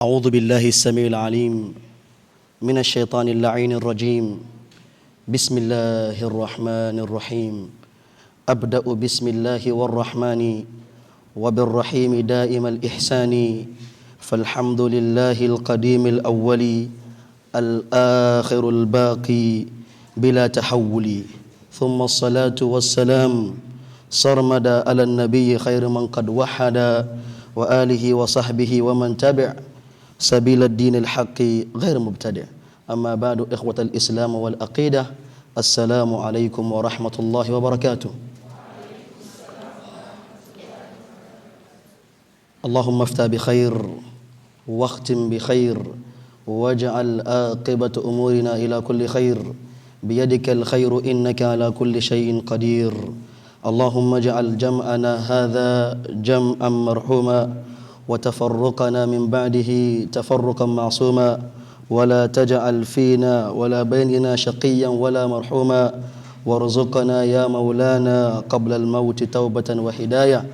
أعوذ بالله السميع العليم من الشيطان اللعين الرجيم. بسم الله الرحمن الرحيم. أبدأ بسم الله والرحمن وبالرحيم دائم الإحسان. فالحمد لله القديم الأول الآخر الباقي بلا تحول. ثم الصلاة والسلام سرمدا على النبي خير من قد وحد وآله وصحبه ومن تبع سبيل الدين الحق غير مبتدع. أما بعد إخوة الإسلام والعقيدة، السلام عليكم ورحمة الله وبركاته. اللهم افتح بخير واختم بخير واجعل عاقبة أمورنا إلى كل خير. بيدك الخير إنك على كل شيء قدير. اللهم اجعل جمعنا هذا جمعا مرحوما وتفرقنا من بعده تفرقا معصوما. ولا تجعل فينا ولا بيننا شقيا ولا مرحوما. وارزقنا يا مولانا قبل الموت توبة وهداية.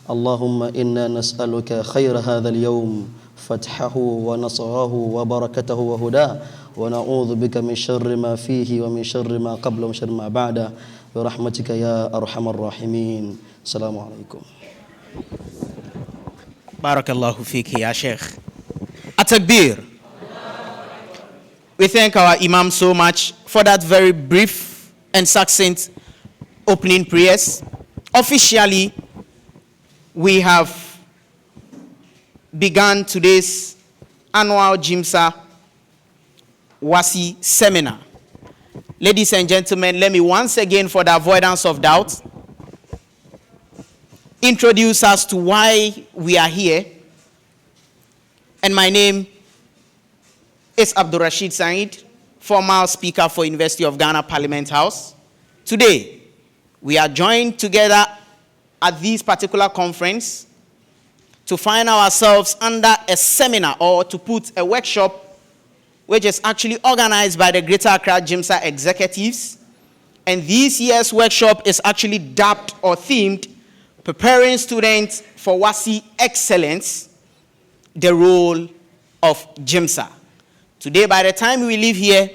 اللهم إنا نسألك خير هذا اليوم، فتحه ونصره وبركته وهداه، ونعوذ بك من شر ما فيه ومن شر ما قبل ومن شر ما بعد برحمتك يا أرحم الراحمين. السلام عليكم. Barakallahu fiki ya Sheikh. At-Takbir. We thank our Imam so much for that very brief and succinct opening prayers. Officially, we have begun today's annual GMSA WASSCE seminar. Ladies and gentlemen, let me once again, for the avoidance of doubt, introduce us to why we are here. And my name is Abdul Rashid Said, former speaker for University of Ghana Parliament House. Today, we are joined together at this particular conference to find ourselves under a seminar, or to put a workshop, which is actually organized by the Greater Accra GMSA executives. And this year's workshop is actually dubbed or themed Preparing Students for WASSCE Excellence, the Role of GMSA. Today, by the time we leave here,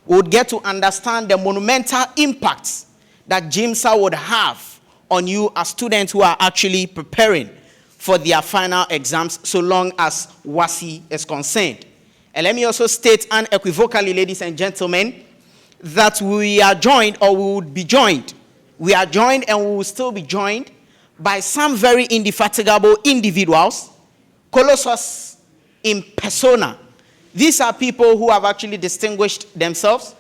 we would get to understand the monumental impacts that GMSA would have on you as students who are actually preparing for their final exams, so long as WASSCE is concerned. And let me also state unequivocally, ladies and gentlemen, that we are joined, or we would be joined. We are joined and we will still be joined by some very indefatigable individuals, colossus in persona. These are people who have actually distinguished themselves,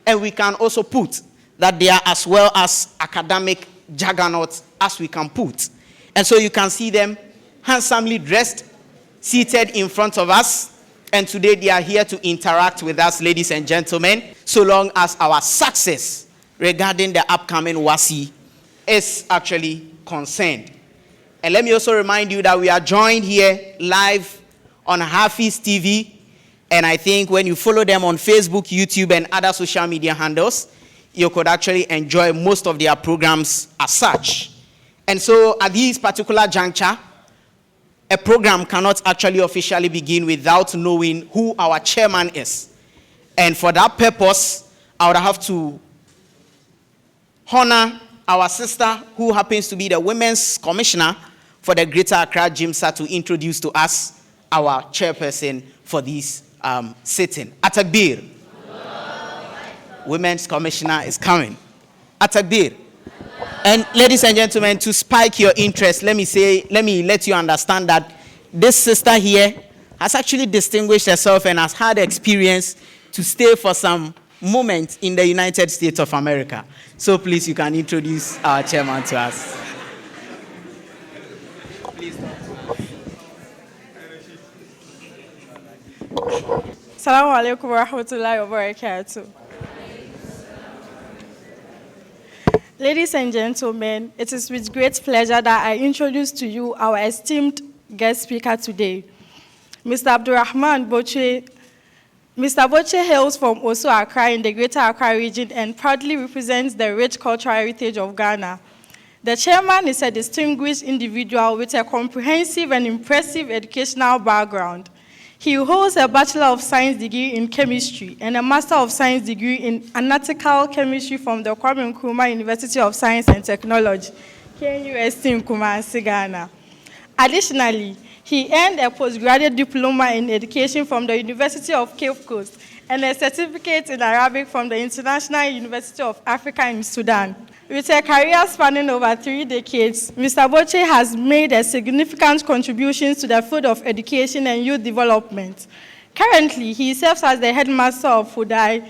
and we can also put that they are as well as academic juggernauts as we can put. And so you can see them handsomely dressed, seated in front of us, and today they are here to interact with us, ladies and gentlemen, so long as our success regarding the upcoming WASSCE is actually concerned. And let me also remind you that we are joined here live on HAFIZ TV, and I think when you follow them on Facebook, YouTube, and other social media handles, you could actually enjoy most of their programs as such. And so at this particular juncture, a program cannot actually officially begin without knowing who our chairman is. And for that purpose, I would have to honor our sister, who happens to be the Women's Commissioner for the Greater Accra GMSA, to introduce to us our chairperson for this sitting. At-Takbir. Women's Commissioner is coming. At-Takbir. And ladies and gentlemen, to spike your interest, let me let you understand that this sister here has actually distinguished herself and has had experience to stay for some moment in the United States of America. So please, you can introduce our chairman to us. Please. Assalamu alaikum wa rahmatullahi wa barakatuh. Ladies and gentlemen, it is with great pleasure that I introduce to you our esteemed guest speaker today, Mr. Abdurrahman Boche. Mr. Boche hails from Osu Accra in the Greater Accra region and proudly represents the rich cultural heritage of Ghana. The chairman is a distinguished individual with a comprehensive and impressive educational background. He holds a Bachelor of Science degree in Chemistry and a Master of Science degree in Analytical Chemistry from the Kwame Nkrumah University of Science and Technology, KUST in Kumasi, Ghana. Additionally, he earned a postgraduate diploma in education from the University of Cape Coast and a certificate in Arabic from the International University of Africa in Sudan. With a career spanning over 3 decades, Mr. Boche has made a significant contribution to the field of education and youth development. Currently, he serves as the headmaster of Fudai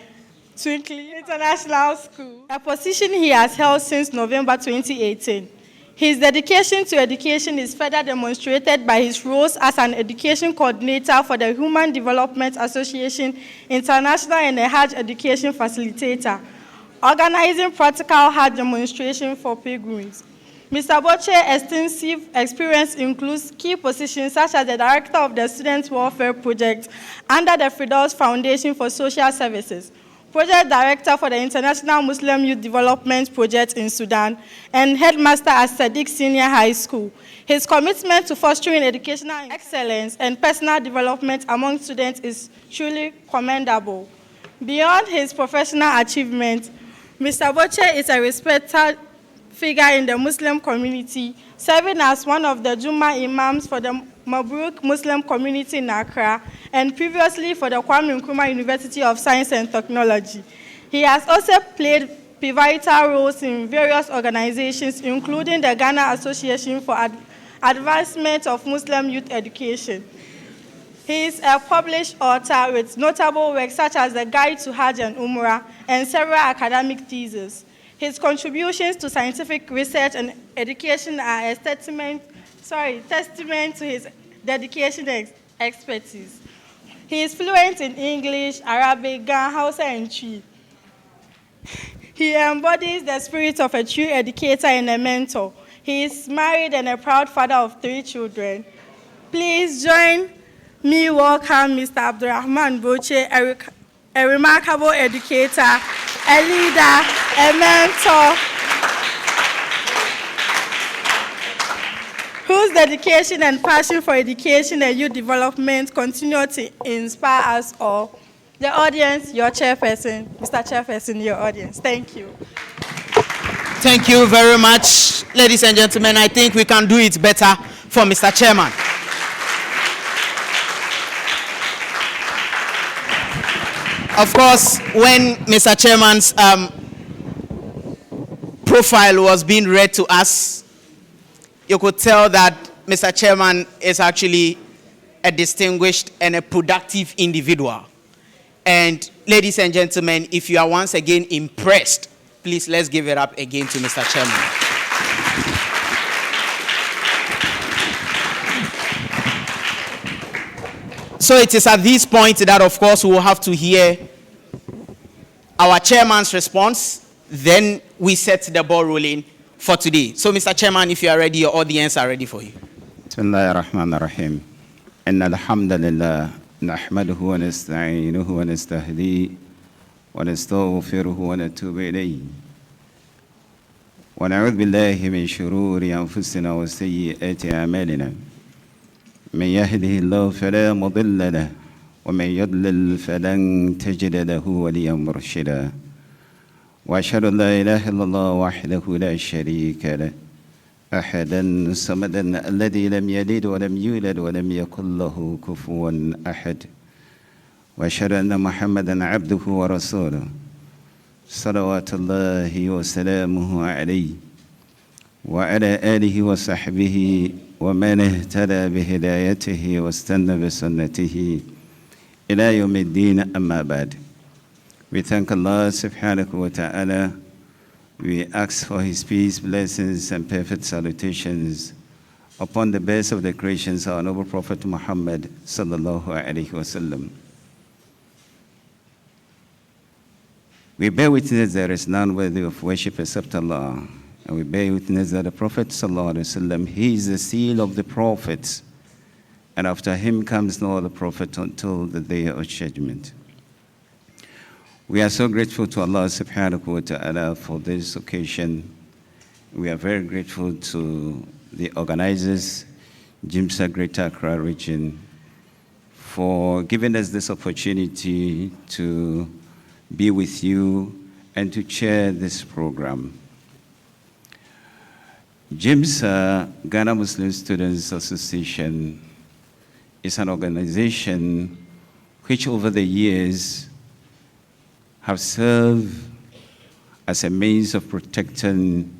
Twinkly International School, a position he has held since November 2018. His dedication to education is further demonstrated by his roles as an education coordinator for the Human Development Association International and a Hajj education facilitator, organizing practical Hajj demonstration for pilgrims. Mr. Boche's extensive experience includes key positions such as the director of the Student Welfare Project under the Firdaus Foundation for Social Services, project director for the International Muslim Youth Development Project in Sudan, and headmaster at Sadiq Senior High School. His commitment to fostering educational excellence and personal development among students is truly commendable. Beyond his professional achievements, Mr. Boche is a respected figure in the Muslim community, serving as one of the Juma Imams for the Mabruk Muslim community in Accra, and previously for the Kwame Nkrumah University of Science and Technology. He has also played pivotal roles in various organizations, including the Ghana Association for Advancement of Muslim Youth Education. He is a published author with notable works such as The Guide to Hajj and Umrah and several academic theses. His contributions to scientific research and education are a testament to his dedication and expertise. He is fluent in English, Arabic, Ghana, Hausa, and Twi. He embodies the spirit of a true educator and a mentor. He is married and a proud father of 3 children. Please join me welcome Mr. Abdurrahman Boche, a remarkable educator, a leader, a mentor, whose dedication and passion for education and youth development continue to inspire us all. The audience, your chairperson, Mr. Chairperson, your audience. Thank you. Thank you very much, ladies and gentlemen. I think we can do it better for Mr. Chairman. Of course, when Mr. Chairman's profile was being read to us, you could tell that Mr. Chairman is actually a distinguished and a productive individual. And ladies and gentlemen, if you are once again impressed, please let's give it up again to Mr. Chairman. So it is at this point that, of course, we will have to hear our chairman's response. Then we set the ball rolling for today. So, Mr. Chairman, if you are ready, your audience are ready for you. Bismillahirrahmanirrahim. Inna alhamdulillah nahmaduhu wa nasta'inuhu wa nastahdihi wa nastaghfiruhu wa natubu ilayhi. Wa na'udhu billahi min shururi anfusina wa sayyiati a'malina. من يهده الله فلا مضل له ومن يضلل فلن تجد له وليا مرشدا وأشهد أن لا إله إلا الله وحده لا شريك له أحدا صمدا الذي لم يلد ولم يولد ولم يكن له كفوا أحد وأشهد أن محمدا عبده ورسوله صلوات الله وسلامه عليه وعلى آله وصحبه ومن اهتدى بهدايته واستنى بسنته إلى يوم الدين أما بعد. We thank Allah subhanahu wa ta'ala. We ask for His peace, blessings, and perfect salutations upon the best of the creations, our noble Prophet Muhammad sallallahu alaihi wasallam. We bear witness there is none worthy of worship except Allah. And we bear witness that the Prophet ﷺ, he is the seal of the prophets, and after him comes no other prophet until the day of judgment. We are so grateful to Allah subhanahu wa ta'ala for this occasion. We are very grateful to the organizers, GMSA Greater Accra region, for giving us this opportunity to be with you and to chair this program. GMSA, Ghana Muslim Students Association, is an organization which over the years have served as a means of protecting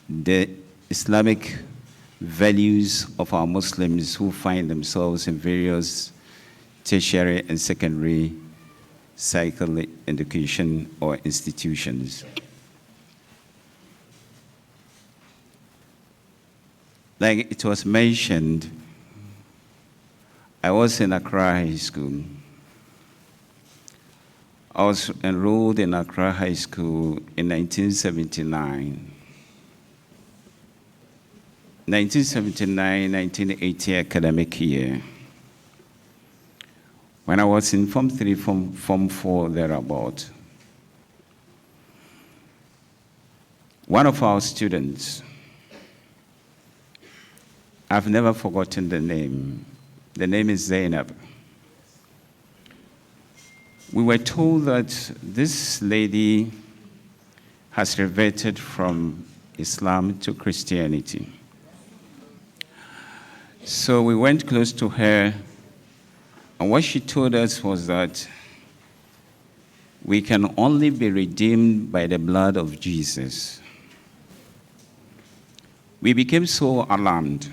the Islamic values of our Muslims who find themselves in various tertiary and secondary cycle education or institutions. Like it was mentioned, I was in Accra High School. I was enrolled in Accra High School in 1979. 1979-1980 academic year. When I was in Form 3, Form 4, thereabout, one of our students, I've never forgotten the name. The name is Zainab. We were told that this lady has reverted from Islam to Christianity. So we went close to her, and what she told us was that we can only be redeemed by the blood of Jesus. We became so alarmed.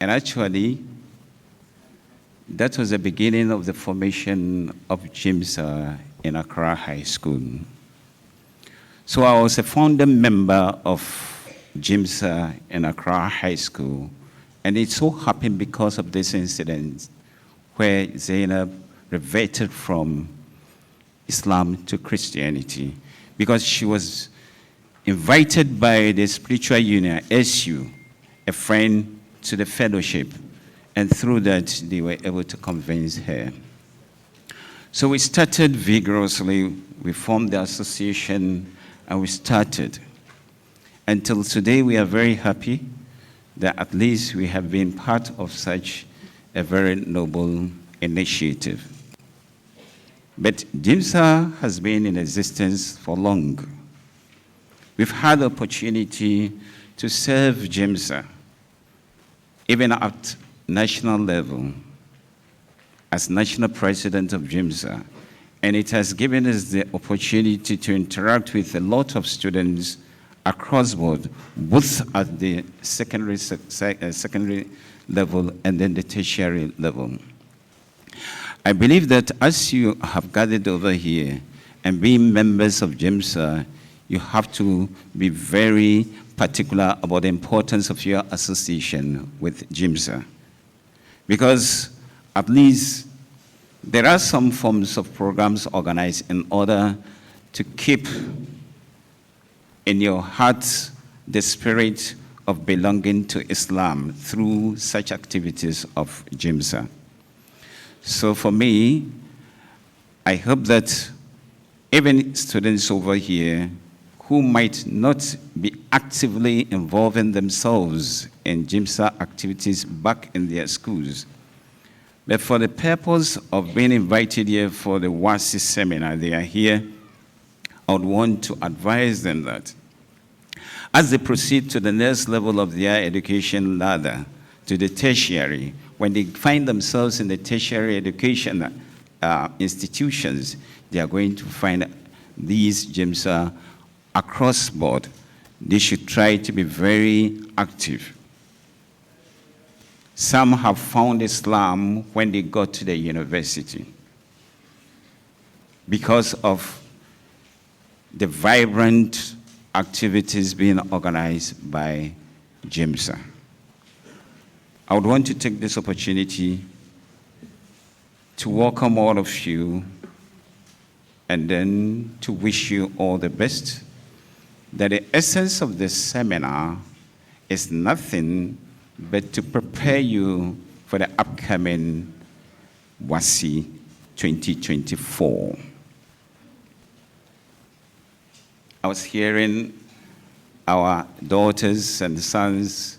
And actually, that was the beginning of the formation of GMSA in Accra High School. So I was a founding member of GMSA in Accra High School, and it so happened because of this incident where Zainab reverted from Islam to Christianity, because she was invited by the spiritual union, SU, a friend, to the fellowship, and through that they were able to convince her. So we started vigorously, we formed the association, and we started. Until today, we are very happy that at least we have been part of such a very noble initiative. But GMSA has been in existence for long. We've had the opportunity to serve GMSA, even at national level, as national president of GMSA. And it has given us the opportunity to interact with a lot of students across board, both at the secondary level and then the tertiary level. I believe that as you have gathered over here and being members of GMSA, you have to be very particular about the importance of your association with GMSA. Because at least there are some forms of programs organized in order to keep in your heart the spirit of belonging to Islam through such activities of GMSA. So for me, I hope that even students over here who might not be actively involving themselves in GMSA activities back in their schools, but for the purpose of being invited here for the WASSCE seminar, they are here, I would want to advise them that as they proceed to the next level of their education ladder, to the tertiary, when they find themselves in the tertiary education institutions, they are going to find these GMSA across board. They should try to be very active. Some have found Islam when they got to the university because of the vibrant activities being organized by GMSA. I would want to take this opportunity to welcome all of you and then to wish you all the best. That the essence of this seminar is nothing but to prepare you for the upcoming WASSCE 2024. I was hearing our daughters and sons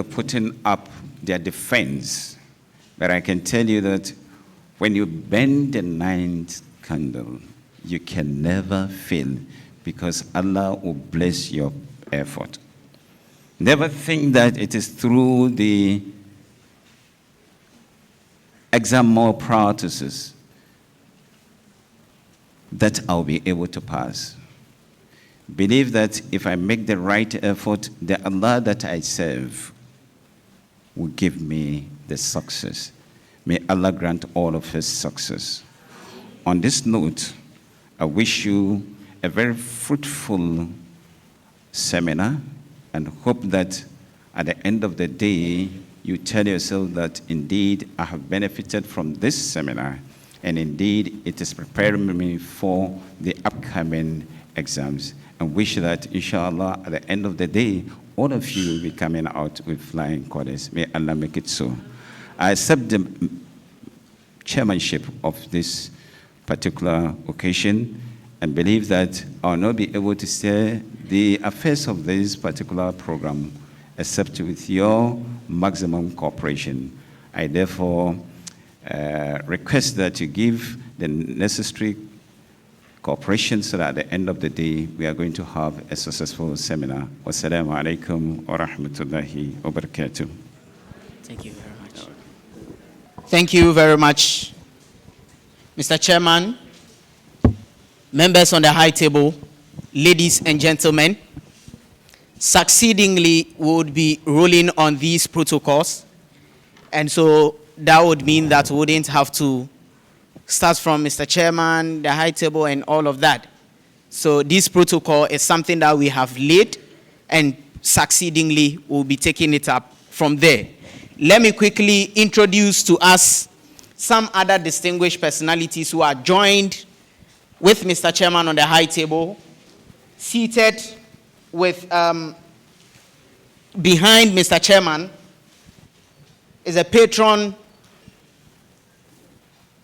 putting up their defense. But I can tell you that when you bend the ninth candle, you can never fail because Allah will bless your effort. Never think that it is through the exam malpractices that I'll be able to pass. Believe that if I make the right effort, the Allah that I serve will give me the success. May Allah grant all of His success. On this note, I wish you a very fruitful seminar and hope that at the end of the day, you tell yourself that indeed I have benefited from this seminar and indeed it is preparing me for the upcoming exams, and wish that inshallah at the end of the day, all of you will be coming out with flying colors. May Allah make it so. I accept the chairmanship of this particular occasion and believe that I will not be able to steer the affairs of this particular program except with your maximum cooperation. I therefore request that you give the necessary cooperation so that at the end of the day we are going to have a successful seminar. Wassalamu alaikum wa rahmatullahi wa barakatuh. Thank you very much. Thank you very much, Mr. Chairman, members on the high table, ladies and gentlemen. Succeedingly, we would be rolling on these protocols, and so that would mean that we wouldn't have to start from Mr. Chairman, the high table, and all of that. So this protocol is something that we have laid, and succeedingly, we'll be taking it up from there. Let me quickly introduce to us some other distinguished personalities who are joined with Mr. Chairman on the high table, seated with, behind Mr. Chairman is a patron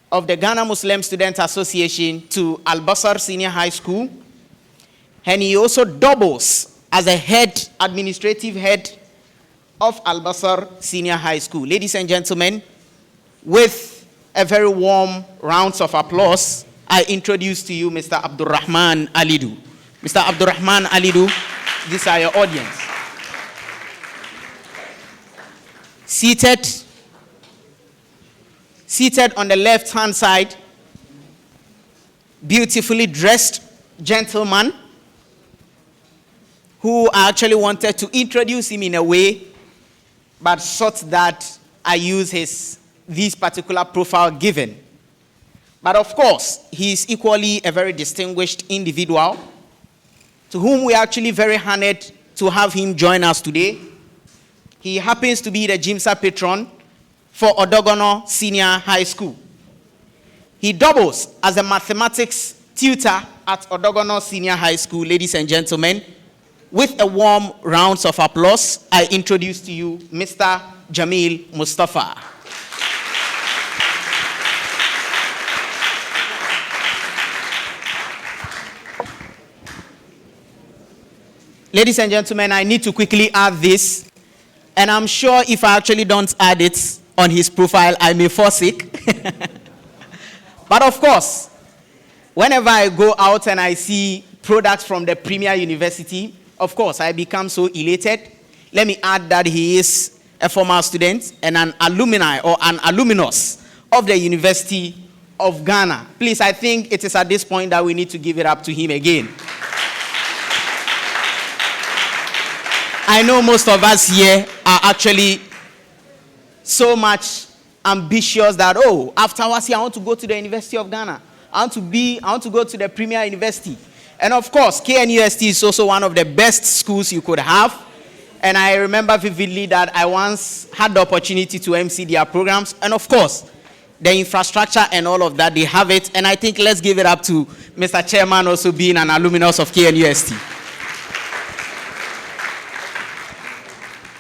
of the Ghana Muslim Student Association to Al-Basar Senior High School, and he also doubles as a head, administrative head of Al-Basar Senior High School. Ladies and gentlemen, with a very warm round of applause, I introduce to you Mr. Abdurrahman Alidu. Mr. Abdurrahman Alidu, these are your audience. Seated on the left-hand side, beautifully dressed gentleman who I actually wanted to introduce him in a way, but thought that I use this particular profile given. But of course, he is equally a very distinguished individual to whom we are actually very honored to have him join us today. He happens to be the GMSA patron for Odogono Senior High School. He doubles as a mathematics tutor at Odogono Senior High School. Ladies and gentlemen, with a warm round of applause, I introduce to you Mr. Jamil Mustafa. Ladies and gentlemen, I need to quickly add this, and I'm sure if I actually don't add it on his profile, I may fall sick. But of course, whenever I go out and I see products from the premier university, of course, I become so elated. Let me add that he is a former student and an alumni or an alumnus of the University of Ghana. Please, I think it is at this point that we need to give it up to him again. I know most of us here are actually so much ambitious that, oh, after WASSCE, I want to go to the University of Ghana. I want to go to the premier university. And of course, KNUST is also one of the best schools you could have. And I remember vividly that I once had the opportunity to MC their programs. And of course, the infrastructure and all of that, they have it. And I think let's give it up to Mr. Chairman also being an alumnus of KNUST.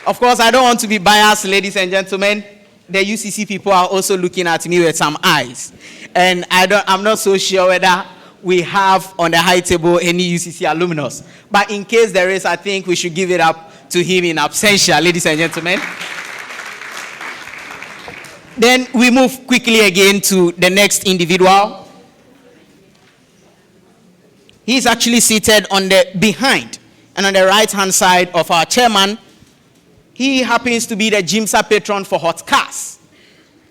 Of course, I don't want to be biased, ladies and gentlemen. The UCC people are also looking at me with some eyes. And I'm not so sure whether we have on the high table any UCC alumnus. But in case there is, I think we should give it up to him in absentia, ladies and gentlemen. Then we move quickly again to the next individual. He is actually seated on the behind and on the right-hand side of our chairman. He happens to be the GMSA patron for hot cars.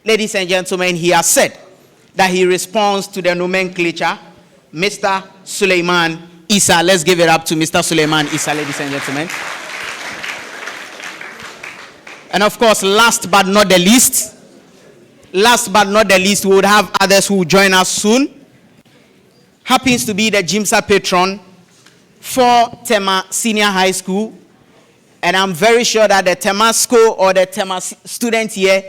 Ladies and gentlemen, he has said that he responds to the nomenclature, Mr. Suleiman Isa. Let's give it up to Mr. Suleiman Isa, ladies and gentlemen. And of course, last but not the least, we would have others who will join us soon. Happens to be the GMSA patron for Tema Senior High School. And I'm very sure that the Tema school or the Tema students here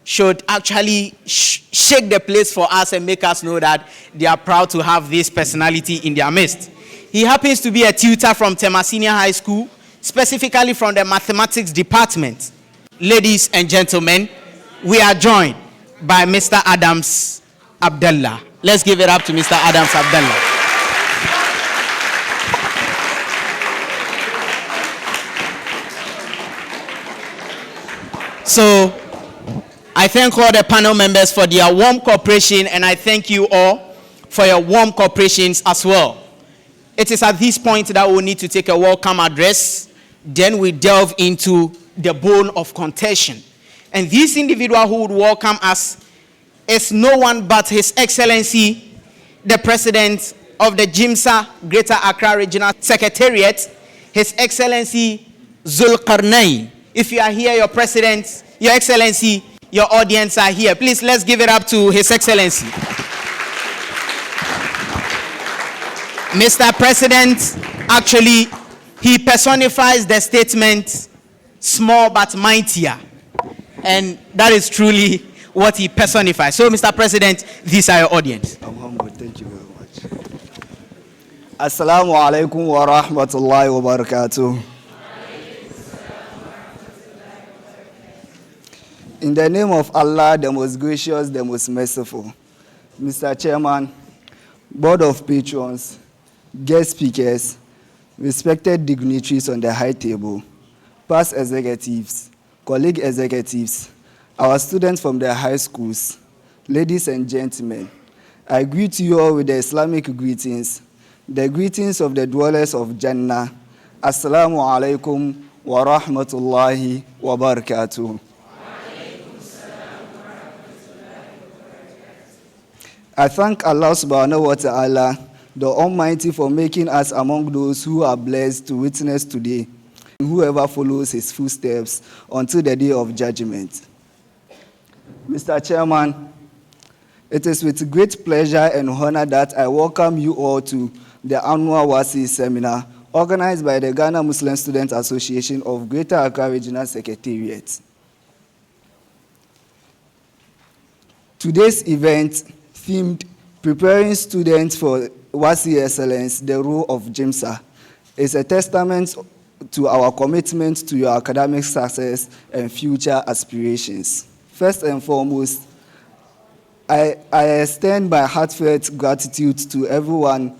should actually shake the place for us and make us know that they are proud to have this personality in their midst. He happens to be a tutor from Tema Senior High School, specifically from the mathematics department. Ladies and gentlemen, we are joined by Mr. Adams Abdullah. Let's give it up to Mr. Adams Abdullah. So, I thank all the panel members for their warm cooperation, and I thank you all for your warm cooperations as well. It is at this point that we need to take a welcome address. Then we delve into the bone of contention. And this individual who would welcome us is no one but His Excellency, the President of the GMSA Greater Accra Regional Secretariat, His Excellency Zulkarnain. If you are here, your President, Your Excellency, your audience are here. Please, let's give it up to His Excellency. Mr. President, actually, he personifies the statement, small but mightier. And that is truly what he personifies. So, Mr. President, these are your audience. I'm humble. Thank you very much. Assalamu alaikum wa rahmatullahi wa barakatuh. In the name of Allah, the most gracious, the most merciful, Mr. Chairman, Board of Patrons, guest speakers, respected dignitaries on the high table, past executives, colleague executives, our students from the high schools, ladies and gentlemen, I greet you all with the Islamic greetings, the greetings of the dwellers of Jannah. Assalamu alaikum wa rahmatullahi wa barakatuh. I thank Allah subhanahu wa ta'ala, the Almighty, for making us among those who are blessed to witness today, and whoever follows His footsteps until the day of judgment. Mr. Chairman, it is with great pleasure and honor that I welcome you all to the annual WASSCE seminar organized by the Ghana Muslim Student Association of Greater Accra Regional Secretariat. Today's event, themed Preparing Students for WASSCE Excellence, the Role of GMSA, is a testament to our commitment to your academic success and future aspirations. First and foremost, I extend my heartfelt gratitude to everyone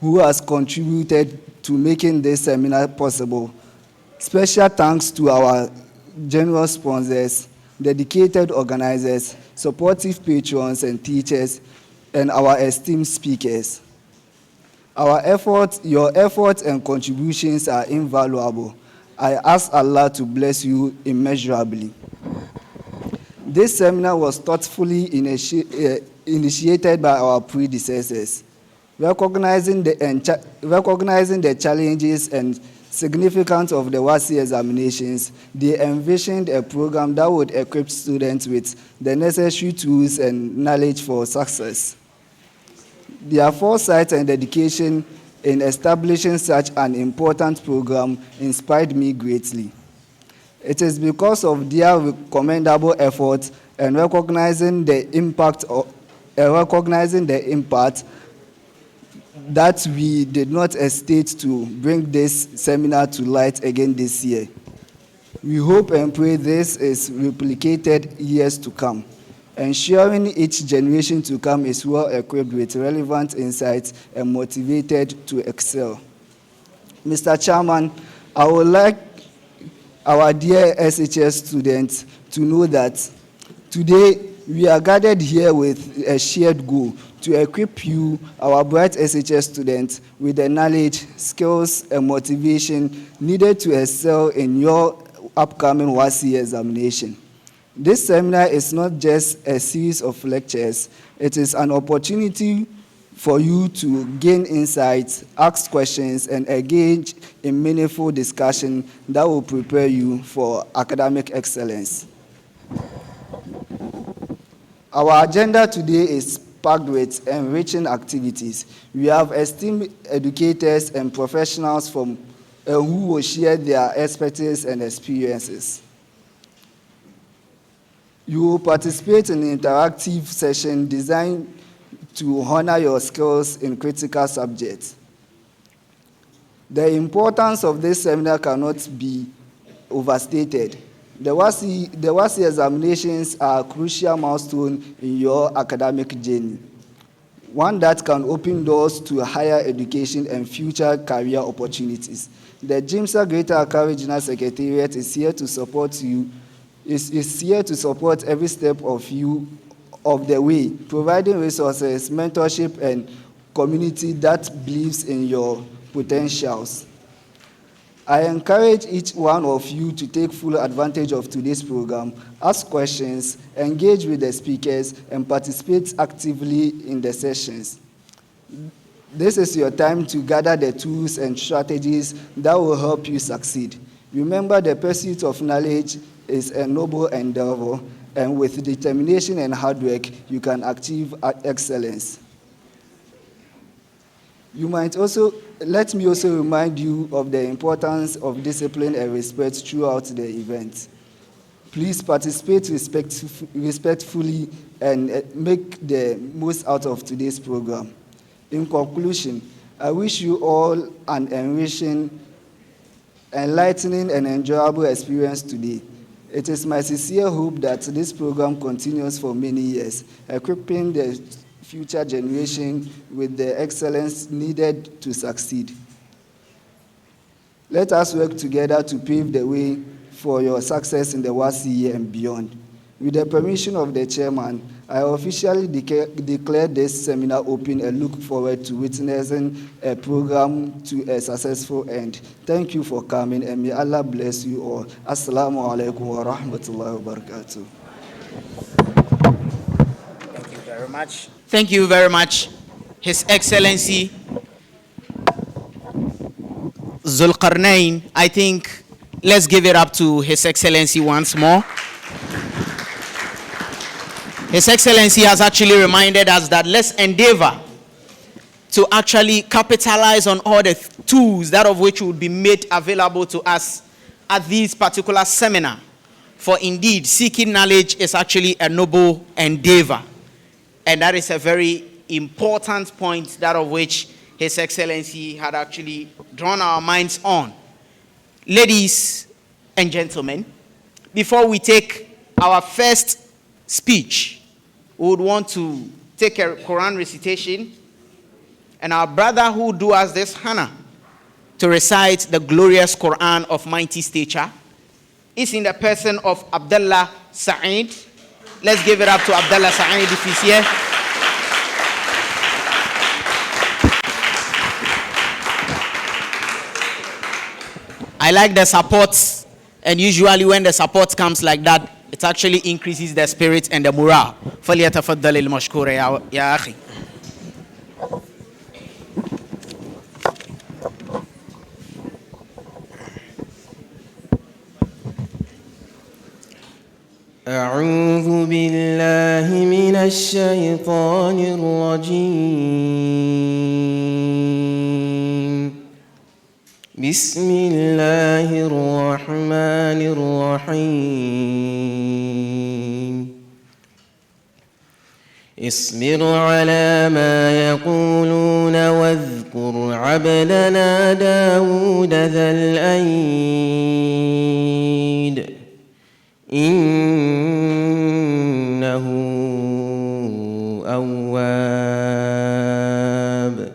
who has contributed to making this seminar possible. Special thanks to our generous sponsors, dedicated organizers, supportive patrons and teachers, and our esteemed speakers. Your efforts and contributions are invaluable. I ask Allah to bless you immeasurably. This seminar was thoughtfully initiated by our predecessors. Recognizing the challenges and significance of the WASSCE examinations, they envisioned a program that would equip students with the necessary tools and knowledge for success. Their foresight and dedication in establishing such an important program inspired me greatly. It is because of their commendable efforts and recognizing the impact that we did not hesitate to bring this seminar to light again this year. We hope and pray this is replicated years to come, ensuring each generation to come is well equipped with relevant insights and motivated to excel. Mr. Chairman, I would like our dear SHS students to know that today we are gathered here with a shared goal to equip you, our bright SHS students, with the knowledge, skills, and motivation needed to excel in your upcoming WASSCE examination. This seminar is not just a series of lectures, it is an opportunity for you to gain insights, ask questions, and engage in meaningful discussion that will prepare you for academic excellence. Our agenda today is packed with enriching activities. We have esteemed educators and professionals from who will share their expertise and experiences. You will participate in an interactive session designed to honor your skills in critical subjects. The importance of this seminar cannot be overstated. The WASSCE examinations are a crucial milestone in your academic journey, one that can open doors to higher education and future career opportunities. The GMSA Greater Accra Regional Secretariat is here to support you, is here to support every step of the way, providing resources, mentorship, and community that believes in your potentials. I encourage each one of you to take full advantage of today's program, ask questions, engage with the speakers, and participate actively in the sessions. This is your time to gather the tools and strategies that will help you succeed. Remember, the pursuit of knowledge is a noble endeavor, and with determination and hard work, you can achieve excellence. Let me also remind you of the importance of discipline and respect throughout the event. Please participate respectfully and make the most out of today's program. In conclusion, I wish you all an enriching, enlightening, and enjoyable experience today. It is my sincere hope that this program continues for many years, equipping the future generation with the excellence needed to succeed. Let us work together to pave the way for your success in the WASSCE and beyond. With the permission of the chairman, I officially declare this seminar open and look forward to witnessing a program to a successful end. Thank you for coming, and may Allah bless you all. Assalamu alaikum wa rahmatullahi wa barakatuh. Thank you very much. Thank you very much, His Excellency Zulqarnain. I think let's give it up to His Excellency once more. His Excellency has actually reminded us that let's endeavor to actually capitalize on all the tools that of which would be made available to us at this particular seminar. For indeed, seeking knowledge is actually a noble endeavor. And that is a very important point, that of which His Excellency had actually drawn our minds on. Ladies and gentlemen, before we take our first speech, we would want to take a Quran recitation, and our brother who do us this honor to recite the glorious Quran of mighty stature is in the person of Abdullah Sa'id. Let's give it up to Abdullah Sa'id if he's here. I like the supports, and usually when the support comes like that, it actually increases the spirit and the morale. فليتفضل المشكور يا أخي. أعوذ بالله من الشيطان الرجيم. بسم الله الرحمن الرحيم. اصبر على ما يقولون واذكر عبدنا داود ذا الأيد إنه أواب.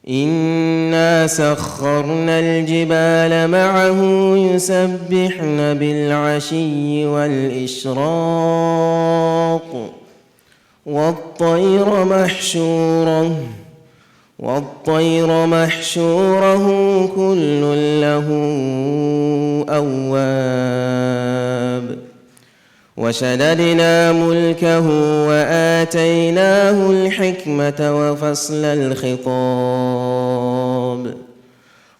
إنا سخرنا الجبال معه يسبحن بالعشي والإشراق والطير محشوره كل له أواب وشددنا ملكه وآتيناه الحكمة وفصل الخطاب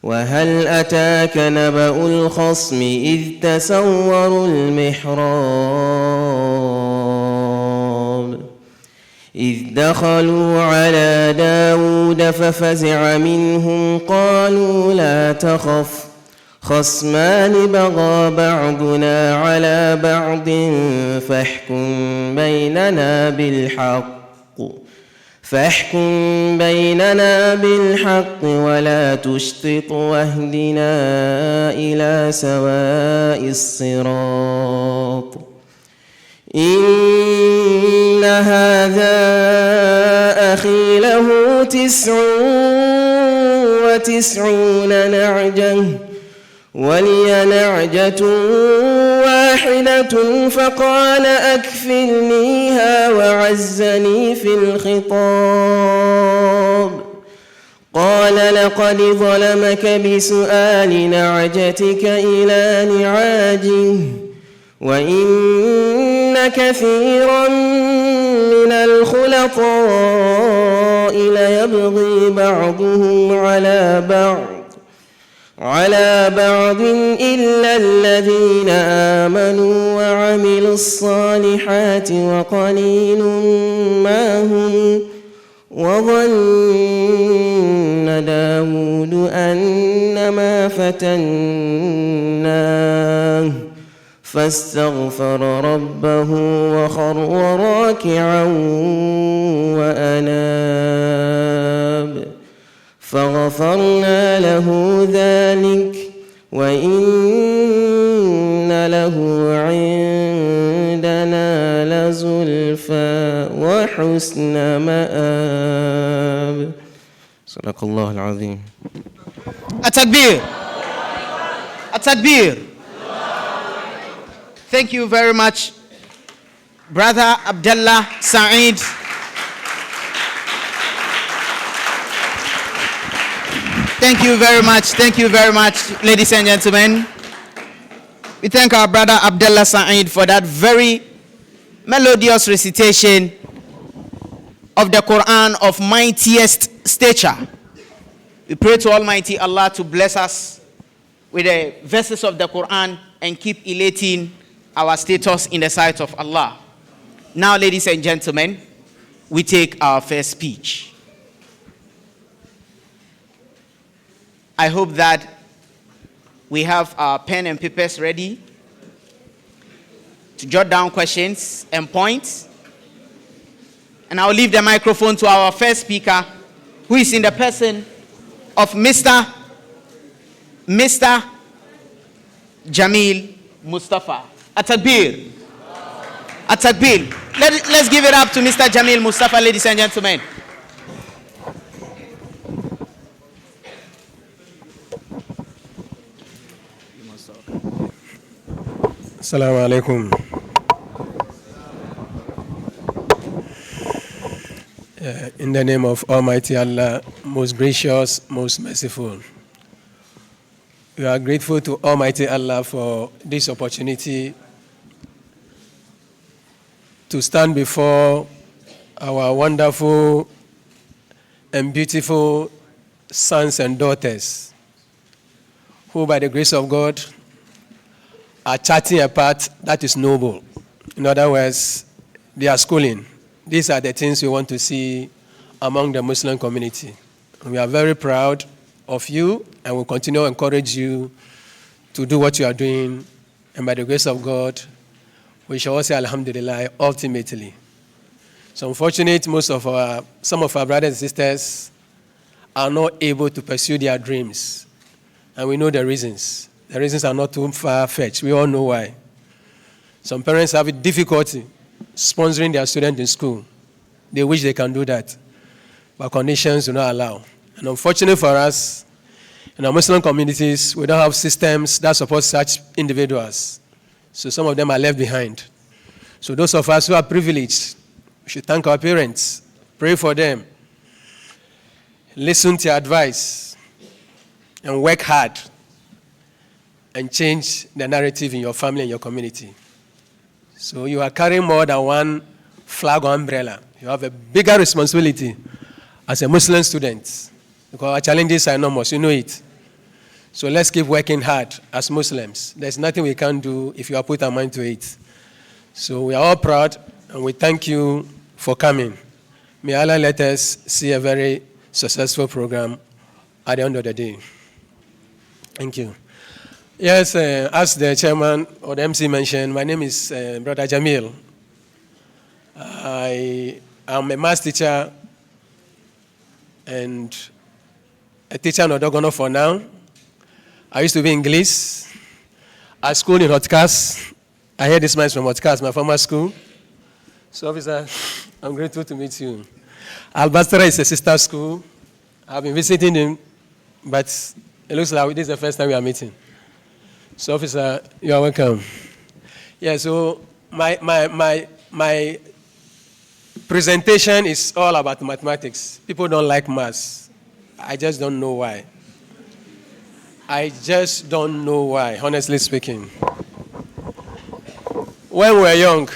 وهل أتاك نبأ الخصم إذ تسوروا المحراب إذ دخلوا على داود ففزع منهم قالوا لا تخف خصمان بغى بعضنا على بعض فاحكم بيننا بالحق ولا تشطط واهدنا إلى سواء الصراط إن هذا أخي له 99 نعجة ولي نعجة واحدة فقال أكفلنيها وعزني في الخطاب قال لقد ظلمك بسؤال نعجتك إلى نعاجه وإن كثيرا من الخلطاء ليبغي بعضهم على بعض إلا الذين آمنوا وعملوا الصالحات وقليل ما هم وظن داود أنما فتناه فاستغفر ربه وخر راكعا وأناب فغفرنا له ذلك وإن له عندنا لزلفى وحسن مآب صدق الله العظيم. التكبير. التكبير. Thank you very much, Brother Abdullah Saeed. Thank you very much. Thank you very much, ladies and gentlemen. We thank our brother Abdullah Saeed for that very melodious recitation of the Quran of mightiest stature. We pray to Almighty Allah to bless us with the verses of the Quran and keep elating our status in the sight of Allah. Now, ladies and gentlemen, we take our first speech. I hope that we have our pen and papers ready to jot down questions and points. And I'll leave the microphone to our first speaker, who is in the person of Mr. Jamil Mustafa. At-Takbir. At-Takbir. Let's give it up to Mr. Jamil Mustafa, ladies and gentlemen. Assalamu alaikum. In the name of Almighty Allah, most gracious, most merciful. We are grateful to Almighty Allah for this opportunity to stand before our wonderful and beautiful sons and daughters who, by the grace of God, are charting a path that is noble. In other words, they are schooling. These are the things we want to see among the Muslim community. We are very proud of you and will continue to encourage you to do what you are doing. And by the grace of God, we shall all say Alhamdulillah ultimately. So unfortunately, some of our brothers and sisters are not able to pursue their dreams. And we know the reasons. The reasons are not too far-fetched. We all know why. Some parents have difficulty sponsoring their students in school. They wish they can do that, but conditions do not allow. And unfortunately for us, In our Muslim communities, we don't have systems that support such individuals. So some of them are left behind. So those of us who are privileged, we should thank our parents, pray for them, listen to your advice, and work hard and change the narrative in your family and your community. So you are carrying more than one flag or umbrella. You have a bigger responsibility as a Muslim student because our challenges are enormous, you know it. So let's keep working hard as Muslims. There's nothing we can do if you are put our mind to it. So we are all proud and we thank you for coming. May Allah let us see a very successful program at the end of the day. Thank you. Yes, as the chairman or the MC mentioned, my name is Brother Jamil. I am a maths teacher and a teacher in Odogono for now. I used to be English. I schooled in Hotcast. I heard this man from Hotcast, my former school. So, officer, I'm grateful to meet you. Albastra is a sister school. I've been visiting him, but it looks like this is the first time we are meeting. So, officer, you are welcome. Yeah, so my presentation is all about mathematics. People don't like maths. I just don't know why. I just don't know why, honestly speaking. When we were young,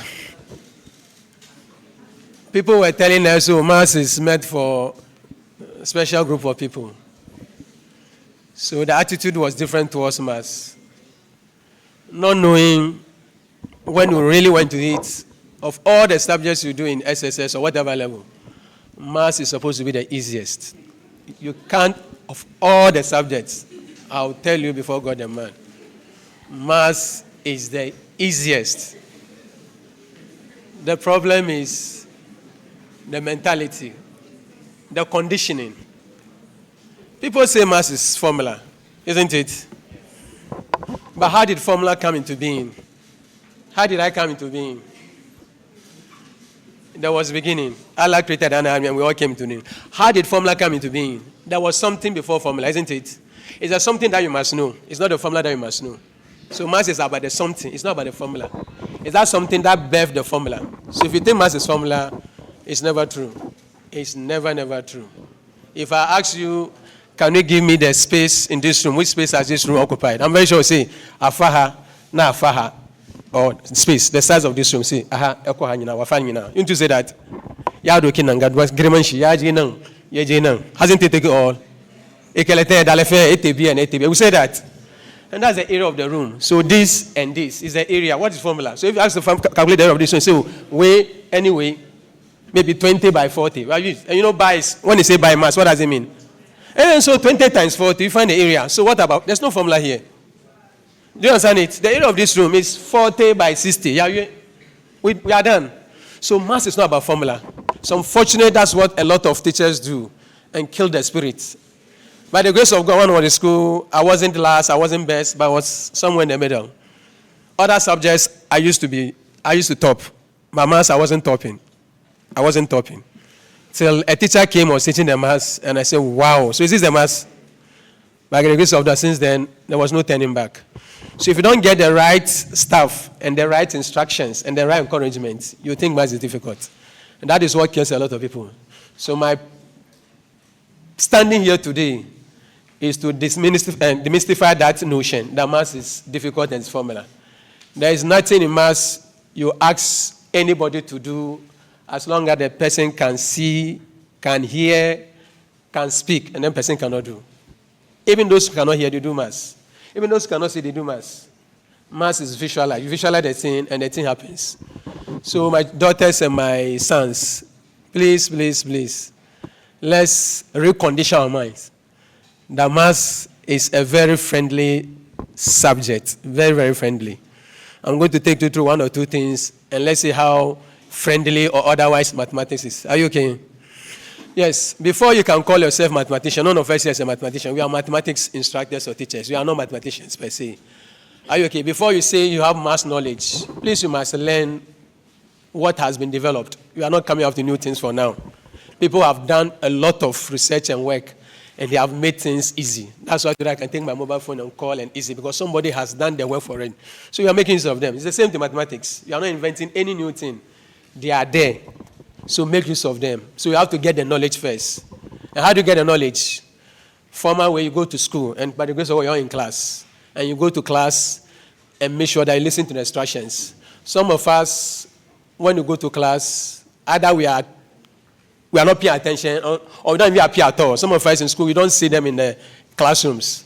people were telling us, oh, maths is meant for a special group of people. So the attitude was different towards maths. Not knowing when we really went to it, of all the subjects you do in SSS or whatever level, maths is supposed to be the easiest. You can't, of all the subjects, I'll tell you before God and man, maths is the easiest. The problem is the mentality, the conditioning. People say maths is formula, isn't it? But how did formula come into being? How did I come into being? There was a beginning. Allah created an army and we all came to him. How did formula come into being? There was something before formula, isn't it? Is there something that you must know? It's not the formula that you must know. So maths is about the something. It's not about the formula. Is that something that birthed the formula? So if you think maths is formula, it's never true. It's never, never true. If I ask you, can you give me the space in this room? Which space has this room occupied? I'm very sure, say, afaha, na afaha, or space, the size of this room, say, aha, ekoha nyina, wafa nyina. You need to say that. Yado kinanga, dwas grimanshi, yaji nang, hasn't it taken all? Ekelete, dalefe, etebi, and etebi. We say that. And that's the area of the room. So this and this is the area. What is formula? So if you ask the calculate the area of this one, so weigh anyway, maybe 20 by 40. And you know, by, when you say by mass, what does it mean? And so 20 times 40, you find the area. So what about, there's no formula here. Do you understand it? The area of this room is 40 by 60. Yeah, we are done. So mass is not about formula. So unfortunately, that's what a lot of teachers do and kill the spirit. By the grace of God, when I was in school, I wasn't last, I wasn't best, but I was somewhere in the middle. Other subjects, I used to top. My maths, I wasn't topping. Till a teacher came, was teaching the maths, and I said, wow, so is this the maths? By the grace of God, since then, there was no turning back. So if you don't get the right stuff, and the right instructions, and the right encouragement, you think maths is difficult. And that is what kills a lot of people. So my standing here today is to demystify that notion that maths is difficult and it's formula. There is nothing in maths you ask anybody to do as long as the person can see, can hear, can speak, and then person cannot do. Even those who cannot hear, they do maths. Even those who cannot see, they do maths. Maths is visualize. You visualize the thing, and the thing happens. So my daughters and my sons, please, please, please, let's recondition our minds. The maths is a very friendly subject, very, very friendly. I'm going to take you through one or two things, and let's see how friendly or otherwise mathematics is. Are you okay? Yes. Before you can call yourself mathematician, none of us here is a mathematician. We are mathematics instructors or teachers. We are not mathematicians per se. Are you okay? Before you say you have mass knowledge, please you must learn what has been developed. You are not coming up with new things for now. People have done a lot of research and work, And they have made things easy. That's why today I can take my mobile phone and call and easy because somebody has done the work for it. So you are making use of them. It's the same to mathematics. You are not inventing any new thing. They are there. So make use of them. So you have to get the knowledge first. And how do you get the knowledge? Formal way, you go to school, and by the grace of God, you're in class. And you go to class and make sure that you listen to the instructions. Some of us, when you go to class, either we are not paying attention or we don't even appear at all. Some of us in school, we don't see them in the classrooms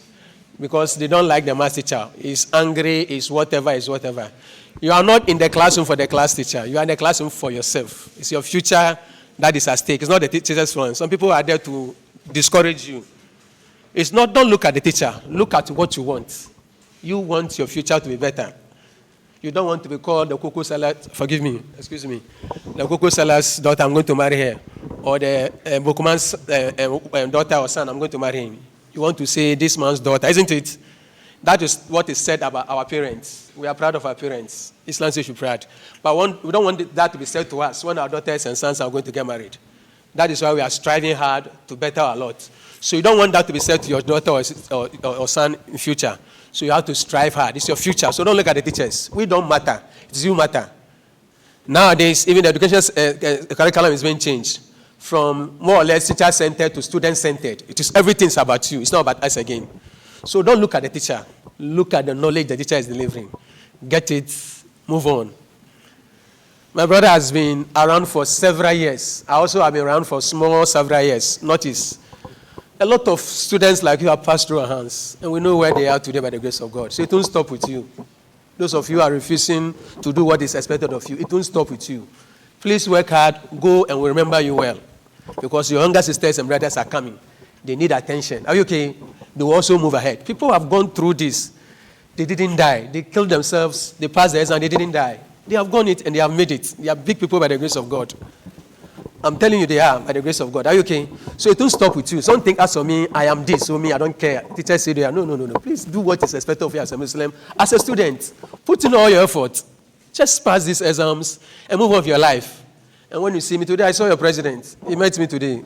because they don't like the math teacher. He's angry, he's whatever. You are not in the classroom for the class teacher. You are in the classroom for yourself. It's your future that is at stake. It's not the teacher's fault. Some people are there to discourage you. It's not, don't look at the teacher. Look at what you want. You want your future to be better. You don't want to be called the cocoa salad, the cocoa salad's daughter, I'm going to marry her. Or the bookman's daughter or son, I'm going to marry him. You want to say this man's daughter, isn't it? That is what is said about our parents. We are proud of our parents. Islam says we're proud. But we don't want that to be said to us when our daughters and sons are going to get married. That is why we are striving hard to better our lot. So you don't want that to be said to your daughter or son in future. So you have to strive hard. It's your future. So don't look at the teachers. We don't matter. It's you matter. Nowadays, even the education curriculum is being changed from more or less teacher-centered to student-centered. It is everything's about you. It's not about us again. So don't look at the teacher. Look at the knowledge the teacher is delivering. Get it. Move on. My brother has been around for several years. I also have been around for several years. Notice, a lot of students like you have passed through our hands, and we know where they are today by the grace of God. So it won't stop with you. Those of you who are refusing to do what is expected of you, it won't stop with you. Please work hard, go, and we'll remember you well. Because your younger sisters and brothers are coming. They need attention. Are you okay? They will also move ahead. People have gone through this. They didn't die. They killed themselves. They passed the exam. They didn't die. They have gone it and they have made it. They are big people by the grace of God. I'm telling you they are by the grace of God. Are you okay? So it won't stop with you. Some think as for me, I am this, so me, I don't care. Teachers say they are. No. Please do what is expected of you as a Muslim. As a student, put in all your effort. Just pass these exams and move on with your life. And when you see me today, I saw your president. He met me today.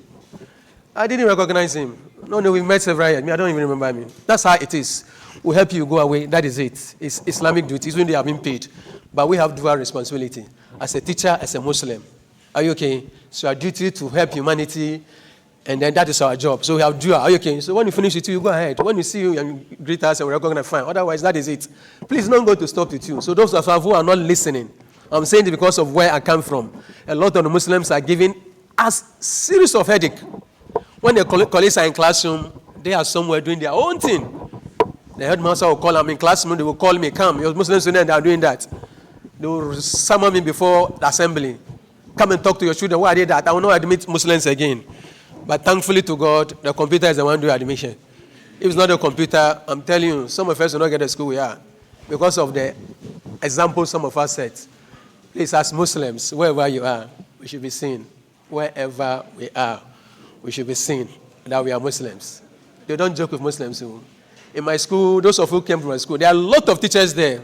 I didn't recognize him. No, we met several years. I don't even remember me. That's how it is. We help you go away. That is it. It's Islamic duty. It's when they have been paid. But we have dual responsibility. As a teacher, as a Muslim. Are you okay? So our duty to help humanity, and then that is our job. So we have dual. Are you okay? So when you finish with you go ahead. When you see you and greet us and we're going to fine. Otherwise, that is it. Please don't go to stop with you. So those of us who are not listening, I'm saying it because of where I come from. A lot of the Muslims are giving us series of headache. When the colleagues are in classroom, they are somewhere doing their own thing. The headmaster will call them in classroom. They will call me, come. Your Muslim students are doing that. They will summon me before the assembly. Come and talk to your children. Why are they that? I will not admit Muslims again. But thankfully to God, the computer is the one doing admission. If it's not the computer, I'm telling you, some of us will not get to school we are. Because of the example some of us set. Please, as Muslims, wherever you are, we should be seen. Wherever we are, we should be seen that we are Muslims. They don't joke with Muslims. In my school, those of you who came from my school, there are a lot of teachers there.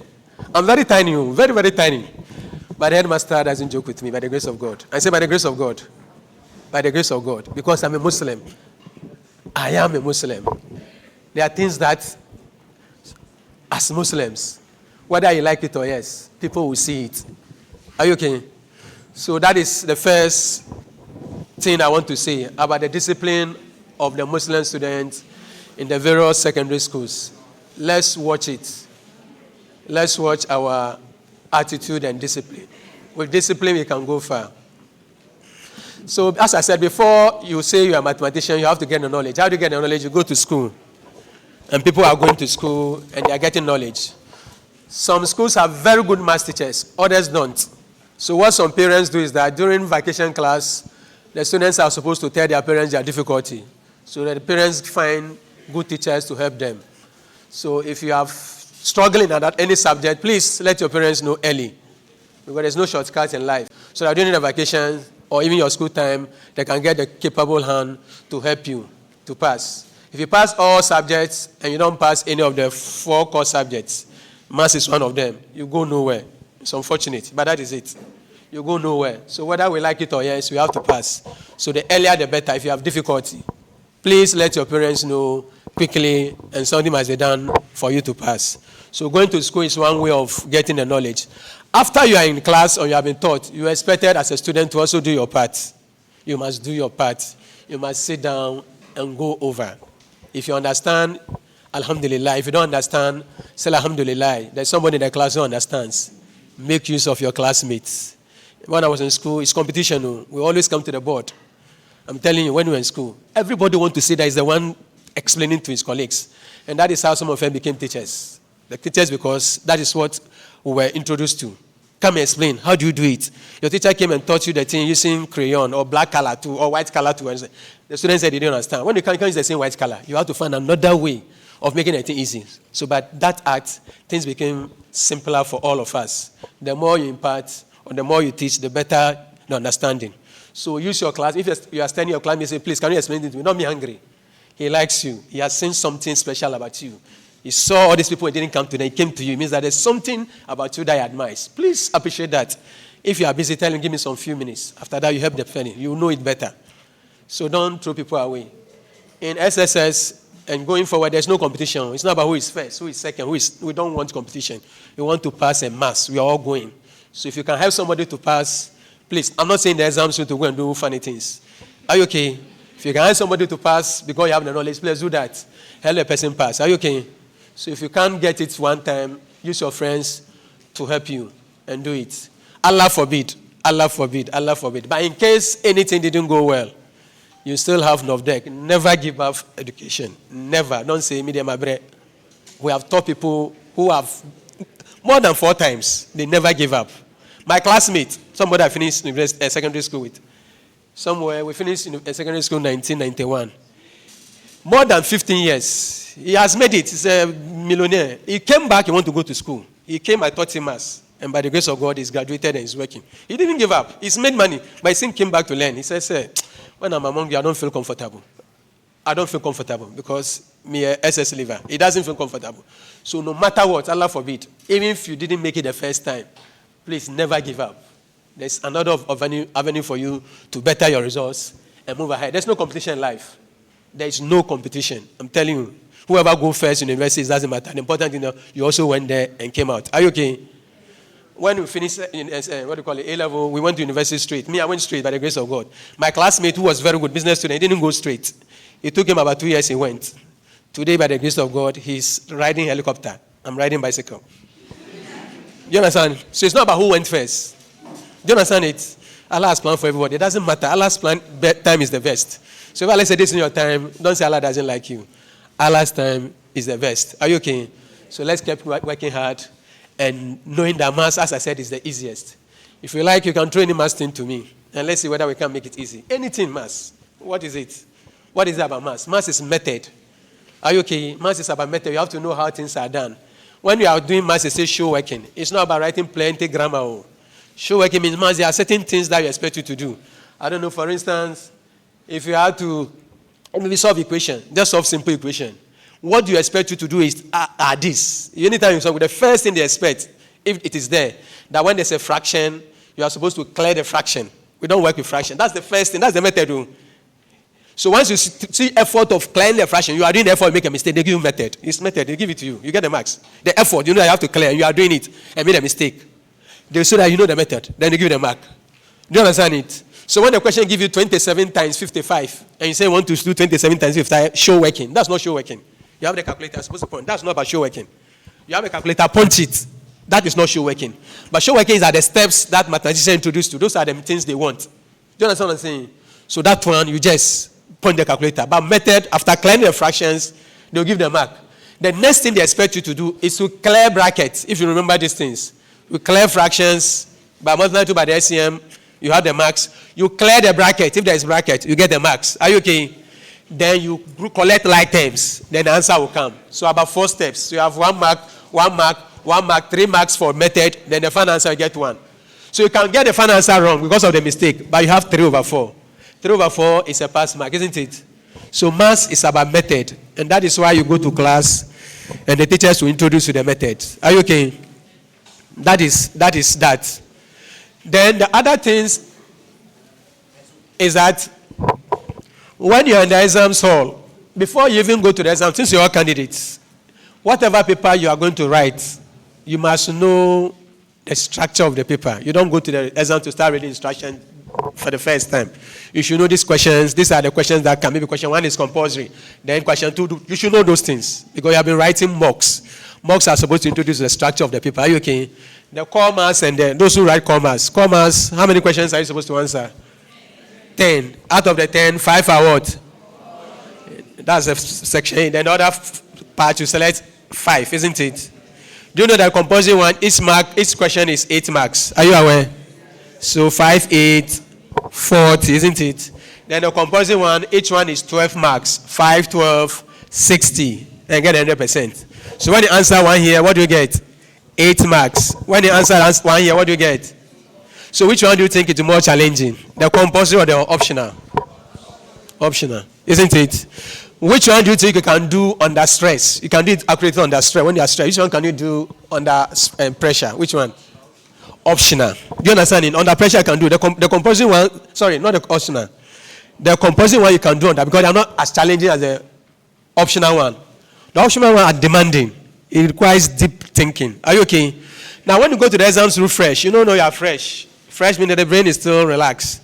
I'm very tiny, very, very tiny. But the headmaster doesn't joke with me by the grace of God. I say by the grace of God. By the grace of God. Because I'm a Muslim. I am a Muslim. There are things that, as Muslims, whether you like it or yes, people will see it. Are you okay? So that is the first thing I want to say about the discipline of the Muslim students in the various secondary schools. Let's watch it. Let's watch our attitude and discipline. With discipline, we can go far. So, as I said before, you say you're a mathematician, you have to get the knowledge. How do you get the knowledge? You go to school. And people are going to school and they are getting knowledge. Some schools have very good math teachers, others don't. So what some parents do is that during vacation class, the students are supposed to tell their parents their difficulty. So that the parents find good teachers to help them. So if you are struggling at any subject, please let your parents know early. Because there's no shortcuts in life. So that during the vacation or even your school time, they can get a capable hand to help you to pass. If you pass all subjects and you don't pass any of the 4 core subjects, maths is one of them, you go nowhere. It's unfortunate, but that is it. You go nowhere. So whether we like it or yes, we have to pass. So the earlier the better if you have difficulty. Please let your parents know quickly, and something must be done for you to pass. So going to school is one way of getting the knowledge. After you are in class or you have been taught, you are expected as a student to also do your part. You must do your part. You must sit down and go over. If you understand, alhamdulillah. If you don't understand, say alhamdulillah. There's somebody in the class who understands. Make use of your classmates. When I was in school, it's competition. We always come to the board. I'm telling you, when we were in school, everybody wants to say that is the one explaining to his colleagues. And that is how some of them became teachers. The teachers, because that is what we were introduced to. Come and explain. How do you do it? Your teacher came and taught you the thing using crayon or black color too, or white color too. And the students said they didn't understand. When you can't use the same white color, you have to find another way of making it easy. So by that act, things became simpler for all of us. The more you impart, or the more you teach, the better the understanding. So use your class. If you are standing in your class, you say, please, can you explain it to me? Not me hungry. He likes you. He has seen something special about you. He saw all these people and didn't come to them. He came to you. It means that there's something about you that he admires. Please appreciate that. If you are busy, tell him, give me some few minutes. After that, you help the fellow. You will know it better. So don't throw people away. In SSS and going forward, there's no competition. It's not about who is first, who is second, we don't want competition. We want to pass en masse. We are all going. So if you can help somebody to pass, please, I'm not saying the exams to go and do funny things. Are you okay? If you can help somebody to pass because you have the knowledge, please do that. Help the person pass. Are you okay? So if you can't get it one time, use your friends to help you and do it. Allah forbid, Allah forbid, Allah forbid. But in case anything didn't go well, you still have NOVDEC. Never give up education. Never. Don't say, medium abre. We have taught people who have more than 4 times. They never give up. My classmate, somebody I finished secondary school with, somewhere we finished in secondary school in 1991. More than 15 years. He has made it. He's a millionaire. He came back, he wanted to go to school. He came, I taught him maths. And by the grace of God, he's graduated and he's working. He didn't give up. He's made money. But he still came back to learn. He says, when I'm among you, I don't feel comfortable. I don't feel comfortable because me a SS liver. He doesn't feel comfortable. So no matter what, Allah forbid, even if you didn't make it the first time, please never give up. There's another avenue for you to better your results and move ahead. There's no competition in life. There is no competition. I'm telling you. Whoever goes first in university, it doesn't matter. The important thing is you also went there and came out. Are you okay? When we finished in A-level, we went to university straight. Me, I went straight by the grace of God. My classmate, who was very good business student, he didn't go straight. It took him about 2 years, he went. Today, by the grace of God, he's riding helicopter. I'm riding bicycle. You understand? So it's not about who went first. Do you understand it? Allah has planned for everybody. It doesn't matter. Allah's time is the best. So if Allah said this in your time, don't say Allah doesn't like you. Allah's time is the best. Are you okay? So let's keep working hard and knowing that maths, as I said, is the easiest. If you like, you can throw any maths thing to me. And let's see whether we can make it easy. Anything maths. What is it? What is it about maths? Maths is method. Are you okay? Maths is about method. You have to know how things are done. When you are doing maths, it says show working. It's not about writing plenty grammar. Show working means maths, there are certain things that you expect you to do. I don't know, for instance, if you have to maybe solve equation, just solve simple equation. What do you expect you to do is this. Anytime you solve, the first thing they expect, if it is there, that when there's a fraction, you are supposed to clear the fraction. We don't work with fraction. That's the first thing. That's the method. So once you see effort of clearing the fraction, you are doing the effort, make a mistake, they give you method. It's method. They give it to you. You get the marks. The effort, you know you have to clear, and you are doing it and made a mistake. They say that you know the method. Then they give you the mark. Do you understand it? So when the question gives you 27 times 55, and you say you want to do 27 times 55, show working. That's not show working. You have the calculator, supposed to point. That's not about show working. You have a calculator, punch it. That is not show working. But show working is the steps that mathematicians introduced to. Those are the things they want. Do you understand what I'm saying? So that one, you just point the calculator. But method, after clearing the fractions, they'll give the mark. The next thing they expect you to do is to clear brackets, if you remember these things. You clear fractions, by multiplying 2 by the SCM, you have the marks. You clear the bracket. If there is bracket, you get the marks. Are you okay? Then you collect like terms. Then the answer will come. So about 4 steps. So you have 1 mark, 1 mark, 1 mark, 3 marks for method. Then the final answer, you get 1. So you can get the final answer wrong because of the mistake. But you have 3 over 4. 3 over 4 is a pass mark, isn't it? So maths is about method. And that is why you go to class and the teachers will introduce you the method. Are you okay? That is that. Then the other things is that when you're in the exams hall, before you even go to the exam, since you're all candidates, whatever paper you are going to write, you must know the structure of the paper. You don't go to the exam to start reading instruction for the first time. You should know these questions. These are the questions that can be. Question 1 is compulsory. Then question 2, you should know those things because you have been writing mocks. Mocks are supposed to introduce the structure of the paper. Are you okay? The commas and those who write commas. Commas, how many questions are you supposed to answer? 10. Out of the 10, 5 are what? That's the section. Then the other part you select 5, isn't it? Do you know that compulsory one, each question is 8 marks? Are you aware? So 5, 8, 40, isn't it? Then the compulsory one, each one is 12 marks. 5, 12, 60, and get 100%. So when you answer one here, what do you get? 8 marks. When you answer one here, what do you get? So which one do you think is more challenging? The compulsory or the optional? Optional, isn't it? Which one do you think you can do under stress? You can do it accurately under stress. When you are stressed, which one can you do under pressure? Which one? Optional. Do you understand it? Under pressure, you can do the compulsory one. Sorry, not the optional. The compulsory one you can do under because they are not as challenging as the optional one. The optional one are demanding. It requires deep thinking. Are you okay? Now, when you go to the exams through fresh, you don't know you are fresh. Fresh means that the brain is still relaxed.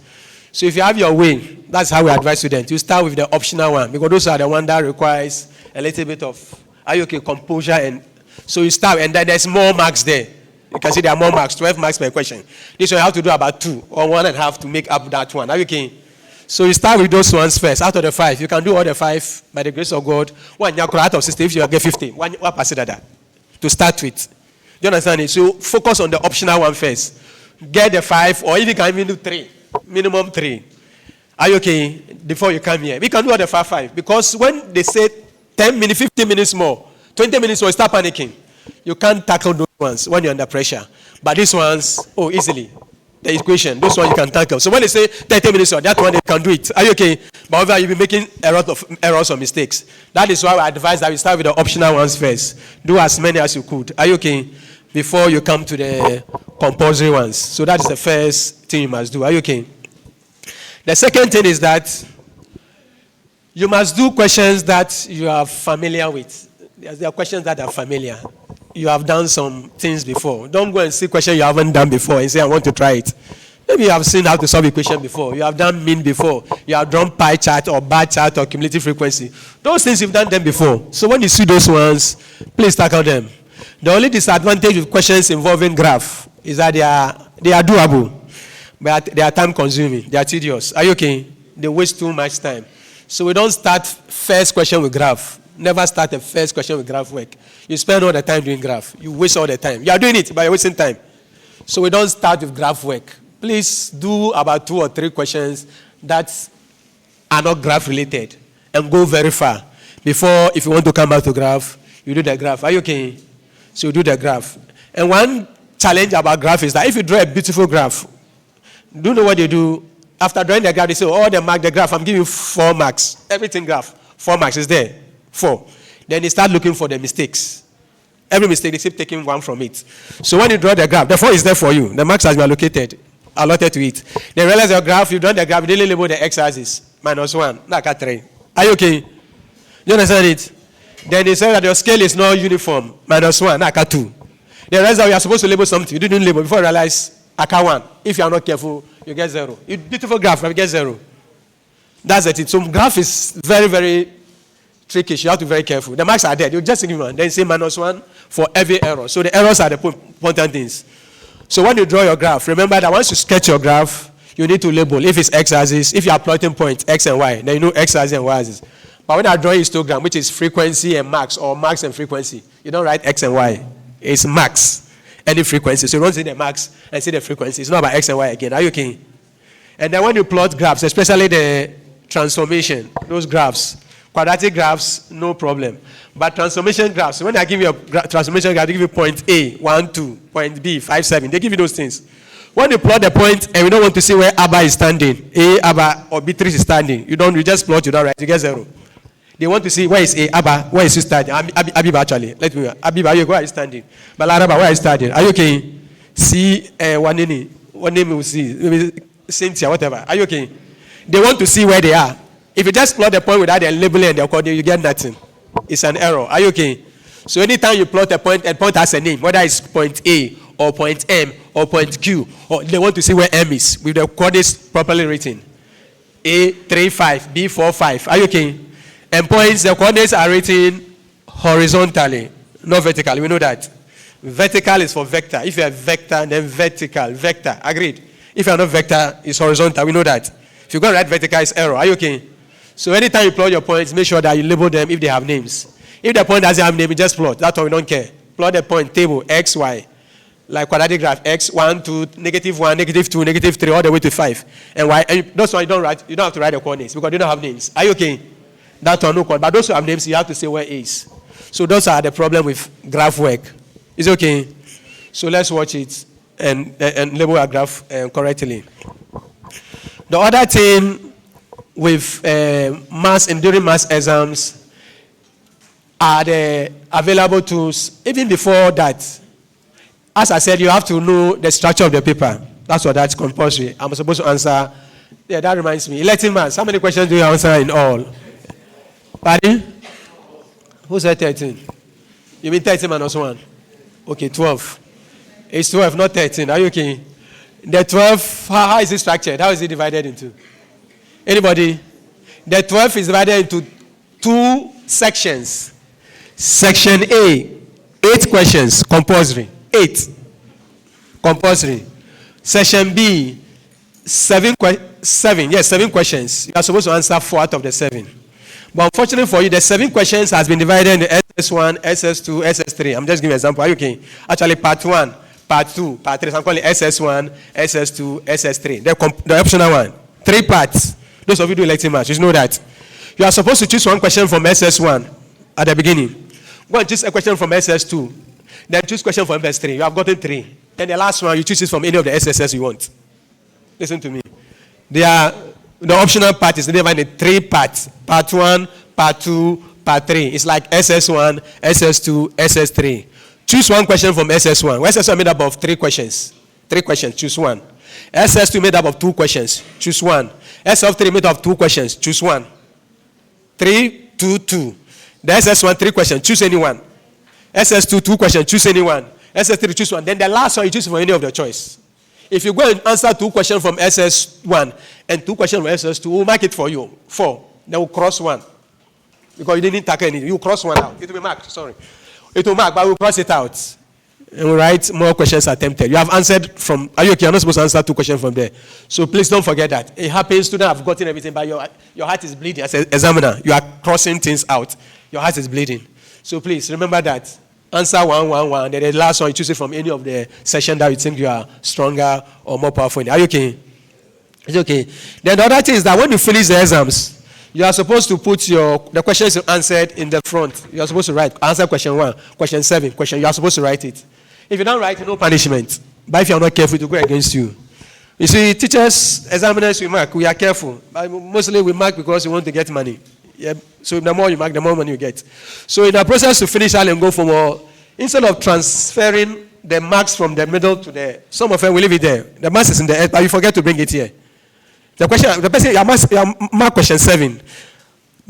So if you have your way, that's how we advise students. You start with the optional one because those are the one that requires a little bit of, are you okay, composure. And so you start and then there's more marks there. You can see there are more marks, 12 marks per question. This one you have to do about 2 or 1.5 to make up that one. Are you okay? So you start with those ones first. Out of the 5, you can do all the 5 by the grace of God. One, you're out of 60, if you get 50, one pass it that to start with. Do you understand it? So focus on the optional one first. Get the 5, or if you can even do 3, minimum 3. Are you okay? Before you come here, we can do all the 5 because when they say 10 minutes, 15 minutes more, 20 minutes more, you start panicking. You can't tackle those ones when you're under pressure. But these ones, easily. The equation, this one you can tackle. So when they say 30 minutes or that one, they can do it. Are you okay? But however, you'll be making errors or mistakes. That is why I advise that we start with the optional ones first. Do as many as you could. Are you okay? Before you come to the compulsory ones. So that is the first thing you must do. Are you okay? The second thing is that you must do questions that you are familiar with. There are questions that are familiar. You have done some things before. Don't go and see questions you haven't done before and say, I want to try it. Maybe you have seen how to solve equation before. You have done mean before. You have drawn pie chart or bar chart or cumulative frequency. Those things you've done them before. So when you see those ones, please tackle them. The only disadvantage with questions involving graph is that they are doable, but they are time consuming. They are tedious. Are you okay? They waste too much time. So we don't start first question with graph. Never start the first question with graph work. You spend all the time doing graph. You waste all the time. You are doing it, but you're wasting time. So we don't start with graph work. Please do about 2 or 3 questions that are not graph related and go very far. Before, if you want to come back to graph, you do the graph. Are you okay? So you do the graph. And one challenge about graph is that if you draw a beautiful graph, do you know what you do? After drawing the graph, they say, the mark, the graph, I'm giving you 4 marks. Everything graph, 4 marks is there. 4. Then they start looking for the mistakes. Every mistake, they keep taking 1 from it. So when you draw the graph, the 4 is there for you. The marks has been allotted to it. They realize your graph, you draw the graph, they label the x-axis. -1, not 3. Are you okay? You understand it? Then they say that your scale is not uniform. -1, not 2. They realize that you are supposed to label something. You didn't label before you realize aka 1. If you are not careful, you get 0. You beautiful graph, you get 0. That's it. So graph is very, very tricky. You have to be very careful. The marks are there. You just give 1. Then say -1 for every error. So the errors are the important things. So when you draw your graph, remember that once you sketch your graph, you need to label. If it's x-axis, if you are plotting points x and y, then you know x-axis and y-axis. But when you are drawing histogram, which is frequency and max, or max and frequency, you don't write x and y. It's max, any frequency. So you don't see the max and see the frequency. It's not about x and y again. Are you okay? And then when you plot graphs, especially the transformation, those graphs, quadratic graphs, no problem. But transformation graphs, when I give you a transformation graph, they give you point A, 1, 2, point B, 5, 7. They give you those things. When you plot the point and we don't want to see where ABBA is standing, A, ABBA, or B3 is standing, you just plot, you don't write, you get 0. They want to see where is A, ABBA, where is he standing? Abiba actually. Let me, Abiba, where are you standing? Balaraba, where are you standing? Are you okay? See, one name will see, maybe Cynthia, whatever. Are you okay? They want to see where they are. If you just plot the point without the labeling and the coordinate, you get nothing. It's an error. Are you okay? So anytime you plot a point and point has a name, whether it's point A or point M or point Q, or they want to see where M is with the coordinates properly written. A 35, B 45. Are you okay? And points, the coordinates are written horizontally, not vertically. We know that. Vertical is for vector. If you have vector, then vertical. Vector. Agreed. If you are not vector, it's horizontal. We know that. If you go write vertical, it's error. Are you okay? So anytime you plot your points, make sure that you label them if they have names. If the point doesn't have name, you just plot. That's why we don't care. Plot the point table X, Y. Like quadratic graph, X, 1, 2, -1, -2, -3, all the way to 5. And Y. And that's why you don't have to write the coordinates because you don't have names. Are you okay? That's why no coordinates. But those who have names, you have to say where A is. So those are the problem with graph work. Is it okay? So let's watch it and label our graph correctly. The other thing with maths and during maths exams are the available tools. Even before that, as I said, you have to know the structure of the paper. That's compulsory. I'm supposed to answer. Yeah, that reminds me. Elective maths. How many questions do you answer in all? Pardon? Who said 13? You mean 13 minus 1? Okay, 12. It's 12, not 13. Are you okay? The 12, how is it structured? How is it divided into? Anybody? The 12 is divided into 2 sections. Section A, 8 questions, compulsory. 8. Compulsory. Section B, 7 questions. You are supposed to answer 4 out of the 7. But unfortunately for you, the 7 questions has been divided into SS1, SS2, SS3. I'm just giving an example. Are you okay? Actually, part 1, part 2, part 3. So I'm calling SS1, SS2, SS3. The optional one. 3 parts. Those of you do elective maths, you know that. You are supposed to choose one question from SS1 at the beginning. Go and choose a question from SS2. Then choose question from SS3. You have gotten 3. Then the last one, you choose it from any of the SSS you want. Listen to me. The optional part is divided into 3 parts. Part 1, part 2, part 3. It's like SS1, SS2, SS3. Choose one question from SS1. SS1 made up of 3 questions. 3 questions, choose one. SS2 made up of 2 questions. Choose one. SF3 made up of 2 questions. Choose one. 3, 2, 2. The SS1, 3 questions. Choose anyone. SS2, 2 questions. Choose anyone. SS3, choose one. Then the last one, you choose from any of the choice. If you go and answer 2 questions from SS1 and 2 questions from SS2, we'll mark it for you. 4. Then we'll cross 1. Because you didn't tackle anything. You cross 1 out. It will be marked. Sorry. It will mark, but we'll cross it out. And we'll write more questions attempted. You have answered from, are you okay? You're not supposed to answer 2 questions from there. So please don't forget that. It happens, students have gotten everything, but your heart is bleeding. As an examiner, you are crossing things out. Your heart is bleeding. So please remember that. Answer 1, 1, 1. Then the last one, you choose it from any of the session that you think you are stronger or more powerful in. Are you okay? It's okay. Then the other thing is that when you finish the exams, you are supposed to put the questions you answered in the front. You are supposed to write answer question 1, question 7, question. You are supposed to write it. If you don't write, no punishment. But if you are not careful, it will go against you. You see, teachers, examiners, we mark. We are careful. But mostly we mark because we want to get money. Yeah. So the more you mark, the more money you get. So in the process to finish and go for more, instead of transferring the marks from the middle to the, some of them will leave it there. The marks is in the end, but you forget to bring it here. The person, you mark question 7.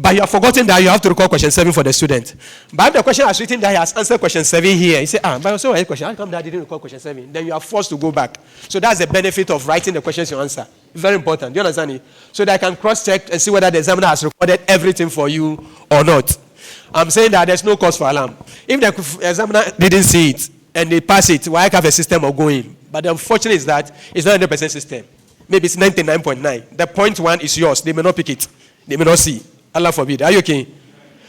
But you have forgotten that you have to record question 7 for the student. But if the question has written that he has answered question 7 here, you say, but also a question, how come that didn't record question 7? Then you are forced to go back. So that's the benefit of writing the questions you answer. Very important. Do you understand it? So that I can cross-check and see whether the examiner has recorded everything for you or not. I'm saying that there's no cause for alarm. If the examiner didn't see it and they pass it, why have a system of going? But the unfortunate is that it's not a 100% system. Maybe it's 99.9. The 0.1 is yours. They may not pick it. They may not see. Allah forbid. Are you okay?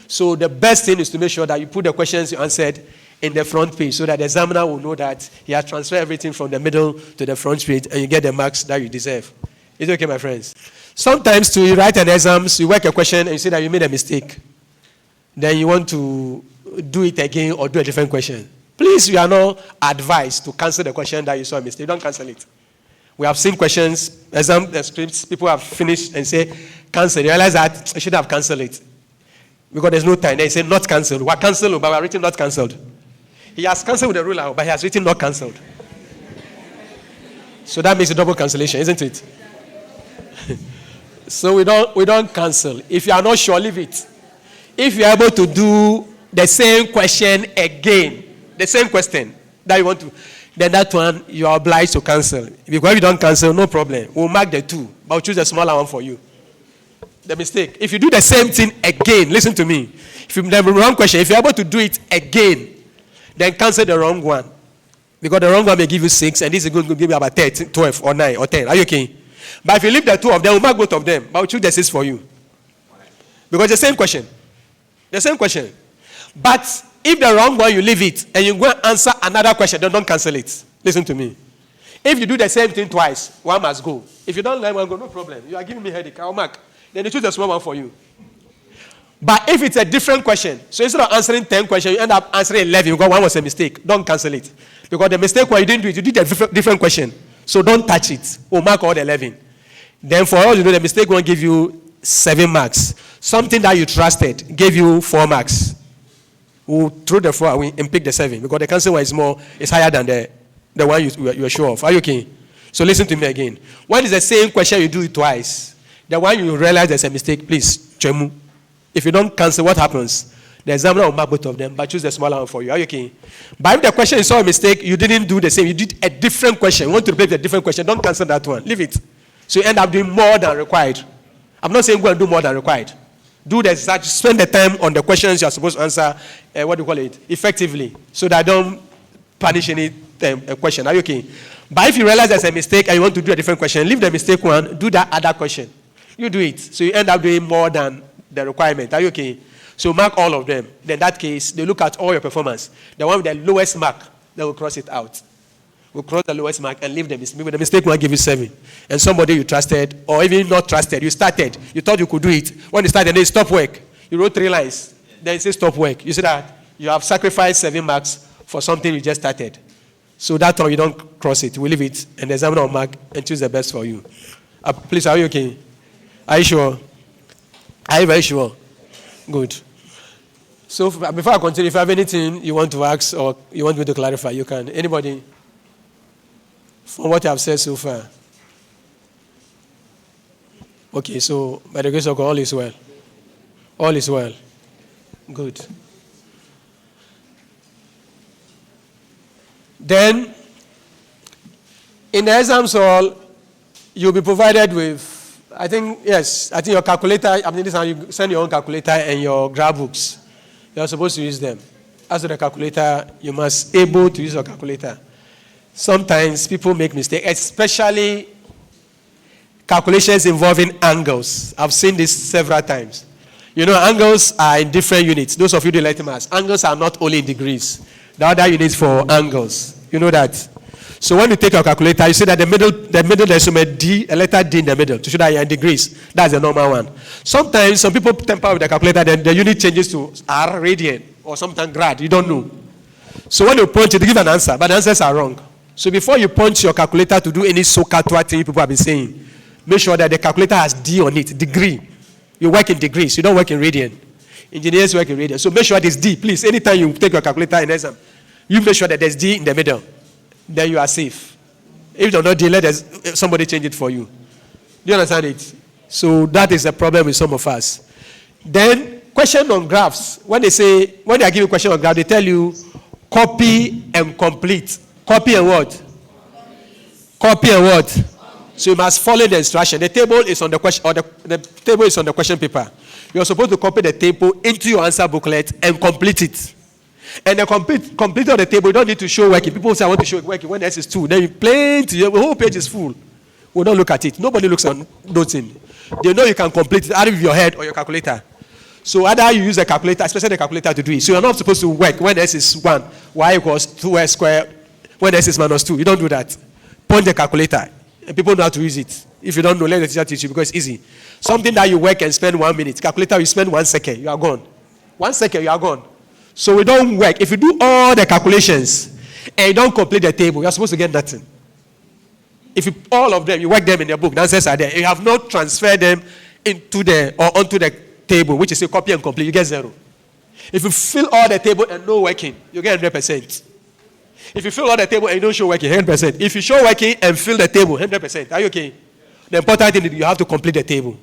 So the best thing is to make sure that you put the questions you answered in the front page so that the examiner will know that he has transferred everything from the middle to the front page and you get the marks that you deserve. Is it okay, my friends? Sometimes to write an exam, you work a question and you see that you made a mistake. Then you want to do it again or do a different question. Please, you are not advised to cancel the question that you saw a mistake. Don't cancel it. We have seen questions, exam scripts, people have finished and say, cancel. You realize that I should have canceled it. Because there's no time. They say not cancelled. We're cancelled, but we're written not cancelled. He has cancelled with the ruler, but he has written not cancelled. So that makes a double cancellation, isn't it? So we don't cancel. If you are not sure, leave it. If you are able to do the same question again, the same question that you want to, then that one you are obliged to cancel. Because if you don't cancel, no problem. We'll mark the 2, but we'll choose a smaller one for you. The mistake. If you do the same thing again, listen to me. If you have the wrong question, if you're able to do it again, then cancel the wrong one. Because the wrong one may give you 6, and this is going to give you about 13, 12, or 9, or 10. Are you okay? But if you leave the 2 of them, we'll mark both of them. But we'll choose the 6 for you. Because the same question. The same question. But if the wrong one, you leave it, and you go and answer another question, then don't cancel it. Listen to me. If you do the same thing twice, one must go. If you don't learn one, go, no problem. You are giving me headache, I'll mark. Then you choose a small one for you. But if it's a different question, so instead of answering 10 questions, you end up answering 11 because one was a mistake. Don't cancel it. Because the mistake when you didn't do it, you did a different question. So don't touch it. We'll mark all the 11. Then for all you know, the mistake won't give you 7 marks. Something that you trusted gave you 4 marks. We'll throw the 4 away and pick the 7 because the cancel one is higher than the one you are sure of. Are you okay? So listen to me again. When it's the same question, you do it twice. The one you realize there's a mistake, please, chemu. If you don't cancel, what happens? The examiner will mark both of them, but choose the smaller one for you. Are you okay? But if the question is a mistake, you didn't do the same. You did a different question. You want to repeat a different question, don't cancel that one. Leave it. So you end up doing more than required. I'm not saying go and do more than required. Do the exact, spend the time on the questions you're supposed to answer, effectively, so that I don't punish any question. Are you okay? But if you realize there's a mistake and you want to do a different question, leave the mistake one, do that other question. You do it. So you end up doing more than the requirement. Are you okay? So mark all of them. Then in that case, they look at all your performance. The one with the lowest mark, they will cross it out. We'll cross the lowest mark and leave the mistake. Maybe the mistake will give you 7. And somebody you trusted, or even not trusted, you started, you thought you could do it. When you started, they stop work. You wrote 3 lines. Then it says stop work. You see that? You have sacrificed 7 marks for something you just started. So that time you don't cross it. We leave it, and the examiner will mark and choose the best for you. Please, are you okay? Are you sure? Are you very sure? Good. So before I continue, if you have anything you want to ask or you want me to clarify, you can. Anybody? From what I have said so far. Okay, so by the grace of God, all is well. All is well. Good. Then, in the exams hall, you'll be provided with, I think your calculator, this time you send your own calculator and your graph books. You're supposed to use them. As for the calculator, you must be able to use your calculator. Sometimes people make mistakes, especially calculations involving angles. I've seen this several times. You know, angles are in different units. Those of you who like maths, angles are not only in degrees. The other units for angles. You know that. So when you take your calculator, you see that the middle there's a letter D in the middle to show that you're in degrees. That's the normal one. Sometimes some people temper with the calculator, then the unit changes to R, radian, or sometimes grad. You don't know. So when you punch it, you give an answer, but the answers are wrong. So before you punch your calculator to do any SOCATWA thing people have been saying, make sure that the calculator has D on it, degree. You work in degrees, you don't work in radian. Engineers work in radian. So make sure there's D, please. Anytime you take your calculator in exam, you make sure that there's D in the middle. Then you are safe. If you're not D, let somebody change it for you. Do you understand it? So that is a problem with some of us. Then, question on graphs. When they are giving question on graph, they tell you copy and complete. Copy and what? Copy and what? So you must follow the instruction. The table is on the question, or the table is on the question paper. You're supposed to copy the table into your answer booklet and complete it. And the complete of the table, you don't need to show working. People say, I want to show working when S is 2. Then you plenty, the whole page is full. We don't look at it. Nobody looks at those things. They know you can complete it either with your head or your calculator. So either you use a calculator, especially the calculator, to do it. So you're not supposed to work when S is 1, Y equals 2S squared, when S is minus 2. You don't do that. Point the calculator. And people know how to use it. If you don't know, let the teacher teach you because it's easy. Something that you work and spend 1 minute. Calculator, you spend 1 second. You are gone. 1 second, you are gone. So we don't work. If you do all the calculations and you don't complete the table, you're supposed to get nothing. If all of them, you work them in the book, the answers are there. You have not transferred them onto the table, which is a copy and complete, you get 0. If you fill all the table and no working, you get 100%. If you fill all the table and you don't show working, 100%. If you show working and fill the table, 100%. Are you okay? The important thing is you have to complete the table.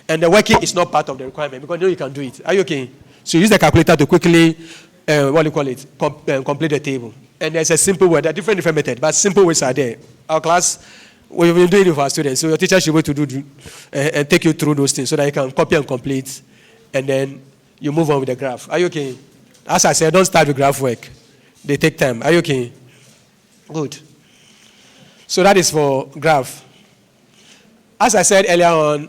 And the working is not part of the requirement because you know you can do it. Are you okay? So use the calculator to quickly, complete the table. And there's a simple way. There are different methods, but simple ways are there. Our class, we've been doing it for our students. So your teacher should be able to do and take you through those things so that you can copy and complete, and then you move on with the graph. Are you okay? As I said, don't start with graph work. They take time. Are you okay? Good. So that is for graph. As I said earlier on,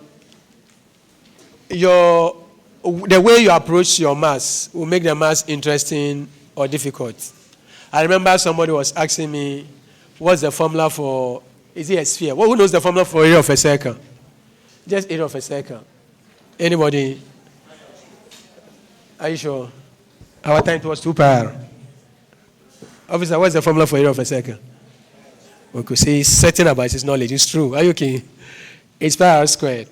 the way you approach your maths will make the maths interesting or difficult. I remember somebody was asking me, what's the formula for, is it a sphere? Well, who knows the formula for area of a circle? Just area of a circle. Anybody? Are you sure? Our time it was 2 pi. Officer, what's the formula for area of a circle? We could say he's certain about his knowledge. It's true. Are you okay? It's pi r squared.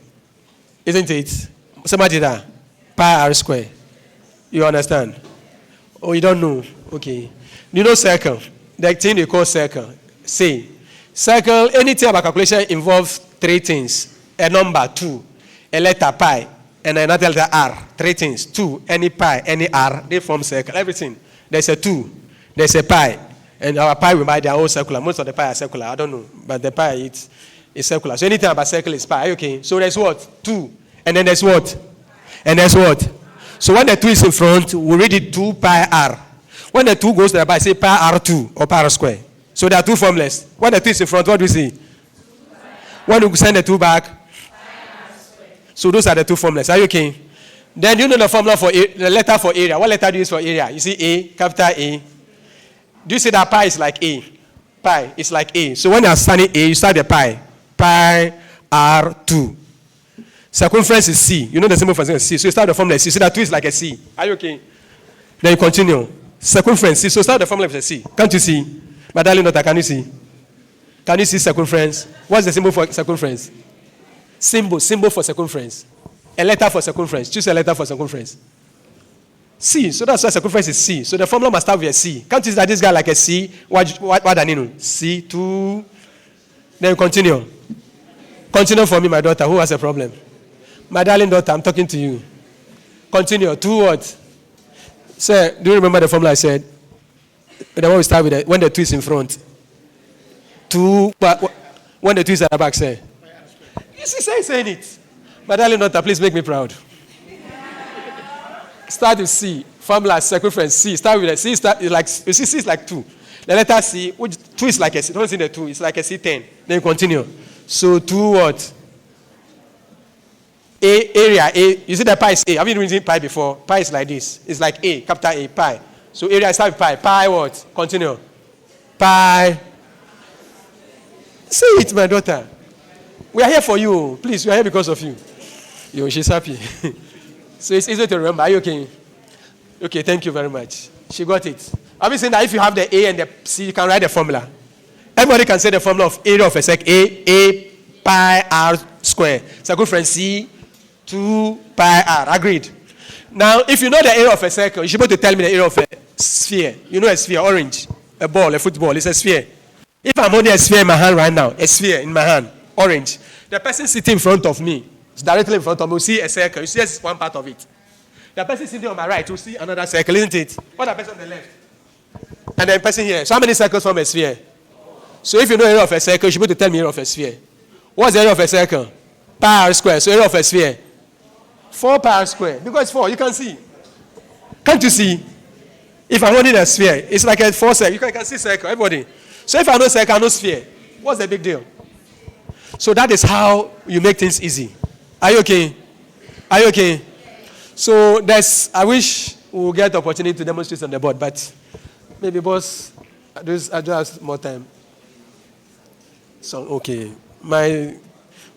Isn't it? Somebody that? Pi r squared. You understand? Oh, you don't know? Okay. You know circle? The thing they call circle. Say, circle, anything about calculation involves 3 things. A number, 2. A letter, pi. And another letter, r. 3 things. 2, any pi, any r. They form circle. Everything. There's a 2. There's a pi. And our pi will buy their own circular. Most of the pi are circular. I don't know. But the pi is circular. So anything about circle is pi. Okay. So there's what? 2. And then there's what? And there's what? So when the 2 is in front, we read it 2 pi r. When the 2 goes to the pi, say pi r2 or pi r square. So there are 2 formulas. When the 2 is in front, what do we see? When we send the 2 back? So those are the 2 formulas. Are you okay? Then you know the formula for the letter for area. What letter do you use for area? You see A, capital A. Do you see that pi is like A? Pi is like A. So when you are standing A, you start the pi. Pi R2. Circumference is C. You know the symbol for C. So you start the formula C. You see that 2 is like a C. Are you okay? Then you continue. Circumference C. So start the formula with a C. Can't you see? My darling daughter, can you see? Can you see circumference? What's the symbol for circumference? Symbol for circumference. A letter for circumference. Choose a letter for circumference. C. So that's why circumference is C. So the formula must start with a C. Can't you see that this guy like a C? What do you know? C2. Then you continue. Continue for me, my daughter. Who has a problem? My darling daughter, I'm talking to you. Continue. 2 what? Sir, do you remember the formula I said? The one we start with, when the 2 is in front. 2, when the 2 is at the back, sir. You see, sir, saying it. My darling daughter, please make me proud. Start with C. Formula, circumference, C. Start with a C. You see, C is like 2. The letter C, which 2 is like a C. Don't see the 2. It's like a C10. Then you continue. So 2 what? Area, A. You see the pi is A. Have you been using pi before? Pi is like this. It's like A, capital A, pi. So area start with pi. Pi what? Continue. Pi. Say it, my daughter. We are here for you. Please, we are here because of you. Yo, she's happy. So it's easy to remember. Are you okay? Okay, thank you very much. She got it. Have you seen that if you have the A and the C, you can write the formula? Everybody can say the formula of area of a circle. A pi r square. Circumference C, 2 pi r. Agreed. Now, if you know the area of a circle, you should be able to tell me the area of a sphere. You know a sphere, orange. A ball, a football. It's a sphere. If I'm holding a sphere in my hand right now, a sphere in my hand, orange. The person sitting in front of me, directly in front of me, will see a circle. You see just one part of it. The person sitting on my right will see another circle, isn't it? What the person on the left? And the person here. So how many circles form a sphere? So if you know the area of a circle, you should be able to tell me the area of a sphere. What's the area of a circle? Pi r square. So area of a sphere. 4 pi r square. Because it's 4, you can see. Can't you see? If I'm holding a sphere, it's like a 4 circle. You can see circle, everybody. So if I know circle, I know sphere. What's the big deal? So that is how you make things easy. Are you okay? Are you okay? So I wish we'll get the opportunity to demonstrate on the board, but maybe boss, I just have more time. So, okay. My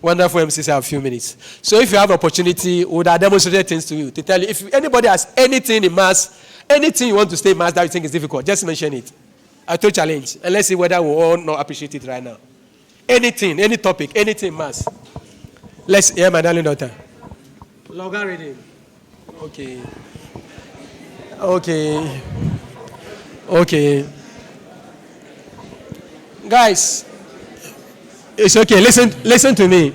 wonderful MCs have a few minutes. So if you have opportunity, we would have demonstrated things to you, to tell you. If anybody has anything in maths, anything you want to stay in maths that you think is difficult, just mention it. I told challenge. And let's see whether we all not appreciate it right now. Anything, any topic, anything maths. Let's hear my darling daughter. Logarithm. Okay. Okay. Okay. Guys, it's okay. Listen to me.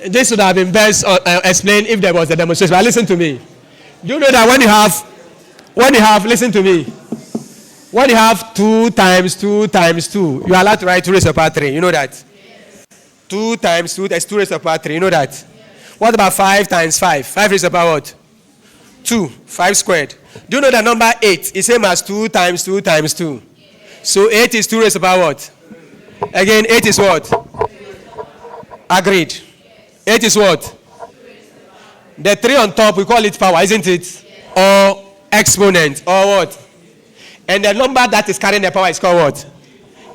This would have been best explained if there was a demonstration. But listen to me. Do you know that when you have, listen to me, when you have 2 times 2 times 2, you are allowed to write 2 raised to the power 3. You know that? 2 times 2, that's 2 raised to the power 3. You know that? What about 5 times 5? 5 raised to the power what? 2. 5 squared. Do you know that number 8 is same as 2 times 2 times 2? So 8 is 2 raised to the power what? Again, 8 is what? Agreed. 8 is what? The 3 on top, we call it power, isn't it? Or exponent, or what? And the number that is carrying the power is called what?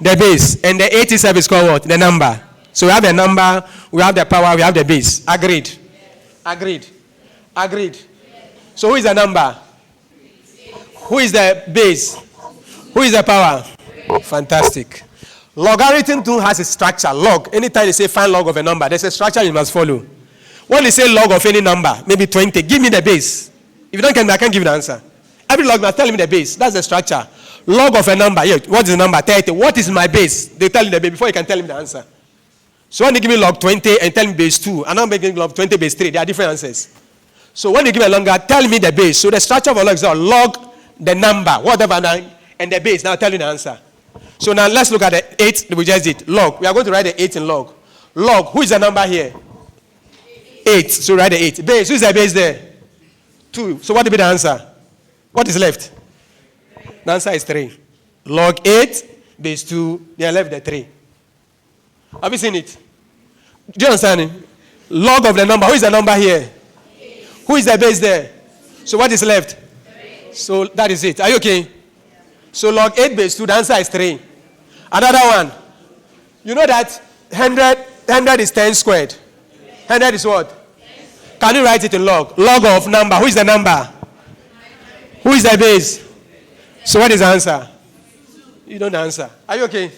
The base. And the 8 itself is called what? The number. So we have the number, we have the power, we have the base. Agreed. Agreed. Agreed. So who is the number? Who is the base? Who is the power? Fantastic. Logarithm too has a structure. Log. Anytime you say find log of a number, there's a structure you must follow. When you say log of any number, maybe 20, give me the base. If you don't get me, I can't give you the answer. Every log must tell me the base. That's the structure. Log of a number. Yeah, what is the number? 30. What is my base? They tell you the base before you can tell me the answer. So when you give me log 20 and tell me base 2, and I'm making log 20 base 3, they are different answers. So when you give me a longer, tell me the base. So the structure of a log is log, the number, whatever, and the base. Now tell you the answer. So now let's look at the 8 that we just did. Log. We are going to write the 8 in log. Log. Who is the number here? 8. So write the 8. Base. Who is the base there? 2. So what will be the answer? What is left? The answer is 3. Log 8, base 2, they are left the 3. Have you seen it? Do you understand it? Log of the number. Who is the number here? 8. Who is the base there? So what is left? 3. So that is it. Are you okay? So log 8 base 2, the answer is 3. Another one. You know that 100 is 10 squared. 100 is what? Can you write it in log? Log of number. Who is the number? Who is the base? So what is the answer? You don't answer. Are you okay?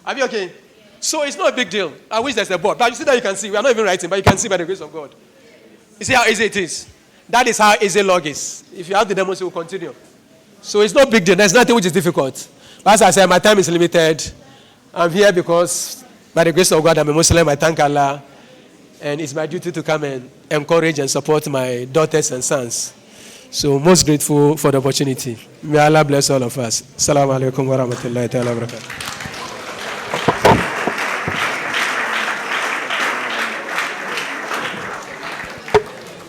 Are you okay? So it's not a big deal. I wish there's a board. But you see that you can see. We are not even writing, but you can see by the grace of God. You see how easy it is? That is how easy log is. If you have the demo, we'll continue. So it's not a big deal. There's nothing which is difficult. But as I said, my time is limited. I'm here because, by the grace of God, I'm a Muslim. I thank Allah. And it's my duty to come and encourage and support my daughters and sons. So most grateful for the opportunity. May Allah bless all of us. Assalamu alaikum wa rahmatullahi ta'ala wa barakatuh.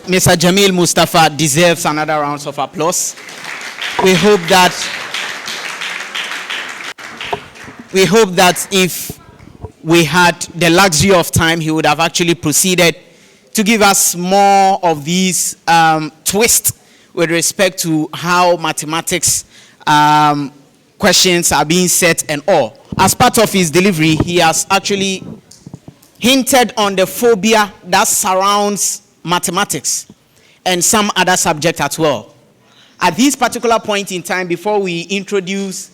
Mr. Jamil Mustafa deserves another round of applause. We hope that if we had the luxury of time, he would have actually proceeded to give us more of these twists with respect to how mathematics questions are being set and all. As part of his delivery, he has actually hinted on the phobia that surrounds mathematics and some other subject as well. At this particular point in time, before we introduce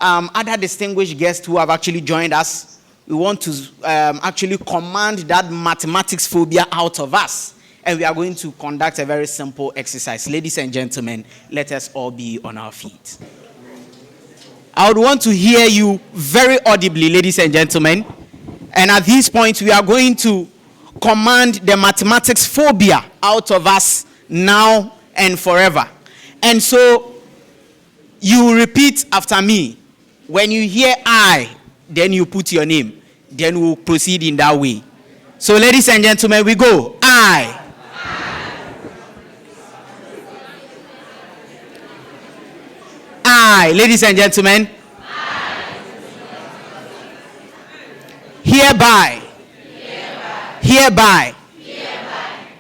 other distinguished guests who have actually joined us, we want to actually command that mathematics phobia out of us. And we are going to conduct a very simple exercise. Ladies and gentlemen, let us all be on our feet. I would want to hear you very audibly, ladies and gentlemen. And at this point, we are going to command the mathematics phobia out of us now and forever. And so, you repeat after me. When you hear I, then you put your name. Then we'll proceed in that way. So, ladies and gentlemen, we go. I. I. Ladies and gentlemen. Hereby. Hereby.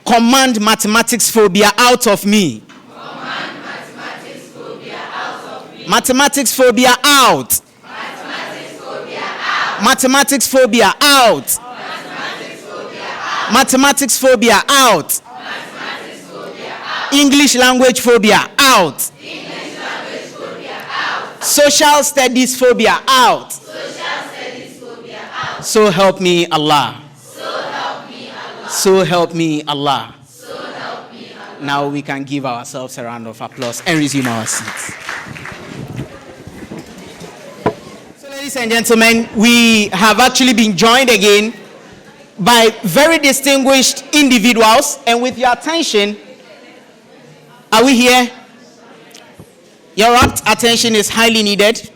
Command mathematics phobia out of me. Mathematics phobia out. Mathematics phobia out. Mathematics phobia out. English language phobia out. Social studies phobia out. So help me Allah. So help me Allah. Now we can give ourselves a round of applause and resume our seats. So ladies and gentlemen, we have actually been joined again by very distinguished individuals. And with your attention, are we here? Your rapt attention is highly needed.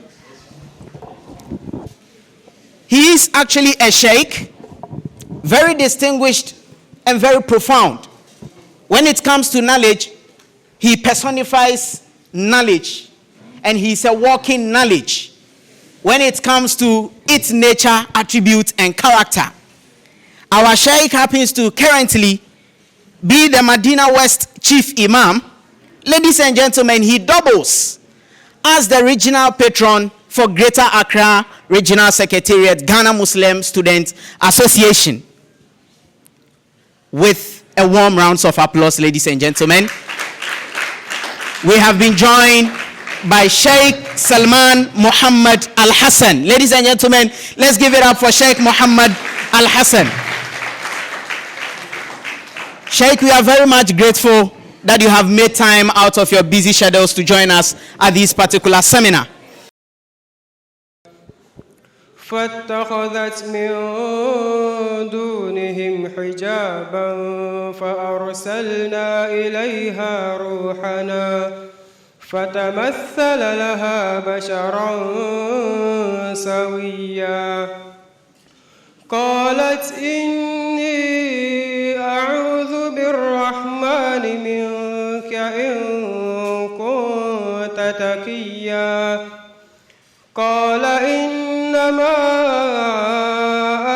He is actually a sheikh, very distinguished and very profound. When it comes to knowledge, he personifies knowledge, and he's a walking knowledge when it comes to its nature, attributes, and character. Our sheikh happens to currently be the Medina West Chief Imam. Ladies and gentlemen, he doubles as the regional patron for Greater Accra Regional Secretariat, Ghana Muslim Student Association. With a warm round of applause, ladies and gentlemen. We have been joined by Sheikh Salman Muhammad Al Hassan. Ladies and gentlemen, let's give it up for Sheikh Muhammad Al Hassan. Sheikh, we are very much grateful that you have made time out of your busy schedules to join us at this particular seminar. فاتخذت من دونهم حجابا فأرسلنا إليها روحنا فتمثل لها بشرا سويا قالت إني أعوذ بالرحمن منك إن كنت تقيا قال إنما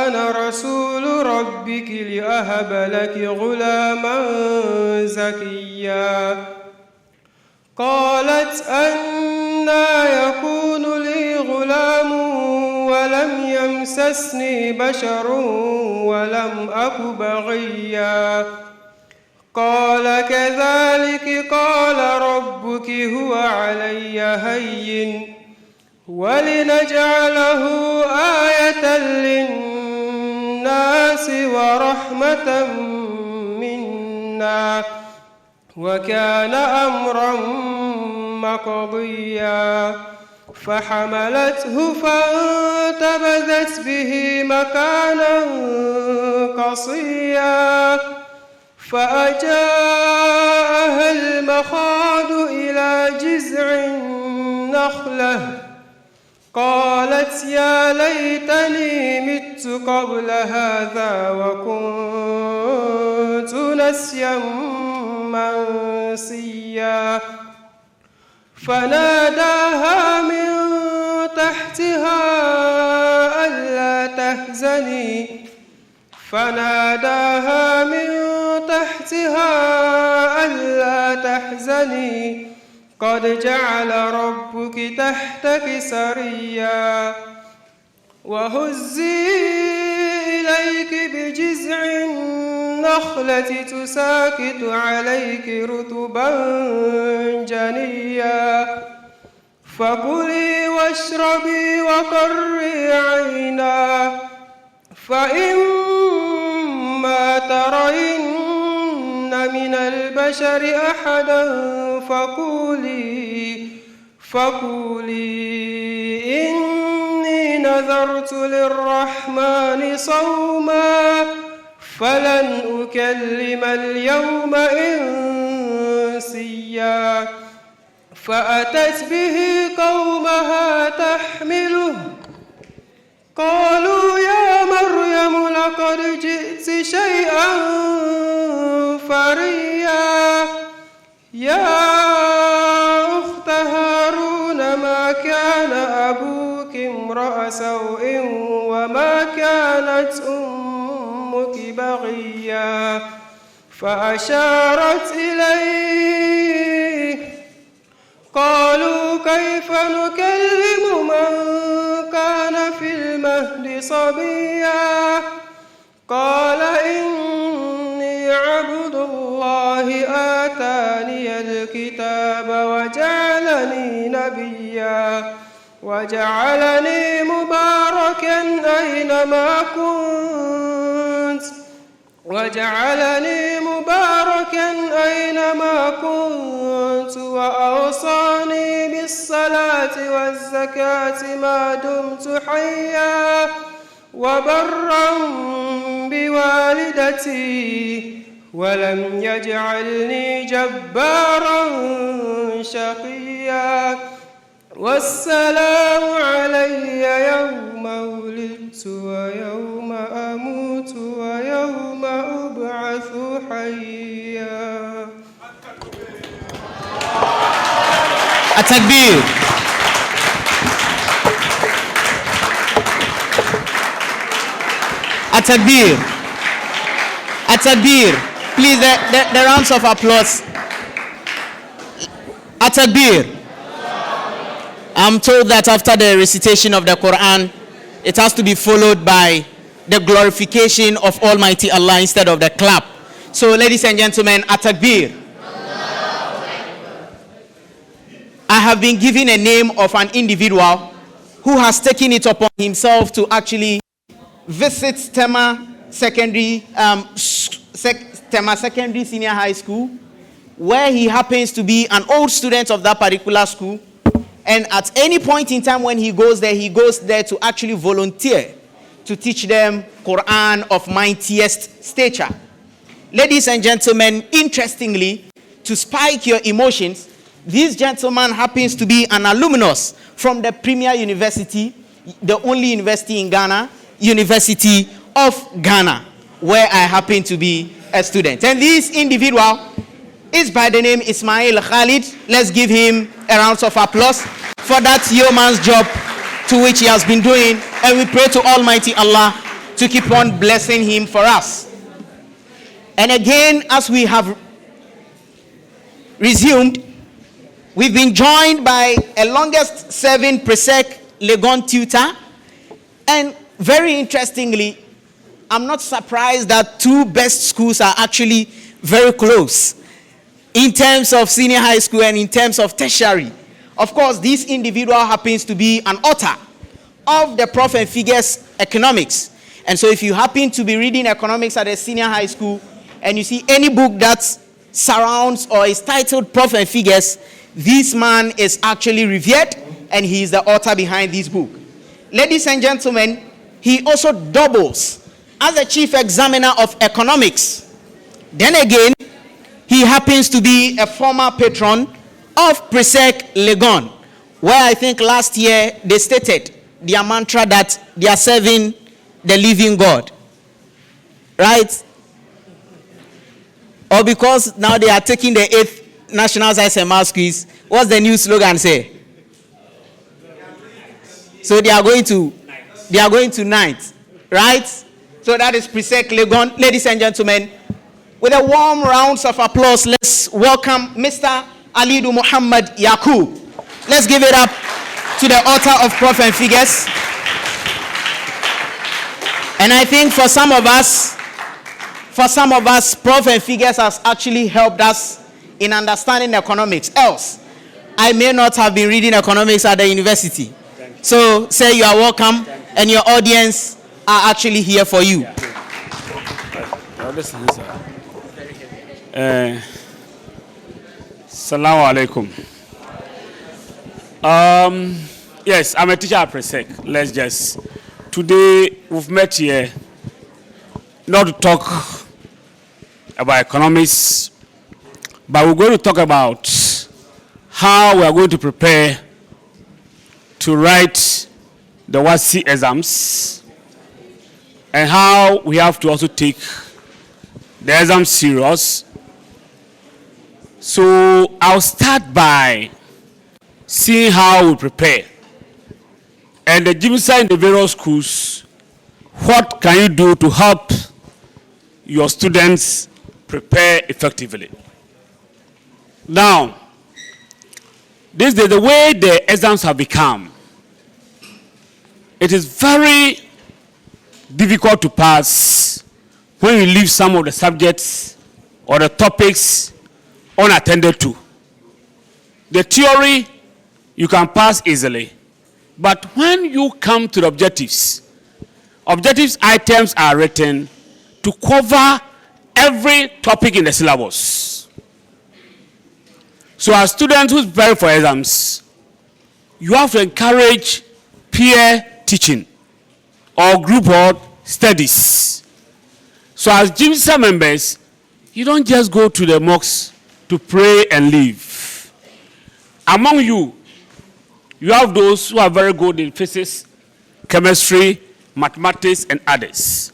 أنا رسول ربك لأهب لك غلاما زكيا قالت أنى يكون لي غلام ولم يمسسني بشر ولم أك بغيا قال كذلك قال ربك هو علي هين ولنجعله آية للناس ورحمة منا وكان أمرا مقضيا فحملته فانتبذت به مكانا قصيا فأجاءها المخاض إلى جذع النخلة قالت يا ليتني مت قبل هذا وكنت نسيا منسيا فناداها من تحتها ألا تحزني قد جعل ربك تحتك سريا وهزي إليك بجذع النخلة تساقط عليك رطبا جنيا فكلي واشربي وقري عينا فإما ترين من البشر أحدا فقولي إني نذرت للرحمن صوما فلن أكلم اليوم إنسيا فأتت به قومها تحمله قالوا يا مريم لقد جئت شيئا فريا يا أخت هارون ما كان أبوك امرأ سوء وما كانت أمك بغيا فأشارت إليه قالوا كيف نكلم من كان في المهد صبيا قال إني عبد الله آتاني الكتاب وجعلني نبيا وجعلني مباركا أينما كنت وأوصاني بالصلاة والزكاة ما دمت حيا وبرا بوالدتي ولم يجعلني جبارا شقيا والسلام علي يوم ولدت ويوم أموت ويوم أبعث حيا. التكبير. التكبير. التكبير. Please, the rounds of applause. التكبير. I'm told that after the recitation of the Quran, it has to be followed by the glorification of Almighty Allah instead of the clap. So, ladies and gentlemen, At-Takbir. I have been given a name of an individual who has taken it upon himself to actually visit Tema Secondary, Tema Secondary Senior High School, where he happens to be an old student of that particular school. And at any point in time when he goes there to actually volunteer to teach them Quran of mightiest stature. Ladies and gentlemen, interestingly, to spike your emotions, this gentleman happens to be an alumnus from the premier university, the only university in Ghana, University of Ghana, where I happen to be a student. And this individual is by the name Ismail Khalid. Let's give him a round of applause for that yeoman's job to which he has been doing. And we pray to Almighty Allah to keep on blessing him for us. And again, as we have resumed, we've been joined by a longest serving Presec Legon tutor. And very interestingly, I'm not surprised that two best schools are actually very close in terms of senior high school and in terms of tertiary. Of course, this individual happens to be an author of the Prof and Figures Economics. And so if you happen to be reading economics at a senior high school and you see any book that surrounds or is titled Prof and Figures, this man is actually revered and he is the author behind this book. Ladies and gentlemen, he also doubles as the chief examiner of economics. Then again, he happens to be a former patron of Presec Legon, where I think last year they stated their mantra that they are serving the living God. Right? Or because now they are taking the 8th National Science and Maths quiz, what's the new slogan say? So they are going to 9th. Right? So that is Presec Legon. Ladies and gentlemen, with a warm round of applause, let's welcome Mr. Alidu Muhammad Yaqub. Let's give it up to the author of Prof and Figures. And I think for some of us, Prof and Figures has actually helped us in understanding economics. Else, I may not have been reading economics at the university. So, say you are welcome, and your audience are actually here for you. Assalamu alaikum. Yes, I'm a teacher at Presec. Today we've met here not to talk about economics, but we're going to talk about how we are going to prepare to write the WASSCE exams and how we have to also take the exam serious. So I'll start by seeing how we prepare. And the GMSA in the various schools, what can you do to help your students prepare effectively? Now, this is the way the exams have become. It is very difficult to pass when you leave some of the subjects or the topics unattended to. The theory you can pass easily, but when you come to the objectives items are written to cover every topic in the syllabus. So as students who prepare for exams, you have to encourage peer teaching or group work studies. So as GMSA members, you don't just go to the mosque to pray and leave. Among you, you have those who are very good in physics, chemistry, mathematics, and others.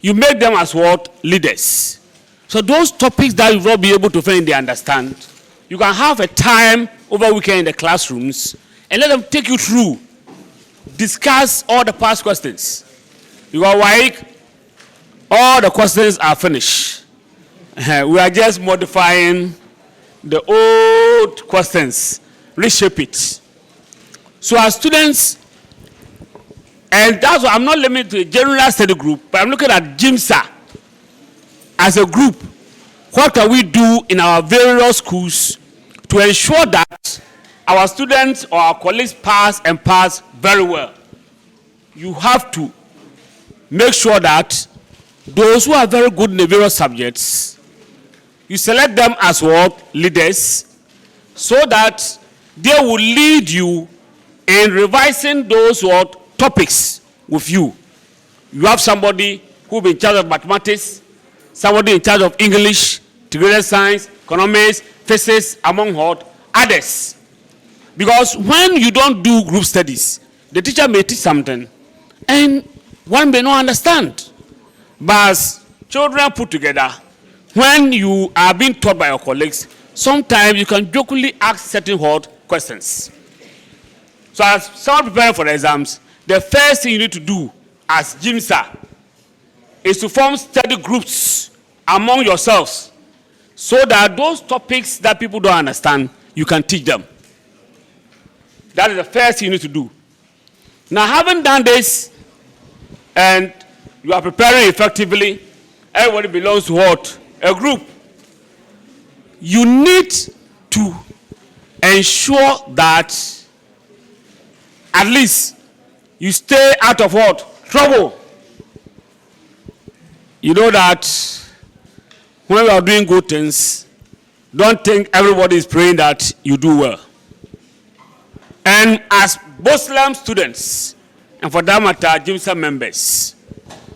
You make them as what? Leaders. So those topics that you will not be able to find they understand, you can have a time over weekend in the classrooms and let them take you through, discuss all the past questions. You are like, all the questions are finished. We are just modifying the old questions, reshape it. So as students, and that's why I'm not limited to a general study group, but I'm looking at GMSA as a group. What can we do in our various schools to ensure that our students or our colleagues pass and pass very well? You have to make sure that those who are very good in the various subjects, you select them as what? Leaders, so that they will lead you in revising those what? Topics with you. You have somebody who will be in charge of mathematics, somebody in charge of English, integrated science, economics, physics, among what? Others. Because when you don't do group studies, the teacher may teach something and one may not understand. But as children put together, when you are being taught by your colleagues, sometimes you can jokingly ask certain hard questions. So as someone preparing for the exams, the first thing you need to do as GMSA is to form study groups among yourselves so that those topics that people don't understand, you can teach them. That is the first thing you need to do. Now, having done this, and you are preparing effectively, everybody belongs to what? A group. You need to ensure that at least you stay out of what? Trouble. You know that when we are doing good things, don't think everybody is praying that you do well. And as Muslim students, and for that matter, GMSA members,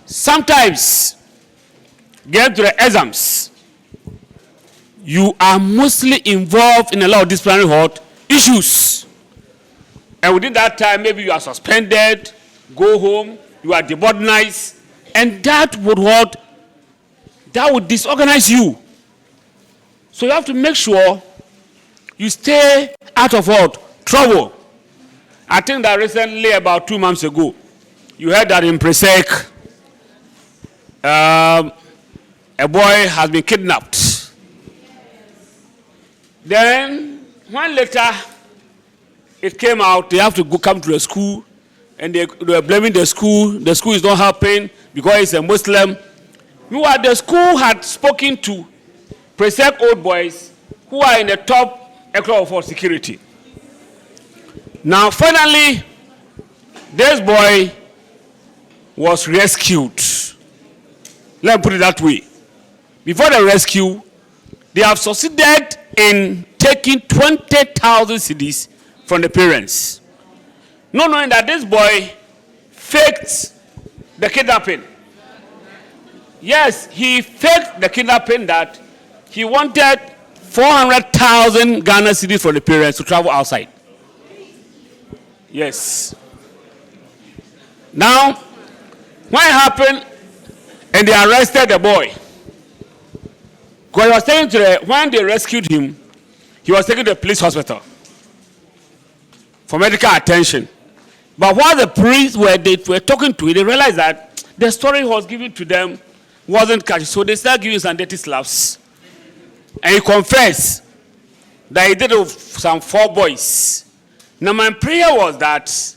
sometimes get to the exams, you are mostly involved in a lot of disciplinary issues. And within that time, maybe you are suspended, go home, you are deboardized, and that would what? That would disorganize you. So you have to make sure you stay out of what? Trouble. I think that recently, about 2 months ago, you heard that in Presec, a boy has been kidnapped. Then, when later it came out, they have to come to the school, and they were blaming the school. The school is not helping because he's a Muslim. Meanwhile, the school had spoken to Presec old boys who are in the top echelon for security. Now, finally, this boy was rescued. Let me put it that way. Before the rescue, they have succeeded in taking 20,000 cedis from the parents, not knowing that this boy faked the kidnapping. Yes, he faked the kidnapping that he wanted 400,000 Ghana cedis from the parents to travel outside. Yes. Now, when it happened, and they arrested the boy, because he was taken to when they rescued him, he was taken to the police hospital for medical attention. But while the police were talking to him, they realized that the story he was given to them wasn't catchy. So they started giving some dirty slaps. And he confessed that he did it with some 4 boys. Now my prayer was that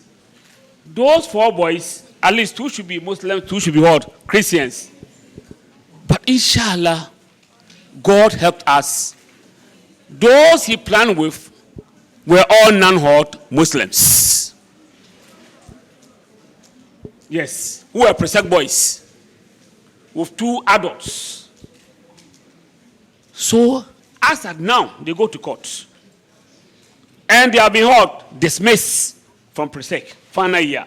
those 4 boys, at least 2 should be Muslims, 2 should be what? Christians. But inshallah, God helped us. Those he planned with were all non-hot Muslims. Yes, who were Presec boys with 2 adults. So, as at now, they go to court. And they have been dismissed from Presec, final year.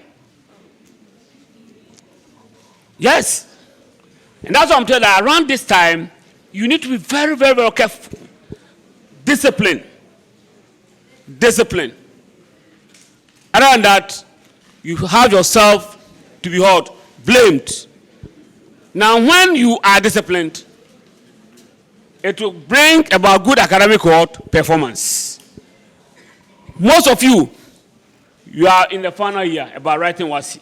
Yes. And that's why I'm telling you that around this time, you need to be very, very, very careful. Discipline. Discipline. Other than that, you have yourself to be what? Blamed. Now, when you are disciplined, it will bring about good academic performance. Most of you, you are in the final year about writing WASSCE.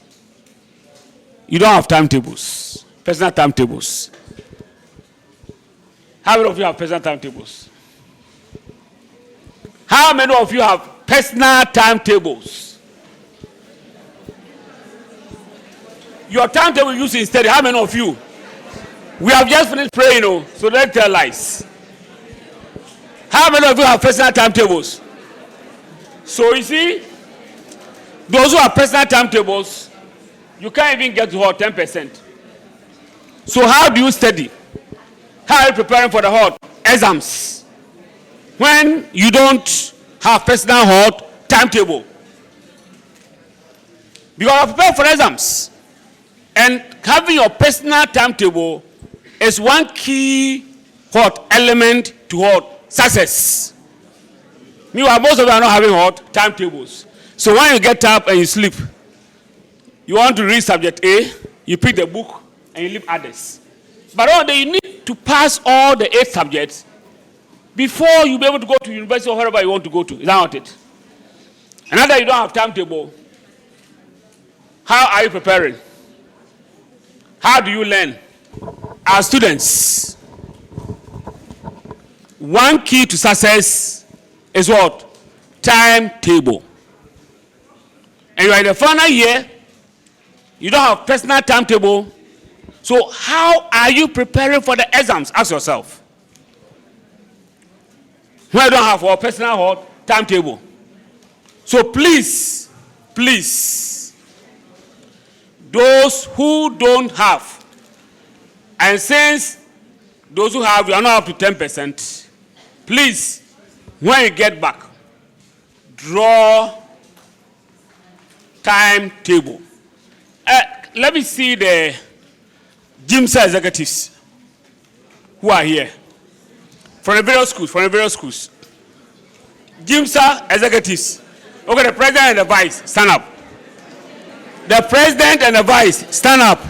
You don't have timetables, personal timetables. How many of you have personal timetables? How many of you have personal timetables? Your timetable you use instead. How many of you? We have just finished praying, so don't tell lies. How many of you have personal timetables? So you see, those who have personal timetables, you can't even get to 10%. So how do you study? How are you preparing for the exams when you don't have personal timetable? Because you prepare for exams, and having your personal timetable is one key element to success. Meanwhile, most of you are not having timetables. So when you get up and you sleep, you want to read subject A, you pick the book and you leave others. But all day you need to pass all the 8 subjects before you be able to go to university or wherever you want to go to. Is that not it? Another, you don't have timetable. How are you preparing? How do you learn? As students, one key to success is what? Timetable. And you are in the final year, you don't have personal timetable. So how are you preparing for the exams? Ask yourself. When you don't have a personal timetable. So please, those who don't have, and since those who have, you are not up to 10%, please, when you get back, draw timetable. Let me see the GMSA executives who are here from the various schools. GMSA executives. Okay, the president and the vice, stand up. The president and the vice, stand up.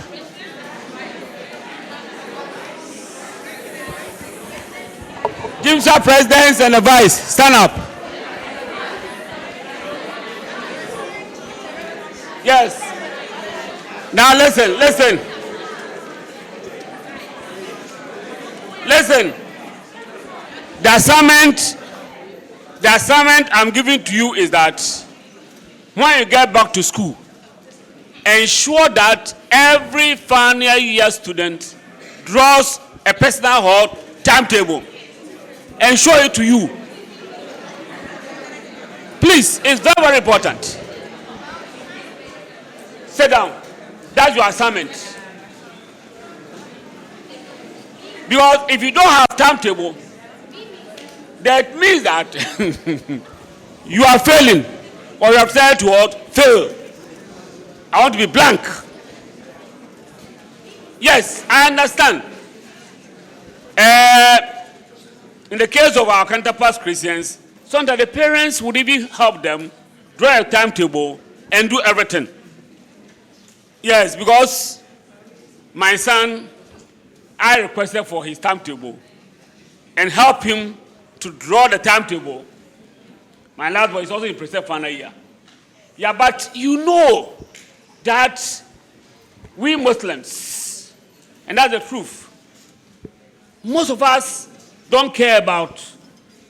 GMSA presidents and the vice, stand up. Yes. Now listen. The assignment I'm giving to you is that when you get back to school, ensure that every final year student draws a personal timetable and show it to you. Please, it's very, very important. Sit down. That's your assignment. Because if you don't have timetable, that means that you are failing, or you have decided to fail. I want to be blank. Yes, I understand. In the case of our counterparts Christians, sometimes the parents would even help them draw a timetable and do everything. Yes, because my son, I requested for his timetable and help him to draw the timetable. My last boy is also in preceptor final year. Yeah, but you know that we Muslims, and that's the truth, most of us don't care about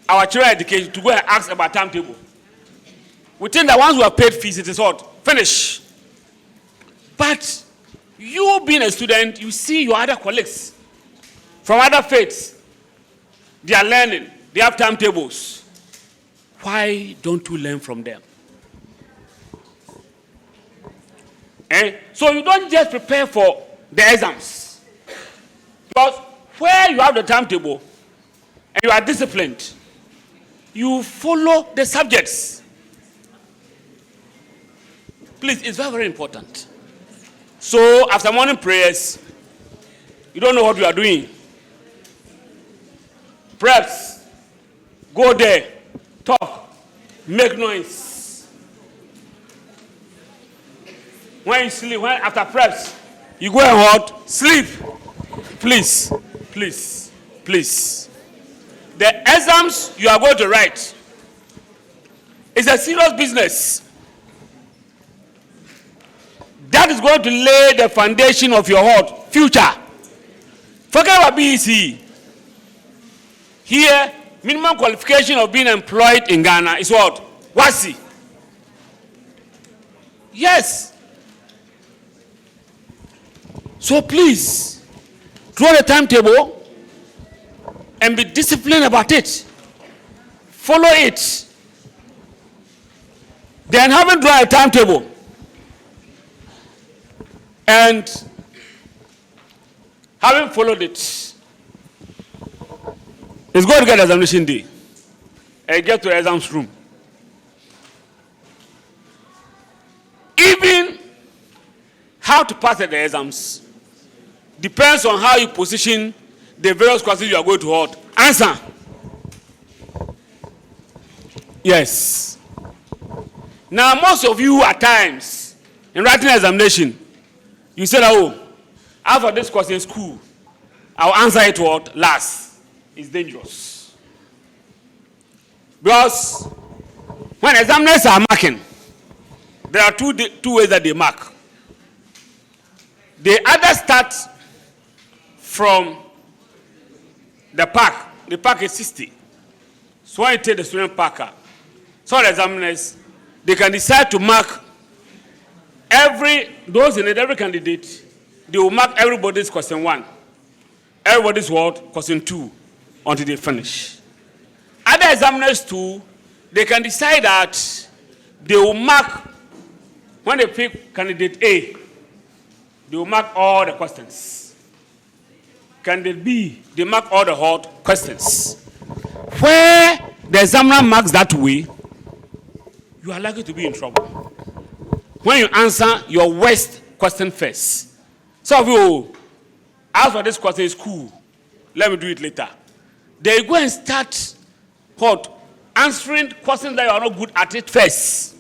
our children's education to go and ask about timetable. We think that once we have paid fees, it is what? Finish. But you being a student, you see your other colleagues from other faiths, they are learning, they have timetables. Why don't you learn from them? So you don't just prepare for the exams. Because where you have the timetable and you are disciplined, you follow the subjects. Please, it's very, very important. So after morning prayers, You don't know what you are doing. Preps, go there, talk, make noise. When you sleep, after preps, you go and what? Sleep. Please, please, please. The exams you are going to write is a serious business. That is going to lay the foundation of your future. Forget about BEC. Here, minimum qualification of being employed in Ghana is what? WASSCE. Yes. So please, draw the timetable and be disciplined about it. Follow it. Then haven't drawn a timetable and haven't followed it. It's going to get examination day and get to the exams room. Even how to pass the exams depends on how you position the various questions you are going to answer. Yes. Now, most of you at times, in writing an examination, you say, oh, after this question is cool, I'll answer it last. It's dangerous. Because when examiners are marking, there are two ways that they mark. They either start from the park. The park is 60. So when you take the student parker, so the examiners, they can decide to mark those in every candidate, they will mark everybody's question 1, everybody's question 2, until they finish. Other examiners too, they can decide that they will mark, when they pick candidate A, they will mark all the questions. Candidate B, they mark all the questions. Where the examiner marks that way, you are likely to be in trouble. When you answer your worst question first. Some of you ask for this question is cool. Let me do it later. They go and start answering questions that you are not good at it first.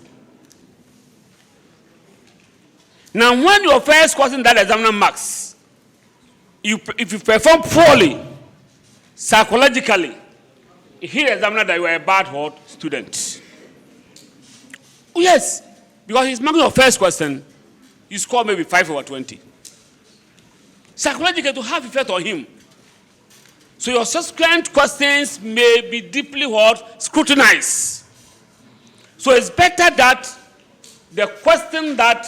Now, when your first question that the examiner marks, if you perform poorly, psychologically, he hears the examiner that you are a bad student. Oh, yes, because he's marking your first question, you score maybe 5/20. Psychologically, to have effect on him. So your subsequent questions may be deeply scrutinized. So it's better that the question that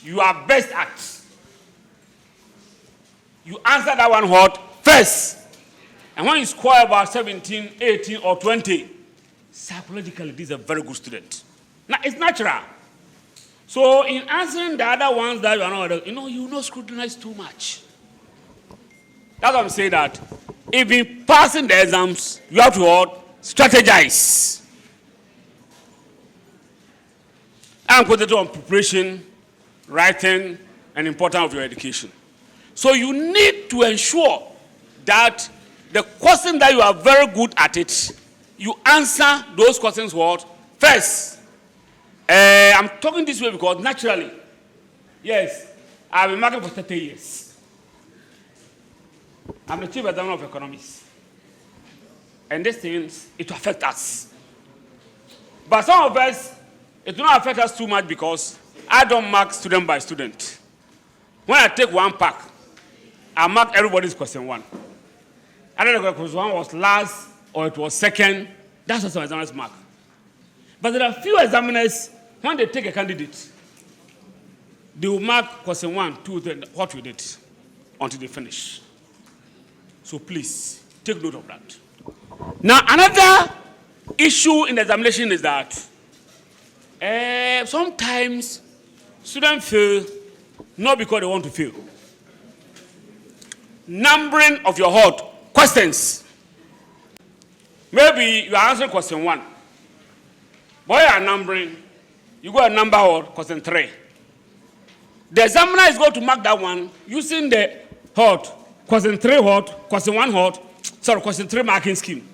you are best at, you answer that one first. And when you score about 17, 18, or 20, psychologically, this is a very good student. Now, it's natural. So in answering the other ones that you are not, you will not scrutinize too much. That's why I'm saying that if in passing the exams, you have to strategize. I'm concentrated on preparation, writing, and importance of your education. So you need to ensure that the question that you are very good at it, you answer those questions first. I'm talking this way because naturally, yes, I've been marking for 30 years. I'm the chief examiner of economics. And these things, it will affect us. But some of us, it will not affect us too much because I don't mark student by student. When I take one pack, I mark everybody's question 1. I don't know if question 1 was last or it was second. That's what some examiners mark. But there are few examiners, when they take a candidate, they will mark question 1, 2, 3, what we did until they finish. So please, take note of that. Now, another issue in the examination is that sometimes students fail not because they want to fail. Numbering of your questions. Maybe you are answering question 1. But you are numbering, you go and number question 3. The examiner is going to mark that one using the hot, question 3 hot, question 1 hot, sorry, question 3 marking scheme.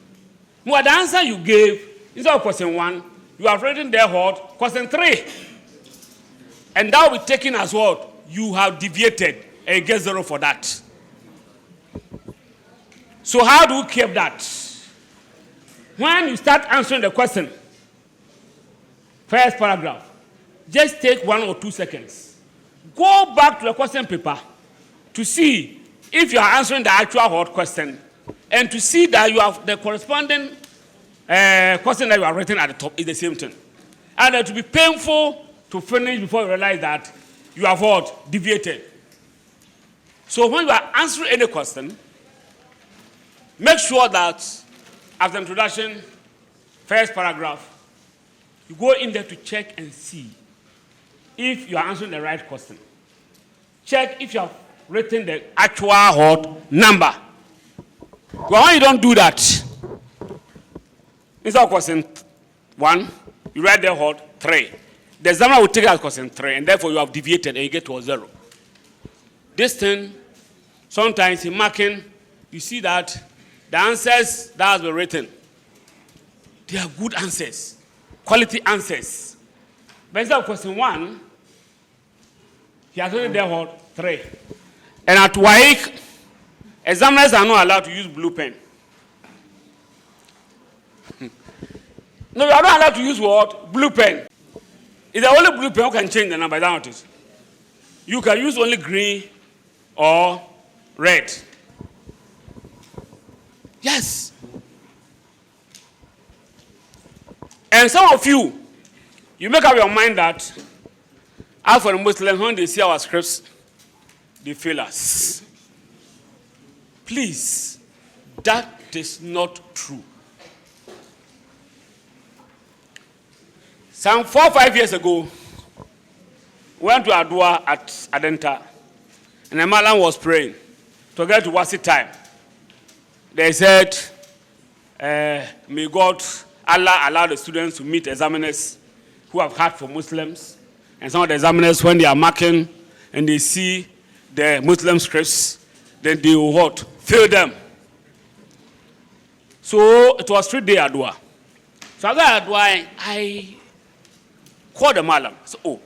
But the answer you gave, instead of question 1, you have written there hot, question 3. And that will be taken as what? You have deviated and you get 0 for that. So how do you keep that? When you start answering the question, first paragraph, just take 1 or 2 seconds. Go back to the question paper to see if you are answering the actual hot question and to see that you have the corresponding question that you have written at the top is the same thing. And it will be painful to finish before you realize that you have what? Deviated. So when you are answering any question, make sure that after introduction, first paragraph, you go in there to check and see if you are answering the right question. Check if you have written the actual hot number. But when you don't do that, instead of question 1, you write the hot 3. The examiner will take it as question 3, and therefore you have deviated and you get to a 0. This thing, sometimes in marking, you see that the answers that has been written, they are good answers, quality answers. But instead of question 1, he has written there hot 3. And at WAIC, examiners are not allowed to use blue pen. No, you are not allowed to use what? Blue pen. It's the only blue pen who can change the number. That's what it is. You can use only green or red. Yes. And some of you make up your mind that as for the Muslims, when they see our scripts, they fail us. Please, that is not true. Some 4 or 5 years ago, we went to Dawah at Adenta, and the Malam was praying to get to WASSCE time. They said, may God, Allah allow the students to meet examiners who have heard for Muslims. And some of the examiners, when they are marking and they see the Muslim scripts, then they will what? Fail them. So it was 3 days at Dawah. So after Dawah, I called the Malam. So, oh,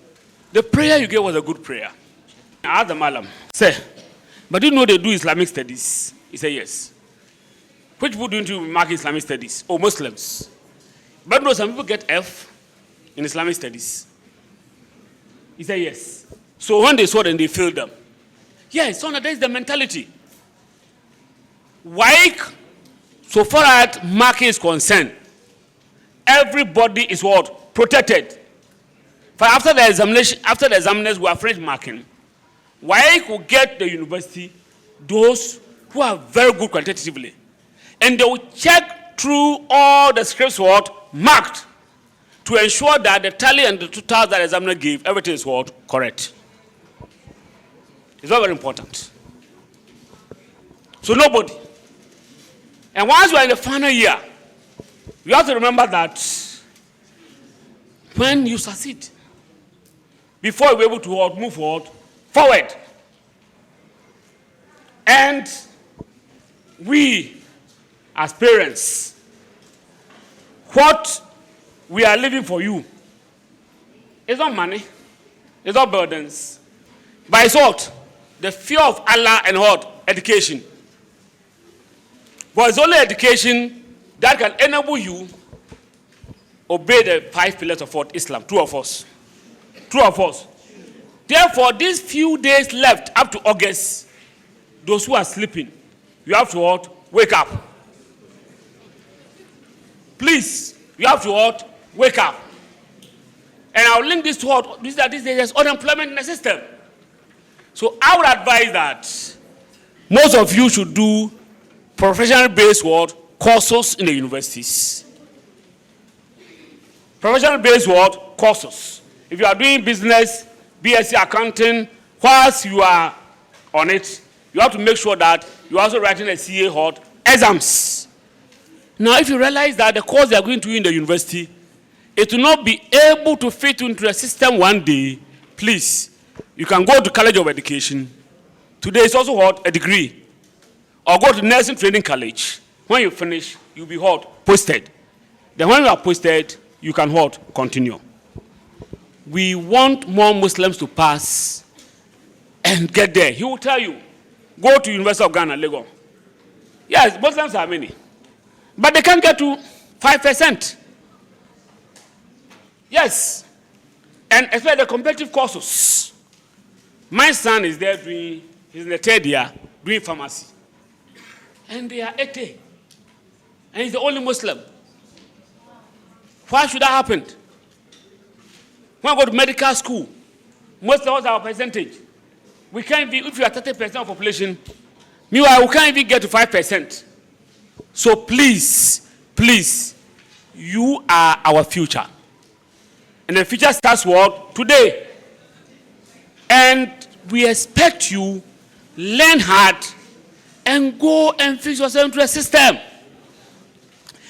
the prayer you gave was a good prayer. I asked the Malam, say, but do you know they do Islamic studies? He said, yes. Which people don't you mark Islamic studies? Oh, Muslims. But no, some people get F in Islamic studies. He said, yes. So when they saw them, they failed them. Yes, so that is the mentality. Why, so far as marking is concerned, everybody is what? Protected. For after the examination, after the examiners who are finished marking, why could get the university those who are very good quantitatively, and they will check through all the scripts what marked to ensure that the tally and the totals that the examiner gave, everything is what correct. It's very, very important. So nobody. And once you are in the final year, you have to remember that when you succeed, before you're able to move forward. And we, as parents, what we are leaving for you is not money, it's not burdens, but it's what? The fear of Allah and what? Education. But it's only education that can enable you obey the 5 pillars of what? Islam. True of us. True of us. Therefore, these few days left up to August, those who are sleeping, you have to what? Wake up. Please, you have to what? Wake up. And I'll link this to what? This that there's unemployment in the system. So I would advise that most of you should do professional-based courses in the universities. Professional-based courses. If you are doing business, BSc accounting, whilst you are on it, you have to make sure that you're also writing a CA exams. Now, if you realize that the course they are going to do in the university, it will not be able to fit into the system one day, please, you can go to College of Education Today is also what? A degree. Or go to nursing training college. When you finish, you'll be what? Posted. Then when you are posted, you can what? Continue. We want more Muslims to pass and get there. He will tell you, go to University of Ghana, Lagos. Yes, Muslims are many. But they can't get to 5%. Yes. And especially the competitive courses. My son is there he's in the third year, doing pharmacy. And they are 80. And he's the only Muslim. Why should that happen? When I go to medical school, most of us are our percentage. We can't be, if you are 30% of population, meanwhile, we can't even get to 5%. So please, please, you are our future. And the future starts what? Today. And we expect you learn hard and go and fix yourself into the system.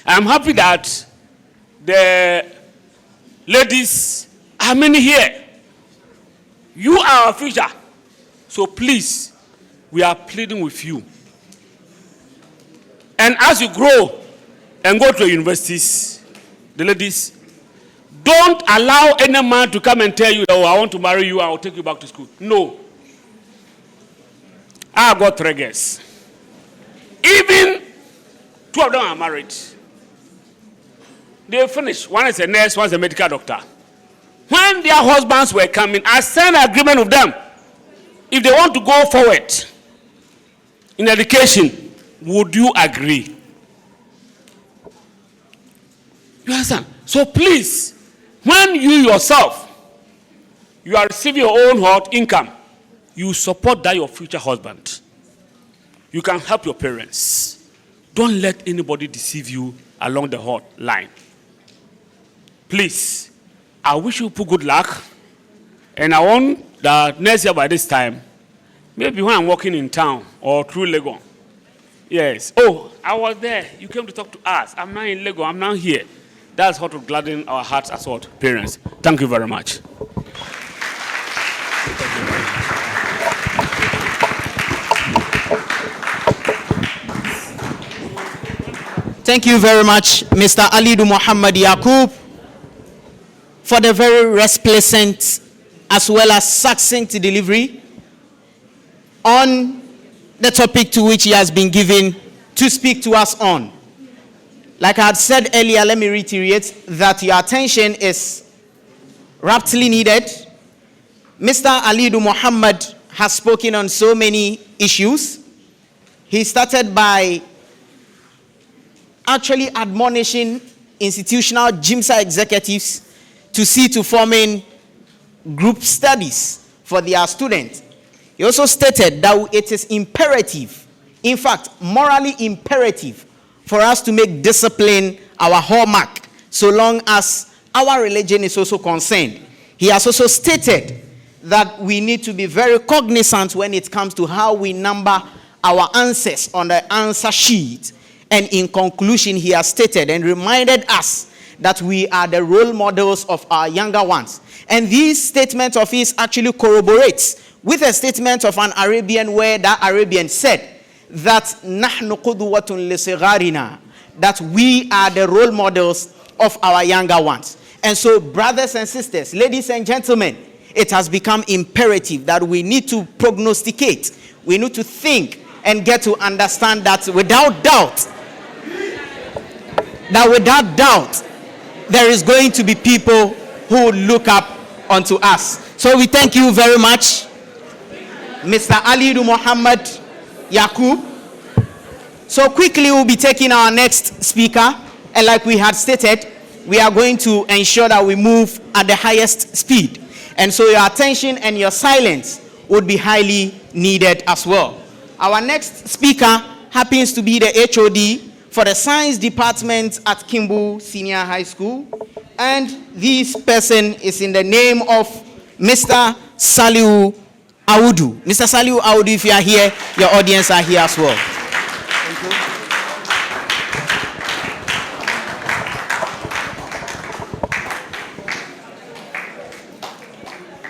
I'm happy that the ladies are many here. You are our future. So please, we are pleading with you. And as you grow and go to the universities, the ladies, don't allow any man to come and tell you, oh, I want to marry you, I will take you back to school. No. I got 3 girls. Even 2 of them are married. They finished. One is a nurse, one is a medical doctor. When their husbands were coming, I signed an agreement with them. If they want to go forward in education, would you agree? You understand? So please, when you yourself, you are receiving your own hot income, you support that your future husband. You can help your parents. Don't let anybody deceive you along the hot line. Please, I wish you good luck. And I want that next year by this time, maybe when I'm walking in town or through Lagos. Yes. Oh, I was there. You came to talk to us. I'm now in Lagos. I'm now here. That's how to gladden our hearts as what? Parents. Thank you very much. Thank you very much, Mr. Alidu Muhammad Yaqub, for the very resplendent as well as succinct delivery on the topic to which he has been given to speak to us on. Like I had said earlier, let me reiterate that your attention is rapidly needed. Mr. Alidu Muhammad has spoken on so many issues. He started by actually admonishing institutional GMSA executives to see to forming group studies for their students. He also stated that it is imperative, in fact, morally imperative, for us to make discipline our hallmark, so long as our religion is also concerned. He has also stated that we need to be very cognizant when it comes to how we number our answers on the answer sheet. And in conclusion, he has stated and reminded us that we are the role models of our younger ones. And these statements of his actually corroborates with a statement of an Arabian where that Arabian said that نَحْنُ قُدْوَةٌ لِصِغَارِنَا, that we are the role models of our younger ones. And so, brothers and sisters, ladies and gentlemen, it has become imperative that we need to prognosticate, we need to think and get to understand that without doubt, there is going to be people who look up unto us. So we thank you very much, Mr. Alidu Muhammad Yaqub. So quickly we'll be taking our next speaker, and like we had stated, we are going to ensure that we move at the highest speed. And so your attention and your silence would be highly needed as well. Our next speaker happens to be the HOD for the science department at Kimbu Senior High School. And this person is in the name of Mr. Saliu Audu. Mr. Saliu Audu, if you are here, your audience are here as well. Thank you.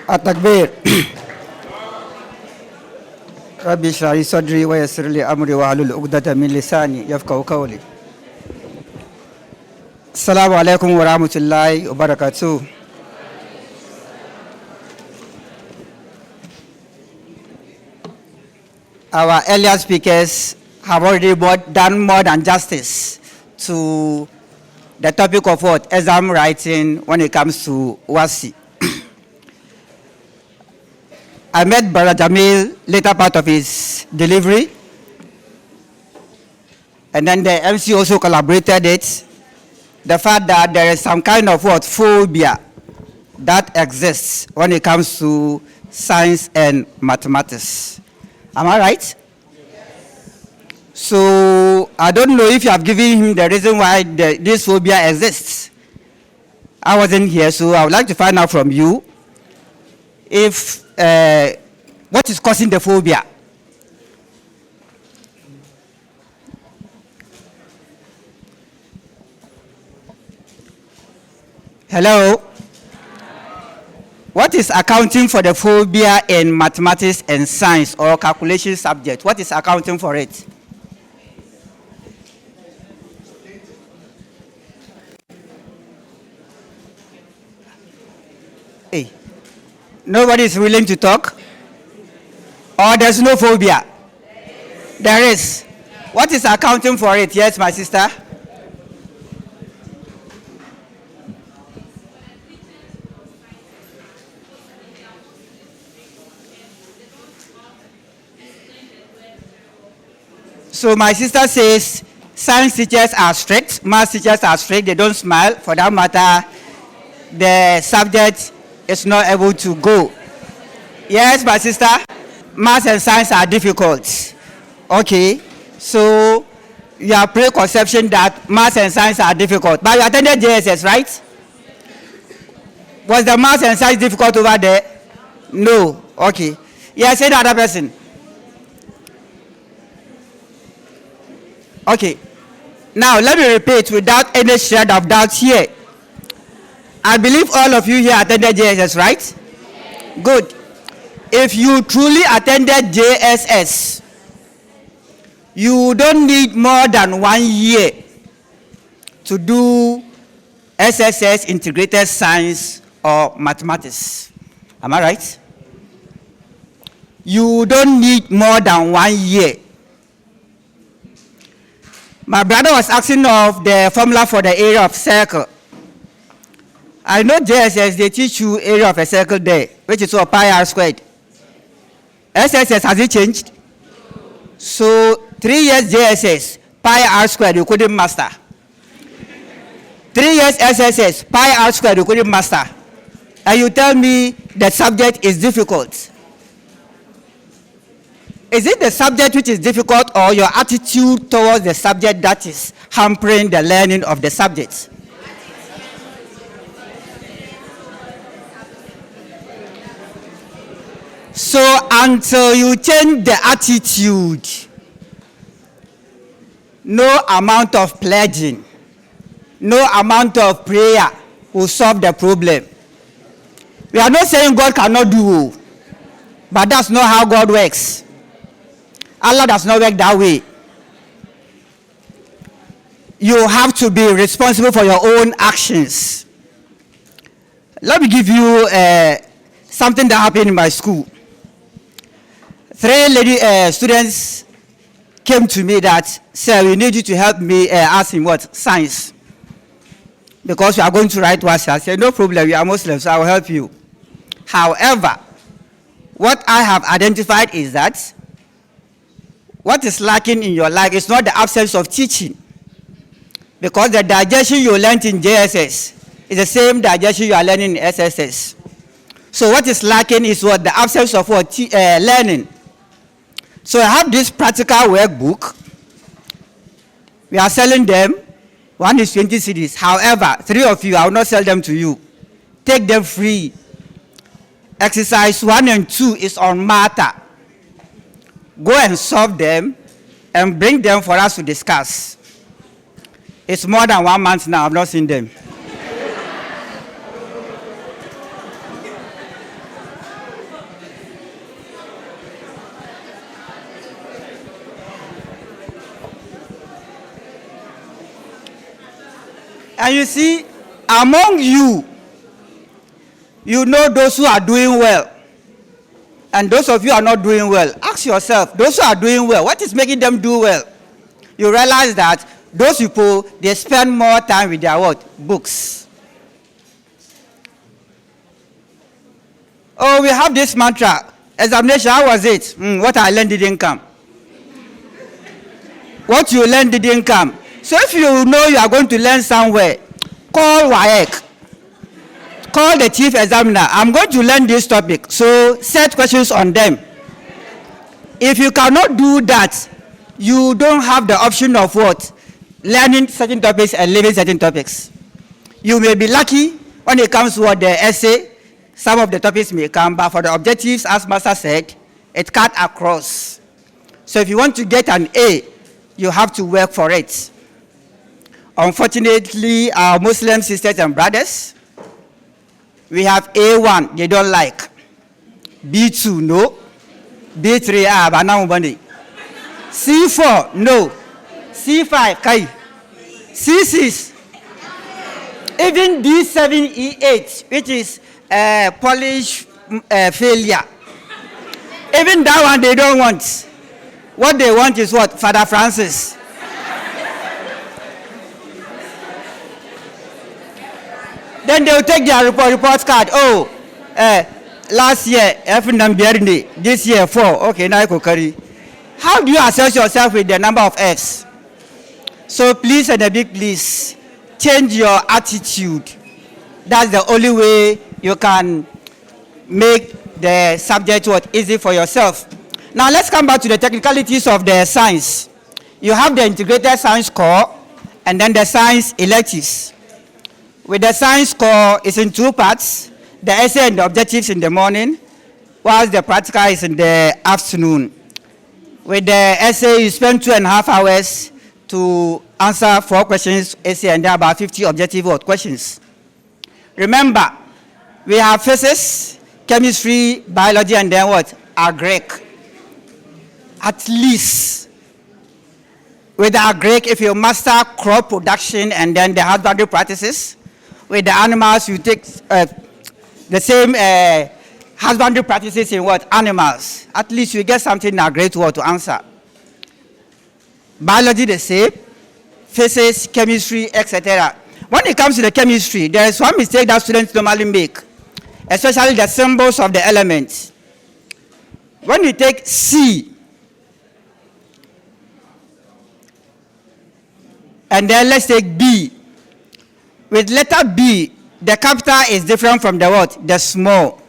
At-Takbir. ربي اشرح لي صدري ويسر لي أمري واحلل عقدة من لساني يفقهوا قولي. السلام عليكم ورحمة الله وبركاته. Our earlier speakers have already done more than justice to the topic of what? Exam writing when it comes to WASSCE. I met Brother Jamil later part of his delivery, and then the MC also collaborated it. The fact that there is some kind of what? Phobia that exists when it comes to science and mathematics. Am I right? So I don't know if you have given him the reason why this phobia exists. I wasn't here, so I would like to find out from you if what is causing the phobia. Hello? What is accounting for the phobia in mathematics and science or calculation subject? What is accounting for it? Hey, nobody is willing to talk? Or there's no phobia? There is. What is accounting for it? Yes, my sister? So my sister says science teachers are strict, math teachers are strict, they don't smile. For that matter, the subject is not able to go. Yes, my sister, math and science are difficult. Okay, so you have preconception that math and science are difficult. But you attended JSS, right? Was the math and science difficult over there? No. Okay. Yes, any other person? Okay, now let me repeat without any shred of doubt here. I believe all of you here attended JSS, right? Good. If you truly attended JSS, you don't need more than 1 year to do SSS, Integrated Science or Mathematics. Am I right? You don't need more than 1 year. My brother was asking of the formula for the area of circle. I know JSS, they teach you area of a circle there, which is what pi r squared. SSS, has it changed? So 3 years JSS, pi r squared, you couldn't master. 3 years SSS, pi r squared, you couldn't master. And you tell me the subject is difficult. Is it the subject which is difficult or your attitude towards the subject that is hampering the learning of the subject? So until you change the attitude, no amount of pledging, no amount of prayer will solve the problem. We are not saying God cannot do, but that's not how God works. Allah does not work that way. You have to be responsible for your own actions. Let me give you something that happened in my school. 3 lady students came to me that, sir, we need you to help me ask him what? Science. Because we are going to write WASSCE. I said, no problem, we are Muslims, so I will help you. However, what I have identified is that what is lacking in your life is not the absence of teaching. Because the digestion you learned in JSS is the same digestion you are learning in SSS. So what is lacking is what? The absence of what? Learning. So I have this practical workbook. We are selling them. One is 20 cedis. However, 3 of you, I will not sell them to you. Take them free. Exercise 1 and 2 is on matter. Go and solve them and bring them for us to discuss. It's more than 1 month now, I've not seen them. And you see, among you, you know those who are doing well. And those of you who are not doing well, ask yourself, those who are doing well, what is making them do well? You realize that those people, they spend more time with their what? Books. Oh, we have this mantra. Examination, how was it? What I learned didn't come. What you learned didn't come. So if you know you are going to learn somewhere, call WAEC. Call the chief examiner. I'm going to learn this topic. So set questions on them. If you cannot do that, you don't have the option of what? Learning certain topics and leaving certain topics. You may be lucky when it comes to what the essay, some of the topics may come, but for the objectives, as Master said, it cut across. So if you want to get an A, you have to work for it. Unfortunately, our Muslim sisters and brothers, we have A1, they don't like. B2, no. B3, banana. C4, no. C5, kai. C6, even D7, E8, which is Polish failure. Even that one they don't want. What they want is what? Father Francis. Then they will take their report card. Oh, last year, this year 4. Okay, now I could carry. How do you assess yourself with the number of Fs? So please and a big please, change your attitude. That's the only way you can make the subject what easy for yourself. Now let's come back to the technicalities of the science. You have the integrated science core and then the science electives. With the science core, it's in 2 parts, the essay and the objectives in the morning, whilst the practical is in the afternoon. With the essay, you spend 2.5 hours to answer 4 questions, essay, and then about 50 objective questions. Remember, we have physics, chemistry, biology, and then what? Agric. At least. With the agric, if you master crop production and then the husbandry practices, with the animals, you take the same husbandry practices in what? Animals. At least you get something in a great word to answer. Biology the same, physics, chemistry, etc. When it comes to the chemistry, there is one mistake that students normally make, especially the symbols of the elements. When you take C, and then let's take B. With letter B, the capital is different from the what? The small.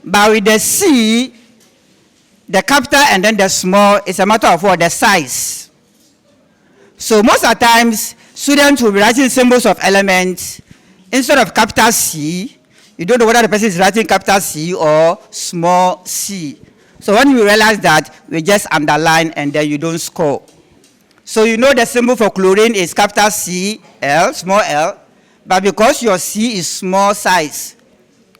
But with the C, the capital and then the small is a matter of what? The size. So most of the times, students will be writing symbols of elements. Instead of capital C, you don't know whether the person is writing capital C or small c. So when you realize that, we just underline and then you don't score. So you know the symbol for chlorine is capital C, L, small l, but because your C is small size,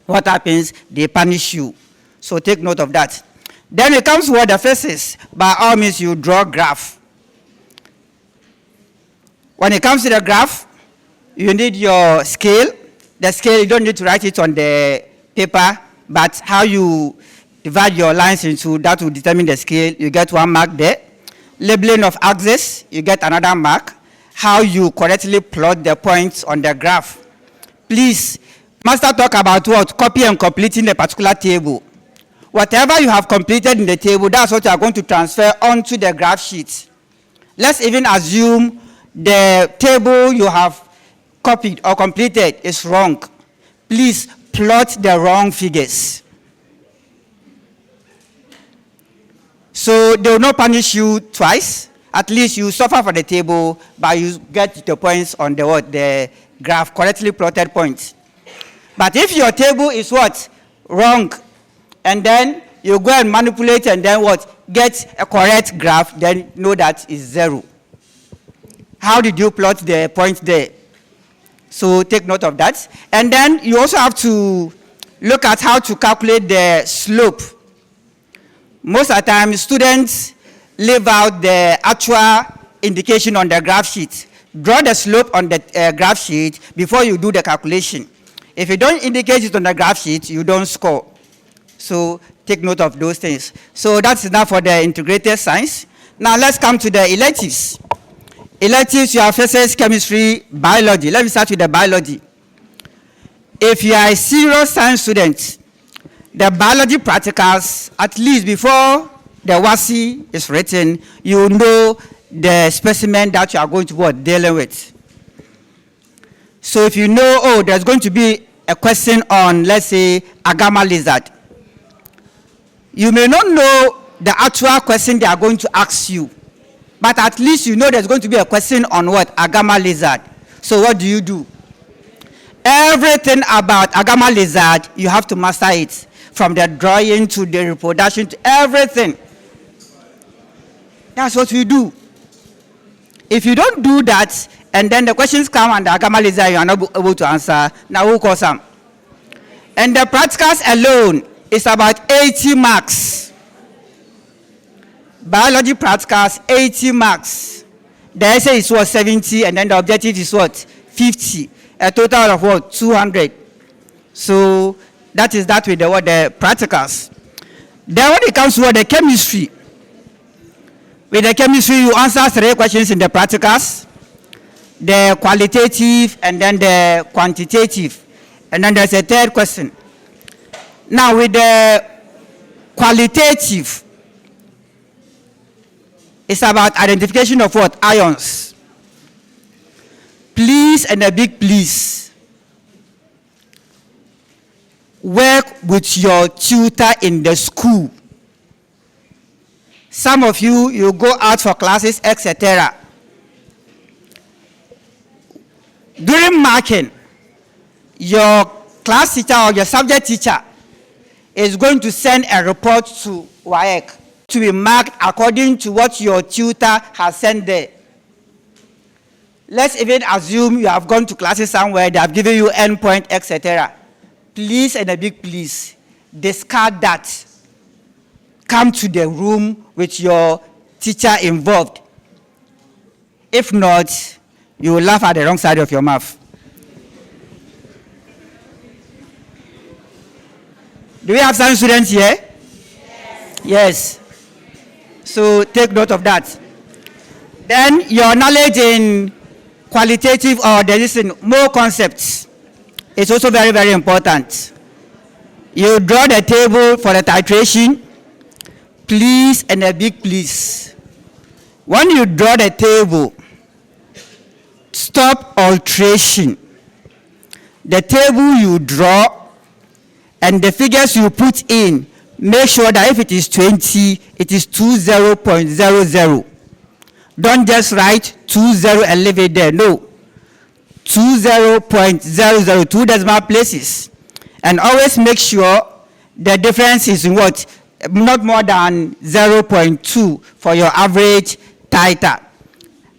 what happens? They punish you. So take note of that. Then it comes to the physics. By all means, you draw graph. When it comes to the graph, you need your scale. The scale, you don't need to write it on the paper, but how you divide your lines into, that will determine the scale. You get 1 mark there. Labeling of axis, you get another mark. How you correctly plot the points on the graph. Please, master talk about what? Copy and completing a particular table. Whatever you have completed in the table, that's what you are going to transfer onto the graph sheet. Let's even assume the table you have copied or completed is wrong. Please plot the wrong figures. So they will not punish you twice. At least you suffer for the table, but you get the points on the what? The graph, correctly plotted points. But if your table is what? Wrong, and then you go and manipulate and then what? Get a correct graph, then know that is 0. How did you plot the point there? So take note of that. And then you also have to look at how to calculate the slope. Most of the time, students leave out the actual indication on the graph sheet. draw the slope on the graph sheet before you do the calculation. If you don't indicate it on the graph sheet, you don't score. So take note of those things. So that's enough for the integrated science. Now let's come to the electives. Electives, you have physics, chemistry, biology. Let me start with the biology. If you are a serious science student, the biology practicals, at least before the WASSCE is written, you know the specimen that you are going to be dealing with. So if you know, oh, there's going to be a question on, let's say, a gamma lizard, you may not know the actual question they are going to ask you, but at least you know there's going to be a question on what? A gamma lizard. So what do? Everything about a gamma lizard, you have to master it, from the drawing to the reproduction to everything. That's what we do. If you don't do that, and then the questions come and the gamma lizard you are not able to answer, now who calls them? And the practicals alone is about 80 marks. Biology practicals, 80 marks. The essay is what, 70, and then the objective is what, 50. A total of what, 200. So that is that with the practicals. Then when it comes to the chemistry, with the chemistry you answer 3 questions in the practicals, the qualitative and then the quantitative, and then there's a 3rd question. Now with the qualitative, it's about identification of what? Ions. Please, and a big please, work with your tutor in the school. Some of you go out for classes, etc. During marking, your class teacher or your subject teacher is going to send a report to WAEC to be marked according to what your tutor has sent there. Let's even assume you have gone to classes somewhere, they have given you endpoint, etc. Please, and a big please, discard that. Come to the room with your teacher involved. If not, you will laugh at the wrong side of your mouth. Do we have some students here? Yes. So take note of that. Then your knowledge in qualitative or there is more concepts. It's also very, very important. You draw the table for the titration. Please, and a big please. When you draw the table, stop alteration. The table you draw and the figures you put in, make sure that if it is 20, it is 20.00. Don't just write 20 and leave it there. No. 20.00, 2 decimal places. And always make sure the difference is in what? Not more than 0.2 for your average title.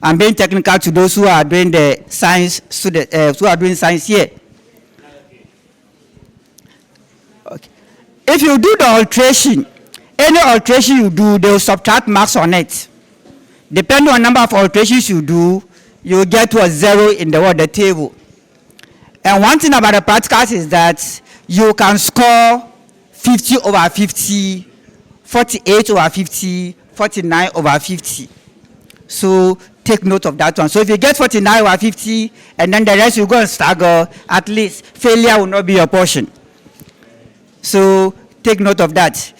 I'm being technical to those who are doing the science who are doing science here. Okay. If you do the alteration, any alteration you do, they will subtract marks on it. Depending on the number of alterations you do, you will get to a 0 in the table. And one thing about the practicals is that you can score 50 over 50, 48 over 50, 49 over 50. So take note of that one. So if you get 49 over 50, and then the rest you go and struggle, at least failure will not be your portion. So take note of that.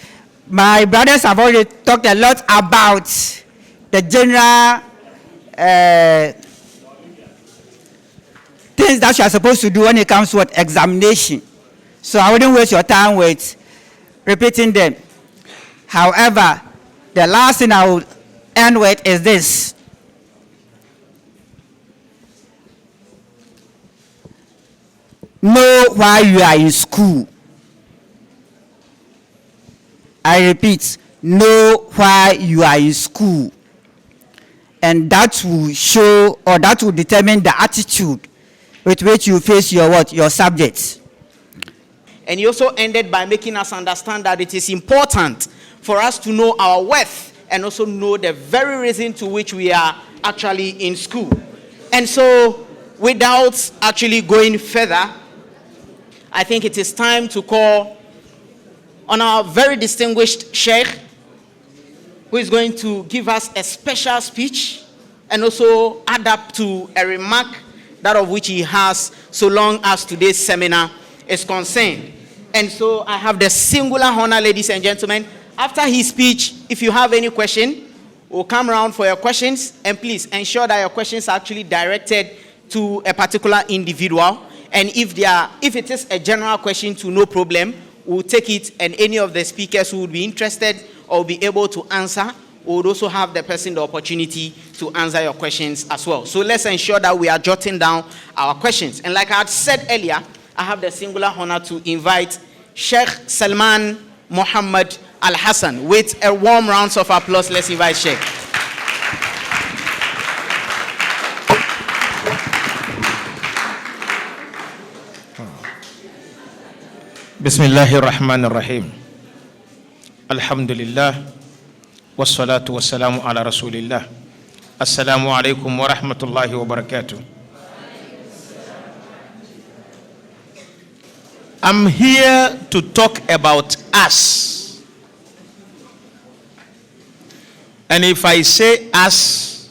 My brothers have already talked a lot about the general things that you are supposed to do when it comes to examination. So I wouldn't waste your time with repeating them. However, the last thing I will end with is this. Know why you are in school. I repeat, know why you are in school. And that will show, or that will determine the attitude with which you face your subjects. And he also ended by making us understand that it is important for us to know our worth and also know the very reason to which we are actually in school. And so, without actually going further, I think it is time to call on our very distinguished Sheikh, who is going to give us a special speech and also add up to a remark, that of which he has, so long as today's seminar is concerned. And so I have the singular honor, ladies and gentlemen, after his speech, if you have any question, we'll come around for your questions, and please ensure that your questions are actually directed to a particular individual. And if it is a general question, to no problem, we'll take it, and any of the speakers who would be interested or be able to answer, we would also have the person the opportunity to answer your questions as well. So let's ensure that we are jotting down our questions. And like I had said earlier, I have the singular honor to invite Sheikh Salman Muhammad Al-Hassan. With a warm round of applause, let's invite Sheikh. Bismillahir Rahmanir Rahim. Alhamdulillah. Wassalatu wassalamu ala Rasulillah. Assalamu alaikum wa rahmatullahi wa barakatuh. I'm here to talk about us. And if I say us,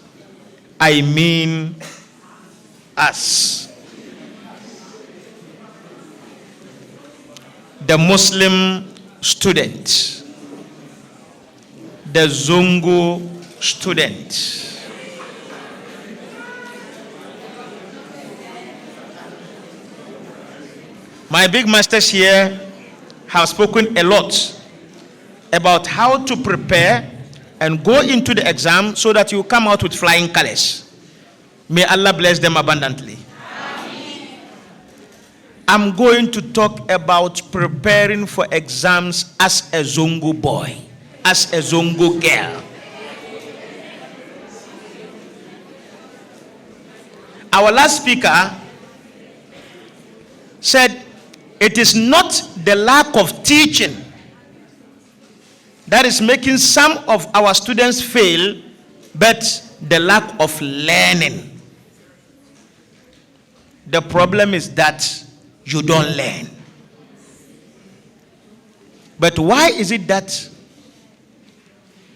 I mean us. The Muslim student, the Zongo student. My big masters here have spoken a lot about how to prepare and go into the exam so that you come out with flying colors. May Allah bless them abundantly. I'm going to talk about preparing for exams as a Zongo boy, as a Zongo girl. Our last speaker said it is not the lack of teaching that is making some of our students fail, but the lack of learning. The problem is that you don't learn. But why is it that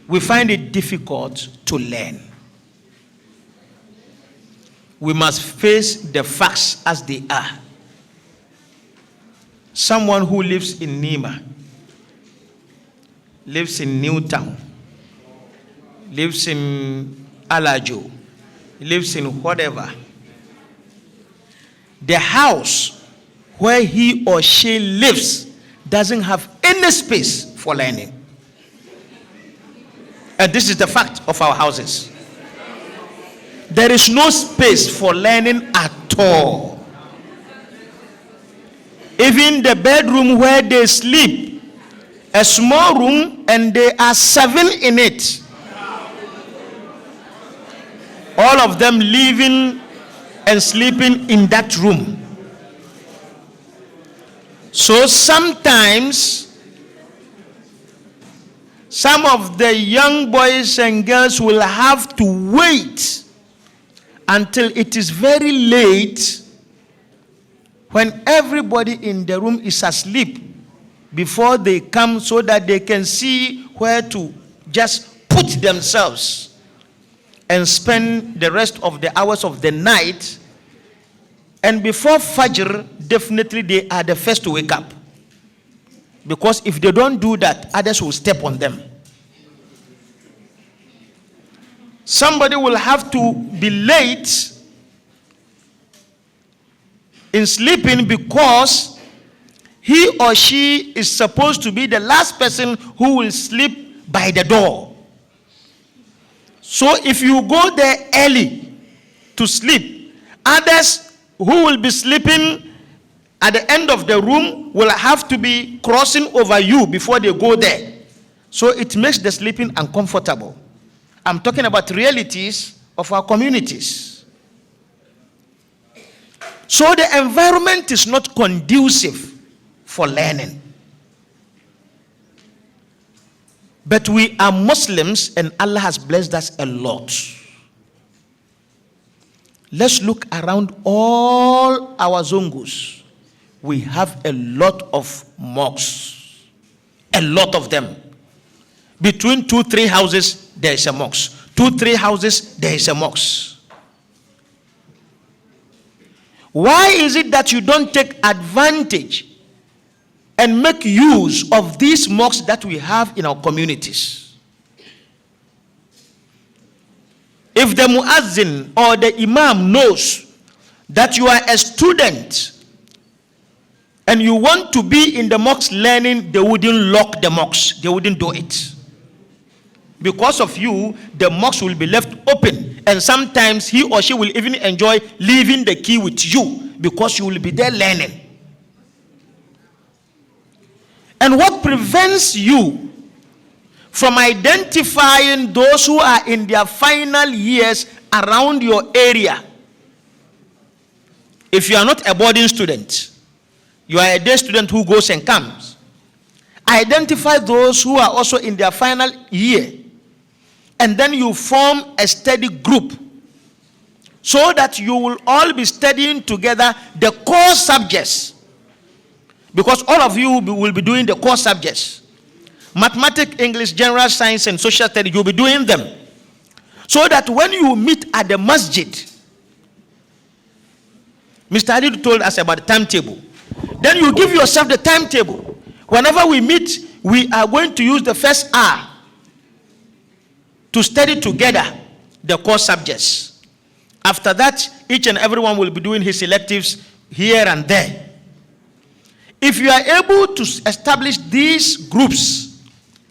we find it difficult to learn? We must face the facts as they are. Someone who lives in Nima, lives in Newtown, lives in Alajo, lives in whatever, the house where he or she lives doesn't have any space for learning. And this is the fact of our houses. There is no space for learning at all. Even the bedroom where they sleep, a small room, and there are 7 in it. All of them living and sleeping in that room. So sometimes some of the young boys and girls will have to wait until it is very late, when everybody in the room is asleep, before they come, so that they can see where to just put themselves and spend the rest of the hours of the night. And before Fajr, definitely they are the first to wake up. Because if they don't do that, others will step on them. Somebody will have to be late in sleeping because he or she is supposed to be the last person who will sleep by the door. So if you go there early to sleep, others who will be sleeping at the end of the room will have to be crossing over you before they go there. So it makes the sleeping uncomfortable. I'm talking about realities of our communities. So the environment is not conducive for learning. But we are Muslims and Allah has blessed us a lot. let's look around all our zongus. We have a lot of mosques. A lot of them. Between 2-3 houses, there is a mosque. 2-3 houses, there is a mosque. Why is it that you don't take advantage and make use of these mosques that we have in our communities? If the muazzin or the imam knows that you are a student and you want to be in the mosque learning, they wouldn't lock the mosque. They wouldn't do it. Because of you, the mosque will be left open. And sometimes he or she will even enjoy leaving the key with you because you will be there learning. And what prevents you from identifying those who are in their final years around your area? If you are not a boarding student, you are a day student who goes and comes. Identify those who are also in their final year. And then you form a study group so that you will all be studying together the core subjects. Because all of you will be doing the core subjects. Mathematics, English, general science, and social studies, you'll be doing them. So that when you meet at the masjid, Mr. Ali told us about the timetable. Then you give yourself the timetable. Whenever we meet, we are going to use the first hour to study together the core subjects. After that, each and everyone will be doing his electives here and there. If you are able to establish these groups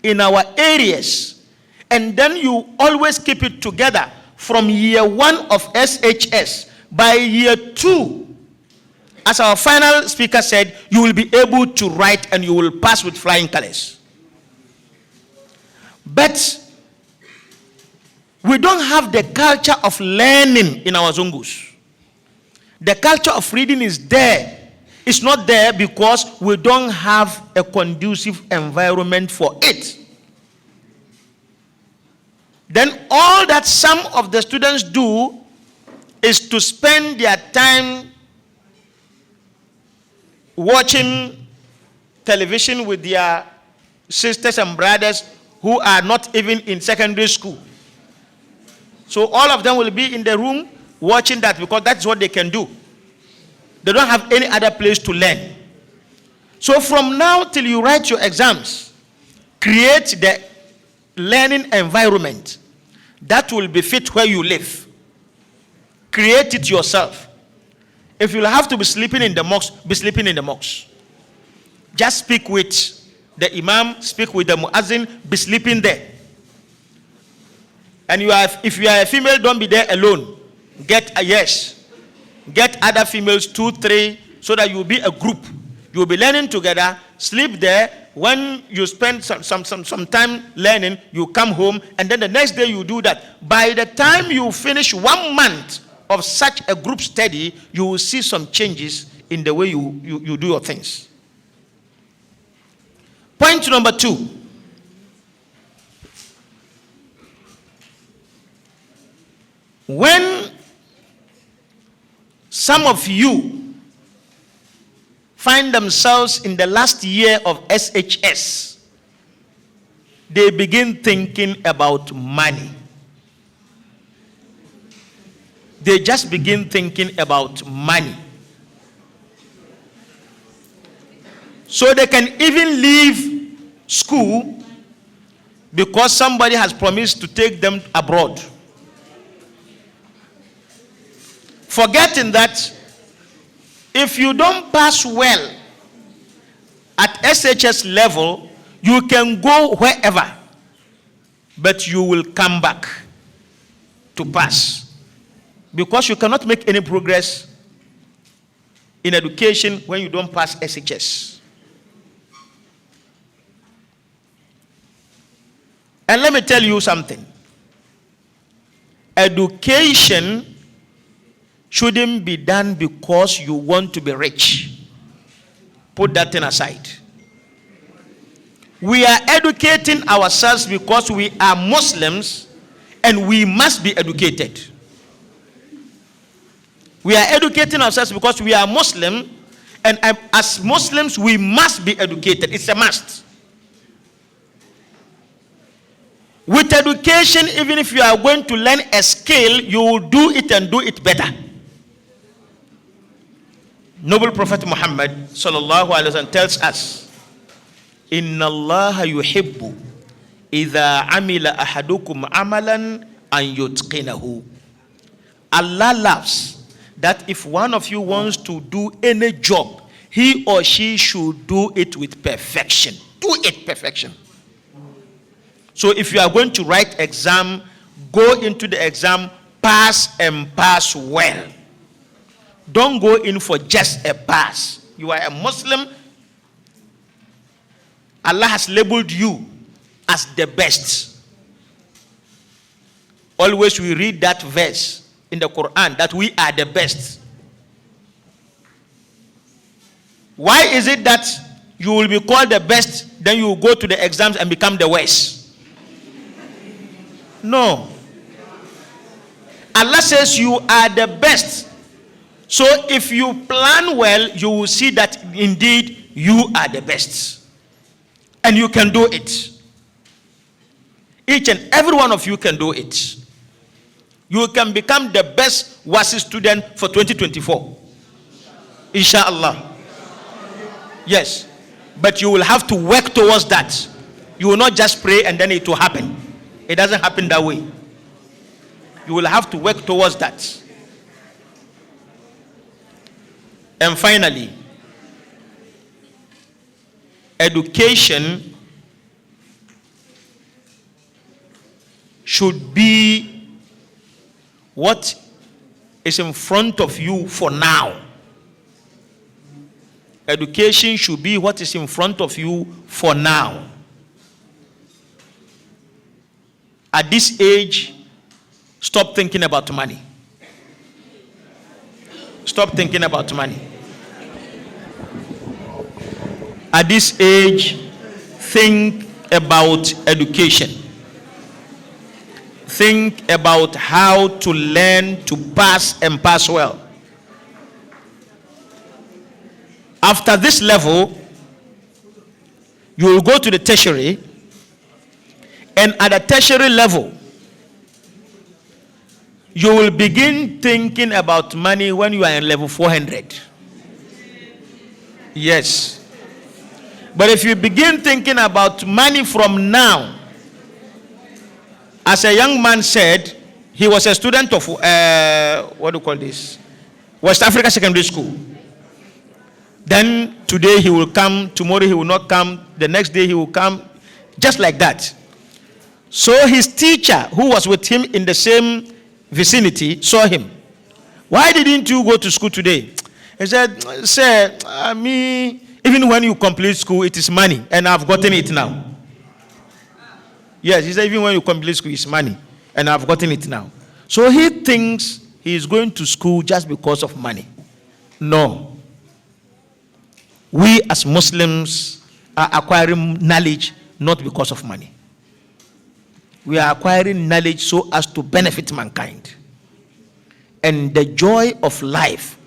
in our areas, and then you always keep it together from year 1 of SHS, by year 2, as our final speaker said, you will be able to write and you will pass with flying colors. But we don't have the culture of learning in our zongus. The culture of reading is there. It's not there because we don't have a conducive environment for it. Then all that some of the students do is to spend their time watching television with their sisters and brothers who are not even in secondary school. So all of them will be in the room watching that because that's what they can do. They don't have any other place to learn. So from now till you write your exams, create the learning environment that will be fit where you live. Create it yourself. If you'll have to be sleeping in the mosque, be sleeping in the mosque. Just speak with the imam, speak with the muazzin, be sleeping there. And if you are a female, don't be there alone. Get other females, 2, 3, so that you will be a group. You will be learning together, sleep there. When you spend some time learning, you come home, and then the next day you do that. By the time you finish 1 month of such a group study, you will see some changes in the way you do your things. Point number 2. When some of you find themselves in the last year of SHS, they begin thinking about money. They just begin thinking about money. So they can even leave school because somebody has promised to take them abroad. Forgetting that if you don't pass well at SHS level, you can go wherever, but you will come back to pass. Because you cannot make any progress in education when you don't pass SHS. And let me tell you something. Education shouldn't be done because you want to be rich. Put that thing aside. We are educating ourselves because we are Muslims and we must be educated. We are educating ourselves because we are Muslim, and as Muslims, we must be educated. It's a must. With education, even if you are going to learn a skill, you will do it and do it better. Noble Prophet Muhammad sallallahu alaihi wasallam tells us, "Inna Allah yuhibbu idha amila ahadukum amalan an yutqinahu." Allah loves that if one of you wants to do any job, he or she should do it with perfection. Do it perfection. So if you are going to write exam, go into the exam, pass and pass well. Don't go in for just a pass. You are a Muslim. Allah has labeled you as the best. Always we read that verse in the Quran that we are the best. Why is it that you will be called the best, then you will go to the exams and become the worst? No. Allah says you are the best. So if you plan well, you will see that indeed you are the best. And you can do it. Each and every one of you can do it. You can become the best WASSCE student for 2024. Inshallah. Yes. But you will have to work towards that. You will not just pray and then it will happen. It doesn't happen that way. You will have to work towards that. And finally, education should be what is in front of you for now. Education should be what is in front of you for now. At this age, stop thinking about money. Stop thinking about money. At this age, think about education. Think about how to learn to pass and pass well. After this level, you will go to the tertiary, and at the tertiary level, you will begin thinking about money when you are in level 400. Yes. But if you begin thinking about money from now, as a young man said, he was a student of, what do you call this? West Africa Secondary School. Then today he will come, tomorrow he will not come, the next day he will come, just like that. So his teacher, who was with him in the same vicinity, saw him. Why didn't you go to school today? He said, sir, even when you complete school, it is money, and I've gotten it now. Yes, he said, even when you complete school, it's money, and I've gotten it now. So he thinks he is going to school just because of money. No. We as Muslims are acquiring knowledge not because of money. We are acquiring knowledge so as to benefit mankind. And the joy of life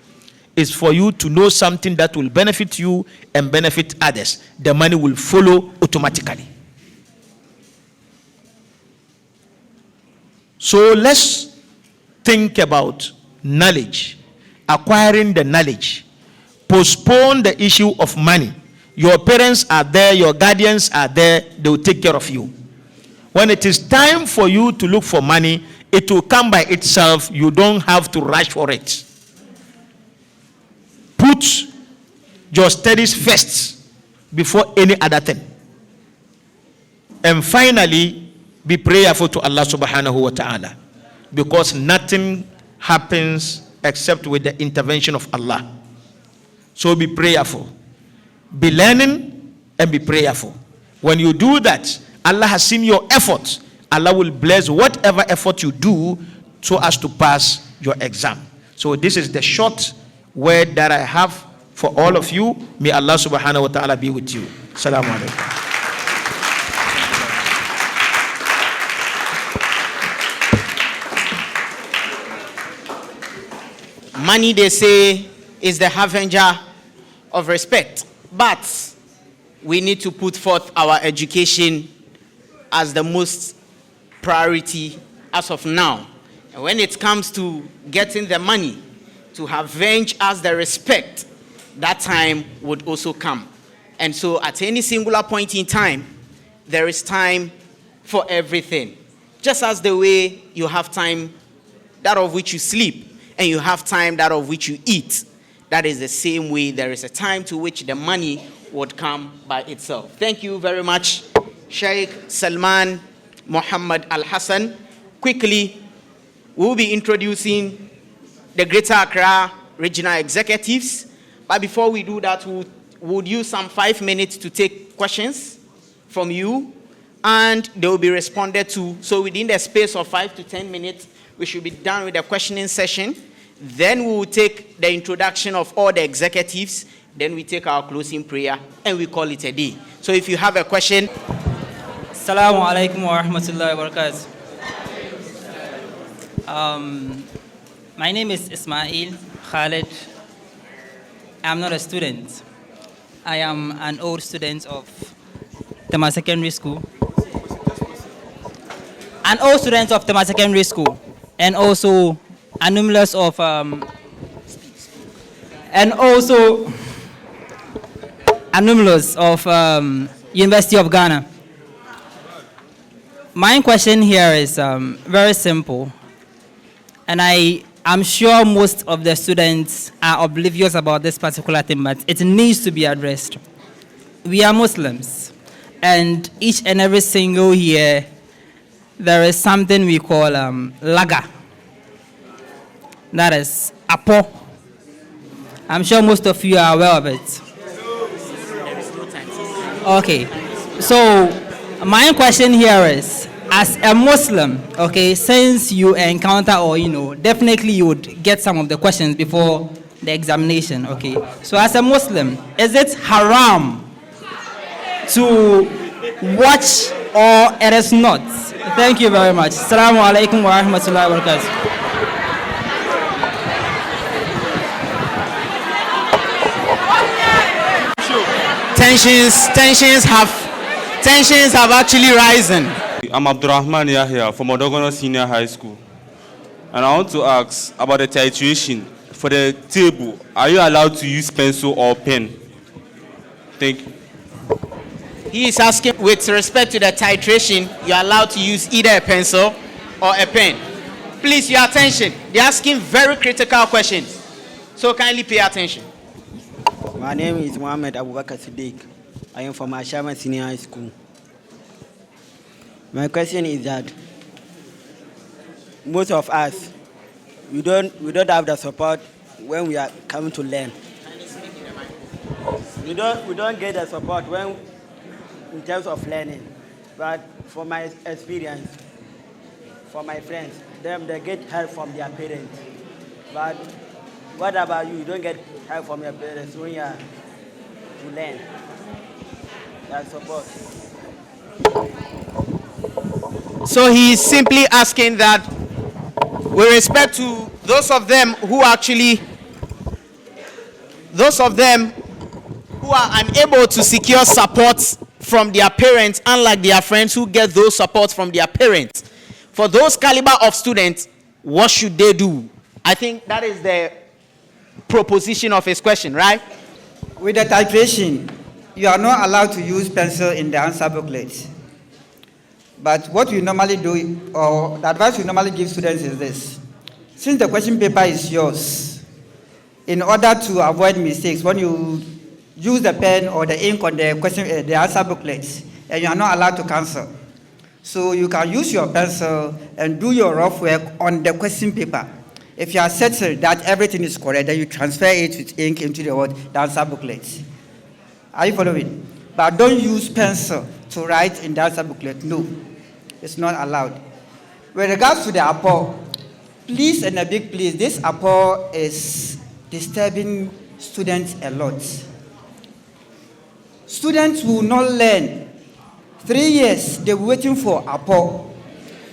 is for you to know something that will benefit you and benefit others. The money will follow automatically. So let's think about knowledge, acquiring the knowledge. Postpone the issue of money. Your parents are there, your guardians are there, they will take care of you. When it is time for you to look for money, it will come by itself. You don't have to rush for it. Put your studies first before any other thing. And finally, be prayerful to Allah subhanahu wa ta'ala. Because nothing happens except with the intervention of Allah. So be prayerful. Be learning and be prayerful. When you do that, Allah has seen your effort. Allah will bless whatever effort you do so as to pass your exam. So this is the short word that I have for all of you. May Allah subhanahu wa ta'ala be with you. Assalamu alaikum. Money, they say, is the harbinger of respect. But we need to put forth our education as the most priority as of now. And when it comes to getting the money to avenge us the respect, that time would also come. And so at any singular point in time, there is time for everything. Just as the way you have time that of which you sleep, and you have time that of which you eat, that is the same way there is a time to which the money would come by itself. Thank you very much, Sheikh Salman Muhammad Al-Hassan. Quickly, we'll be introducing the Greater Accra Regional Executives. But before we do that, we'll use some 5 minutes to take questions from you, and they will be responded to. So within the space of 5 to 10 minutes, we should be done with the questioning session. Then we will take the introduction of all the executives. Then we take our closing prayer, and we call it a day. So if you have a question. Assalamu alaikum wa rahmatullahi wa barakatuh. My name is Ismail Khalid. I'm not a student. I am an old student of Tema Secondary School. An old student of Tema Secondary School. And also an alumnus of University of Ghana. My question here is very simple, and I'm sure most of the students are oblivious about this particular thing, but it needs to be addressed. We are Muslims, and each and every single year there is something we call laga. That is apo. I'm sure most of you are aware of it. Okay, so my question here is, as a Muslim, okay, since you encounter or definitely you would get some of the questions before the examination, okay. So as a Muslim, is it haram to watch or it is not? Thank you very much. Assalamu alaikum wa rahmatullahi wa barakatuh. Tensions have actually risen. I'm Abdurrahman Yahya from Odogono Senior High School. And I want to ask about the titration. For the table, are you allowed to use pencil or pen? Thank you. He is asking, with respect to the titration, you are allowed to use either a pencil or a pen. Please, your attention. They're asking very critical questions. So kindly pay attention. My name is Mohammed Abubakar Siddiq. I am from Ashama Senior High School. My question is that most of us, we don't have the support when we are coming to learn. We don't get the support when in terms of learning. But from my experience, for my friends, they get help from their parents. But what about you? You don't get help from your parents when you are to learn. That support. So he is simply asking that with respect to those of them who are unable to secure support from their parents, unlike their friends who get those supports from their parents. For those caliber of students, what should they do? I think that is the proposition of his question, right? With the titration, you are not allowed to use pencil in the answer booklet. But what we normally do, or the advice we normally give students is this. Since the question paper is yours, in order to avoid mistakes, when you use the pen or the ink on the question, the answer booklet, and you are not allowed to cancel. So you can use your pencil and do your rough work on the question paper. If you are certain that everything is correct, then you transfer it with ink into the answer booklet. Are you following? But don't use pencil to write in the answer booklet. No, it's not allowed. With regards to the appall, please and a big please, this appall is disturbing students a lot. Students will not learn. 3 years, they're waiting for appall.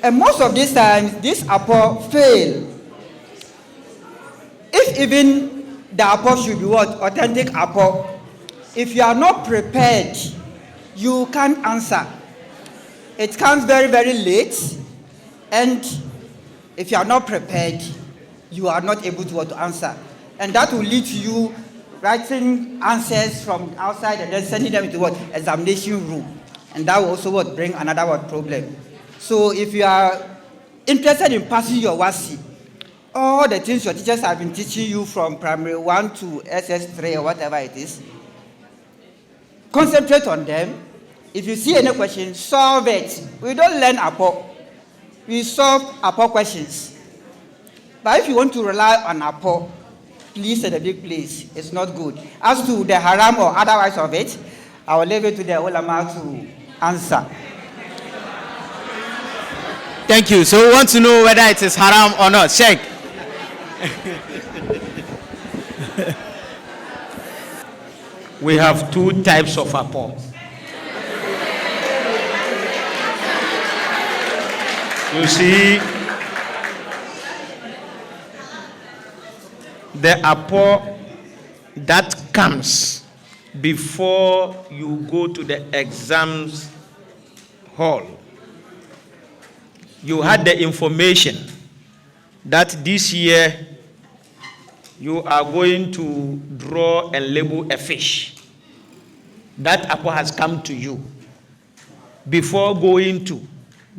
And most of these times, this appall fail. If even the apple should be what? Authentic apple. If you are not prepared, you can't answer. It comes very, very late, and if you are not prepared, you are not able to answer. And that will lead to you writing answers from outside and then sending them into what? Examination room. And that will also what? Bring another what? Problem. So if you are interested in passing your WASSCE, all the things your teachers have been teaching you from primary 1 to SS3 or whatever it is, concentrate on them. If you see any question, solve it. We don't learn APO. We solve APO questions. But if you want to rely on APO, please at a big place. It's not good. As to the haram or otherwise of it, I will leave it to the ulama to answer. Thank you. So we want to know whether it is haram or not. Check. We have two types of APO. You see, the APO that comes before you go to the exams hall. You had the information that this year you are going to draw and label a fish. That APO has come to you before going to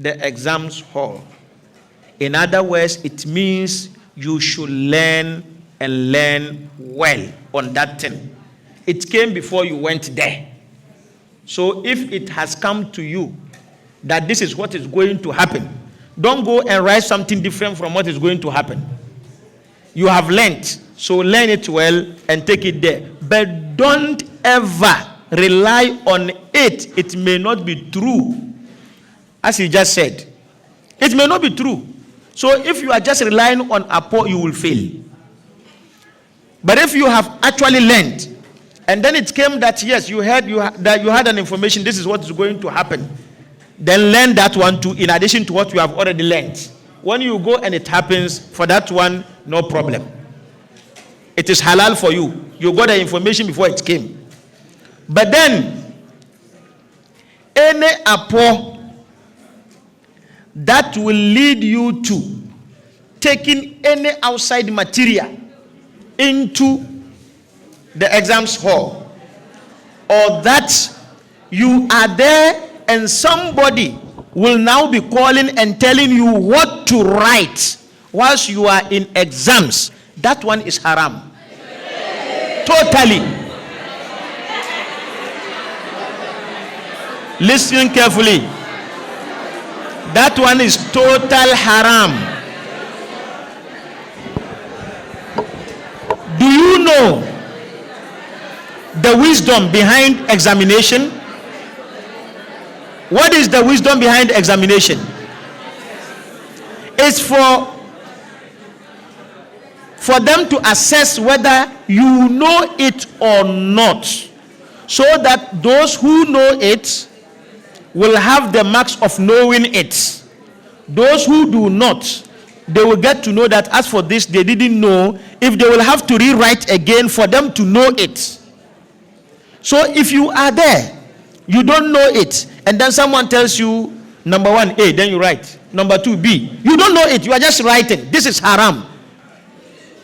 the exams hall. In other words, it means you should learn and learn well on that thing. It came before you went there. So if it has come to you that this is what is going to happen, don't go and write something different from what is going to happen. You have learned, so learn it well and take it there. But don't ever rely on it. It may not be true. As he just said, it may not be true. So if you are just relying on APO, you will fail. But if you have actually learned, and then it came that yes, you had an information, this is what is going to happen, then learn that one too, in addition to what you have already learned. When you go and it happens, for that one, no problem. It is halal for you. You got the information before it came. But then, any APO that will lead you to taking any outside material into the exams hall, or that you are there and somebody will now be calling and telling you what to write whilst you are in exams, that one is haram. Totally. Listen carefully. That one is total haram. Do you know the wisdom behind examination? What is the wisdom behind examination? It's for them to assess whether you know it or not, so that those who know it will have the marks of knowing it. Those who do not, they will get to know that as for this, they didn't know, if they will have to rewrite again for them to know it. So if you are there, you don't know it, and then someone tells you, number 1, A, then you write. Number 2, B. You don't know it, you are just writing. This is haram.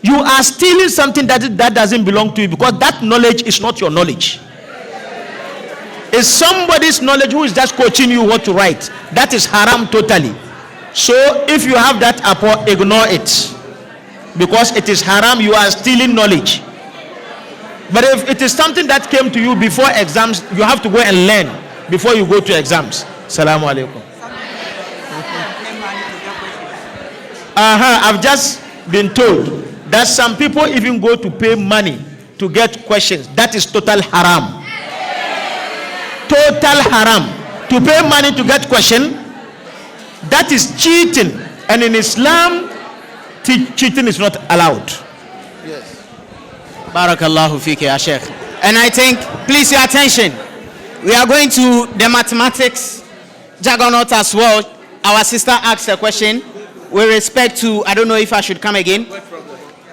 You are stealing something that doesn't belong to you, because that knowledge is not your knowledge. It's somebody's knowledge who is just coaching you what to write. That is haram totally. So if you have that APO, ignore it, because it is haram. You are stealing knowledge. But if it is something that came to you before exams, you have to go and learn before you go to exams. Salamu alaikum. I've just been told that some people even go to pay money to get questions. That is total haram. Total haram. To pay money to get question, that is cheating. And in Islam, cheating is not allowed. Yes. Barakallahu fiki ya Sheikh. And I think, please your attention, we are going to the mathematics juggernaut as well. Our sister asked a question with respect to, I don't know if I should come again.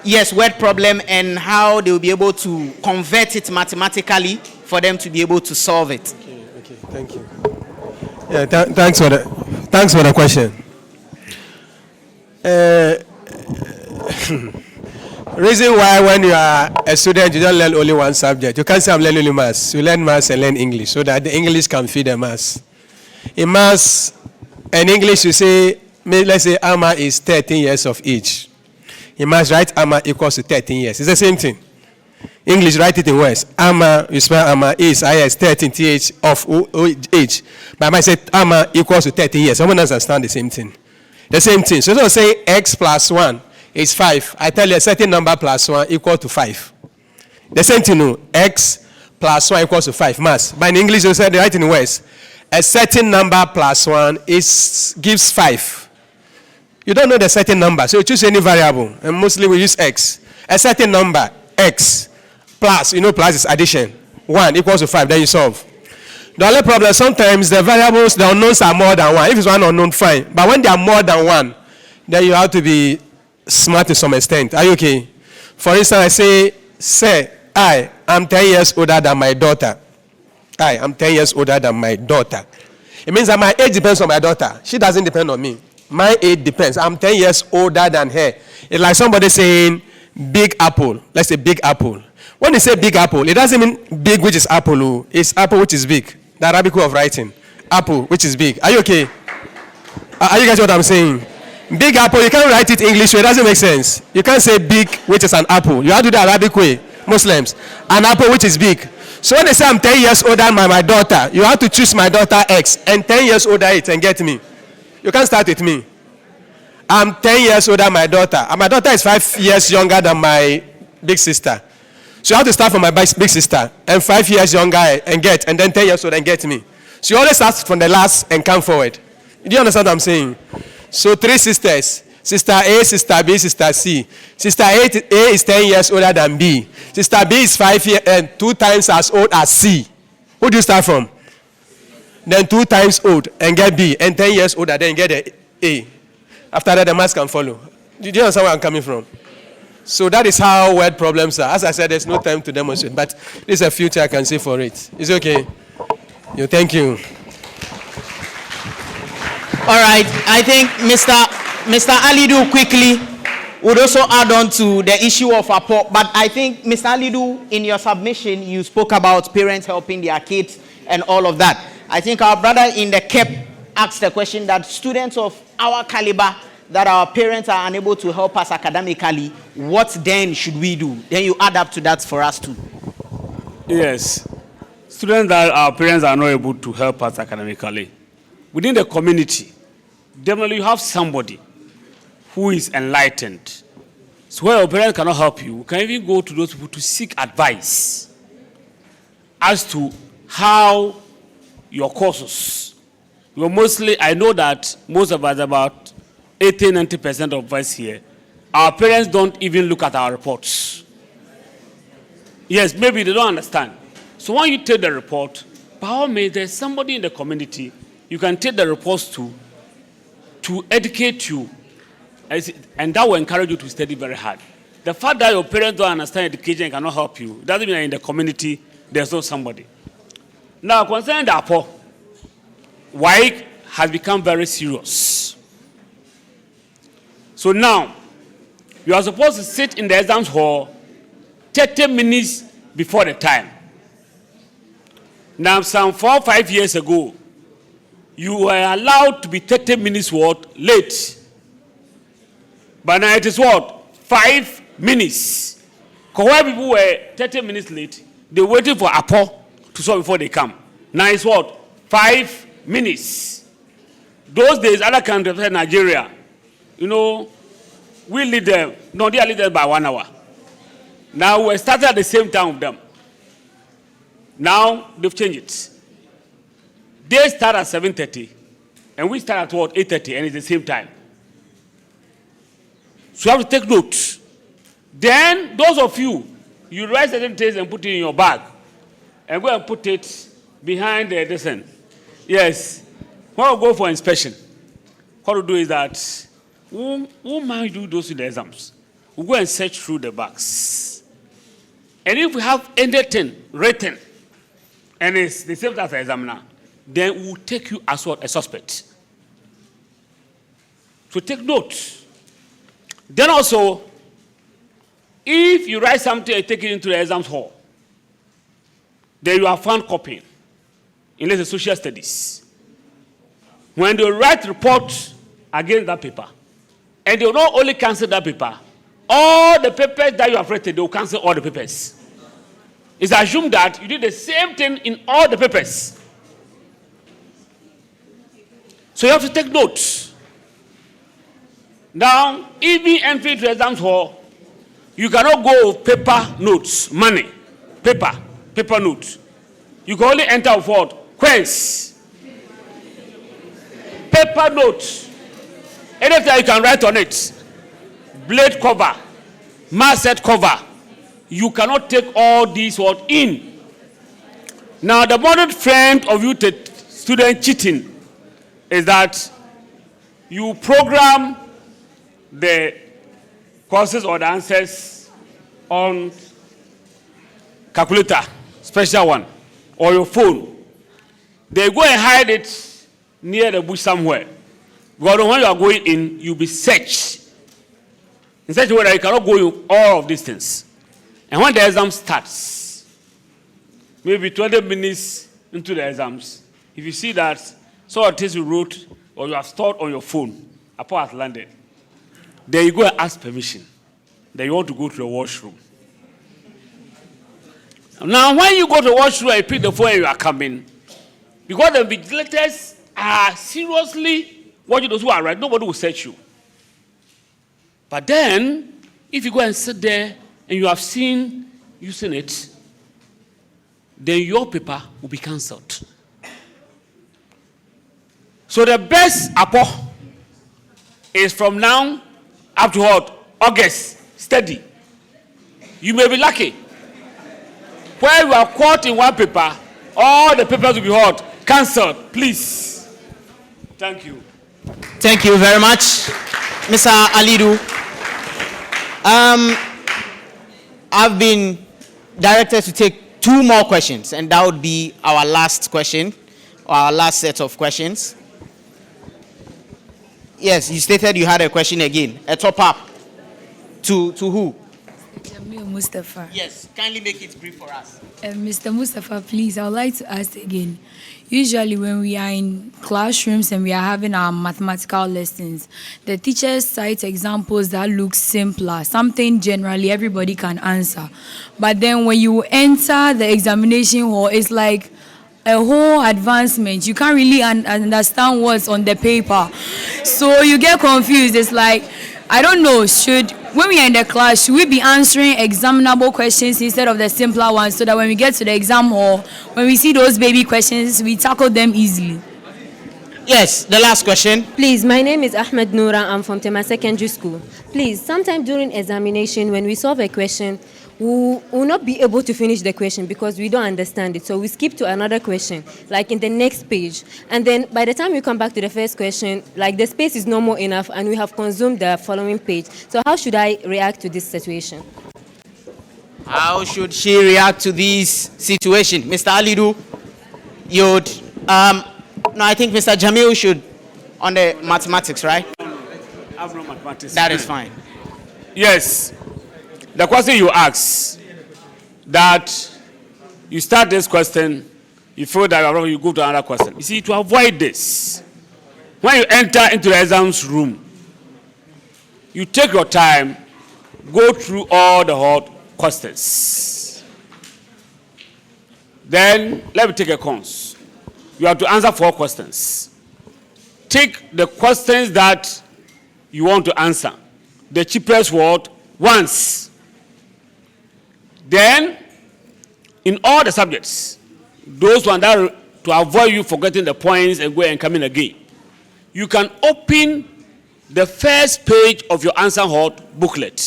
yes, word problem and how they will be able to convert it mathematically for them to be able to solve it. Okay, thank you. Yeah, thanks for the question. Reason why when you are a student you don't learn only one subject. You can't say I'm learning only maths. You learn maths and learn English so that the English can feed the maths. In maths and English you say, let's say Amma is 13 years of age. In maths, write Amma equals to 13 years. It's the same thing. English, write it in words. Amma, you spell Amma is IS 13 th of age. But I might say Amma equals to 13 years. Someone understand the same thing. The same thing. So don't say x plus 1 is 5. I tell you a certain number plus 1 equal to 5. The same thing, no. X plus 1 equals to 5. Maths. But in English, you say they write in words. A certain number plus 1 gives 5. You don't know the certain number, so you choose any variable. And mostly we use x. A certain number, x, plus, plus is addition. 1 equals to 5, then you solve. The only problem, sometimes the variables, the unknowns are more than 1. If it's one unknown, fine. But when they are more than 1, then you have to be smart to some extent. Are you okay? For instance, I say, I am 10 years older than my daughter. I am 10 years older than my daughter. It means that my age depends on my daughter. She doesn't depend on me. My age depends. I'm 10 years older than her. It's like somebody saying big apple. Let's say big apple. When they say big apple, it doesn't mean big which is apple. It's apple which is big. The Arabic way of writing. Apple which is big. Are you okay? Are you guys what I'm saying? Big apple, you can't write it English way. It doesn't make sense. You can't say big which is an apple. You have to do the Arabic way. Muslims. An apple which is big. So when they say I'm 10 years older than my daughter, you have to choose my daughter X and 10 years older it and get me. You can't start with me. I'm 10 years older than my daughter. And my daughter is 5 years younger than my big sister. So you have to start from my big sister. And 5 years younger and then 10 years older and get me. So you always start from the last and come forward. Do you understand what I'm saying? So 3 sisters. Sister A, Sister B, Sister C. Sister A is 10 years older than B. Sister B is 5 years and 2 times as old as C. Who do you start from? Then 2 times old and get B, and 10 years older, then get the A. After that, the maths can follow. Do you understand where I'm coming from? So that is how word problems are. As I said, there's no time to demonstrate, but this is a future I can see for it. It's okay. Thank you. All right. I think Mr. Alidu quickly would also add on to the issue of APO. But I think, Mr. Alidu, in your submission, you spoke about parents helping their kids and all of that. I think our brother in the CAP asked the question that students of our caliber, that our parents are unable to help us academically, what then should we do? Then you add up to that for us too. Yes. Students that our parents are not able to help us academically. Within the community, definitely you have somebody who is enlightened. So where your parents cannot help you, you can even go to those people to seek advice as to how your courses. Well, mostly, I know that most of us, about 80-90% of us here, our parents don't even look at our reports. Yes, maybe they don't understand. So when you take the report, by all means, there's somebody in the community you can take the reports to educate you, and that will encourage you to study very hard. The fact that your parents don't understand education and cannot help you, doesn't mean that in the community there's no somebody. Now, concerning the APO, WAEC has become very serious. So now, you are supposed to sit in the exams hall 30 minutes before the time. Now, some 4 or 5 years ago, you were allowed to be 30 minutes late. But now it is 5 minutes. Because while people were 30 minutes late, they were waiting for APO to solve before they come. Now it's 5 minutes. Those days, other countries like Nigeria, we lead them. No, they are leaders by 1 hour. Now we started at the same time with them. Now they've changed it. They start at 7:30, and we start at 8:30, and it's the same time. So you have to take notes. Then those of you write certain things and put it in your bag, and go and put it behind the descent. Yes. When we go for inspection, what we do is that we might do those in the exams. we'll go and search through the bags. And if we have anything written, and it's the same as the examiner, then we'll take you as what? A suspect. So take note. Then also, if you write something and take it into the exam hall, then you are found copying, unless it's social studies. When they write report against that paper, and they will not only cancel that paper, all the papers that you have written, they will cancel all the papers. It's assumed that you did the same thing in all the papers. So you have to take notes. Now, even entry to exam hall, you cannot go with paper notes, money, paper notes. You can only enter with what? Coins. Paper notes. Anything you can write on it. Blade cover, masset cover. You cannot take all these what in. Now, the modern trend of you student cheating is that you program the courses or the answers on calculator, special one, or your phone. They go and hide it near the bush somewhere. Because when you are going in, you'll be searched in such a way that you cannot go in all of these things. And when the exam starts, maybe 20 minutes into the exams, if you see that some of the things you wrote or you have stored on your phone, upon has landed, then you go and ask permission. Then you want to go to the washroom. Now, when you go to the washroom and you pick the phone and you are coming, because the vigilators are seriously watching those who are right, nobody will search you. But then, if you go and sit there and you have seen using it, then your paper will be cancelled. So the best apo is from now up to what? August. Steady. You may be lucky. Where you are caught in one paper, all the papers will be what? Cancelled. Please. Thank you. Thank you very much, Mr. Alidu. I've been directed to take 2 more questions, and that would be our last question, or our last set of questions. Yes, you stated you had a question again. A top up. To who? Jamil Mustafa. Yes, kindly make it brief for us. Mr. Mustafa, please, I would like to ask again. Usually when we are in classrooms and we are having our mathematical lessons, the teachers cite examples that look simpler, something generally everybody can answer. But then when you enter the examination hall, it's like a whole advancement. You can't really understand what's on the paper. So you get confused. It's like, I don't know, when we are in the class, should we be answering examinable questions instead of the simpler ones so that when we get to the exam hall, when we see those baby questions, we tackle them easily? Yes, the last question. Please, my name is Ahmed Noura. I'm from Tema Secondary School. Please, sometime during examination, when we solve a question, we will not be able to finish the question because we don't understand it. So we skip to another question, like in the next page. And then by the time we come back to the first question, like the space is not more enough and we have consumed the following page. So how should I react to this situation? How should she react to this situation? Mr. Alidu, you'd, no, I think Mr. Jamil should, on the mathematics, right? I have no mathematics. That is fine. Yes. The question you ask, that you start this question, you feel that you go to another question. You see, to avoid this, when you enter into the exams room, you take your time, go through all the hot questions. Then, let me take a cons. You have to answer 4 questions. Take the questions that you want to answer. The cheapest word once. Then, in all the subjects, those ones that to avoid you forgetting the points and go and come in again, you can open the first page of your answer hot booklet.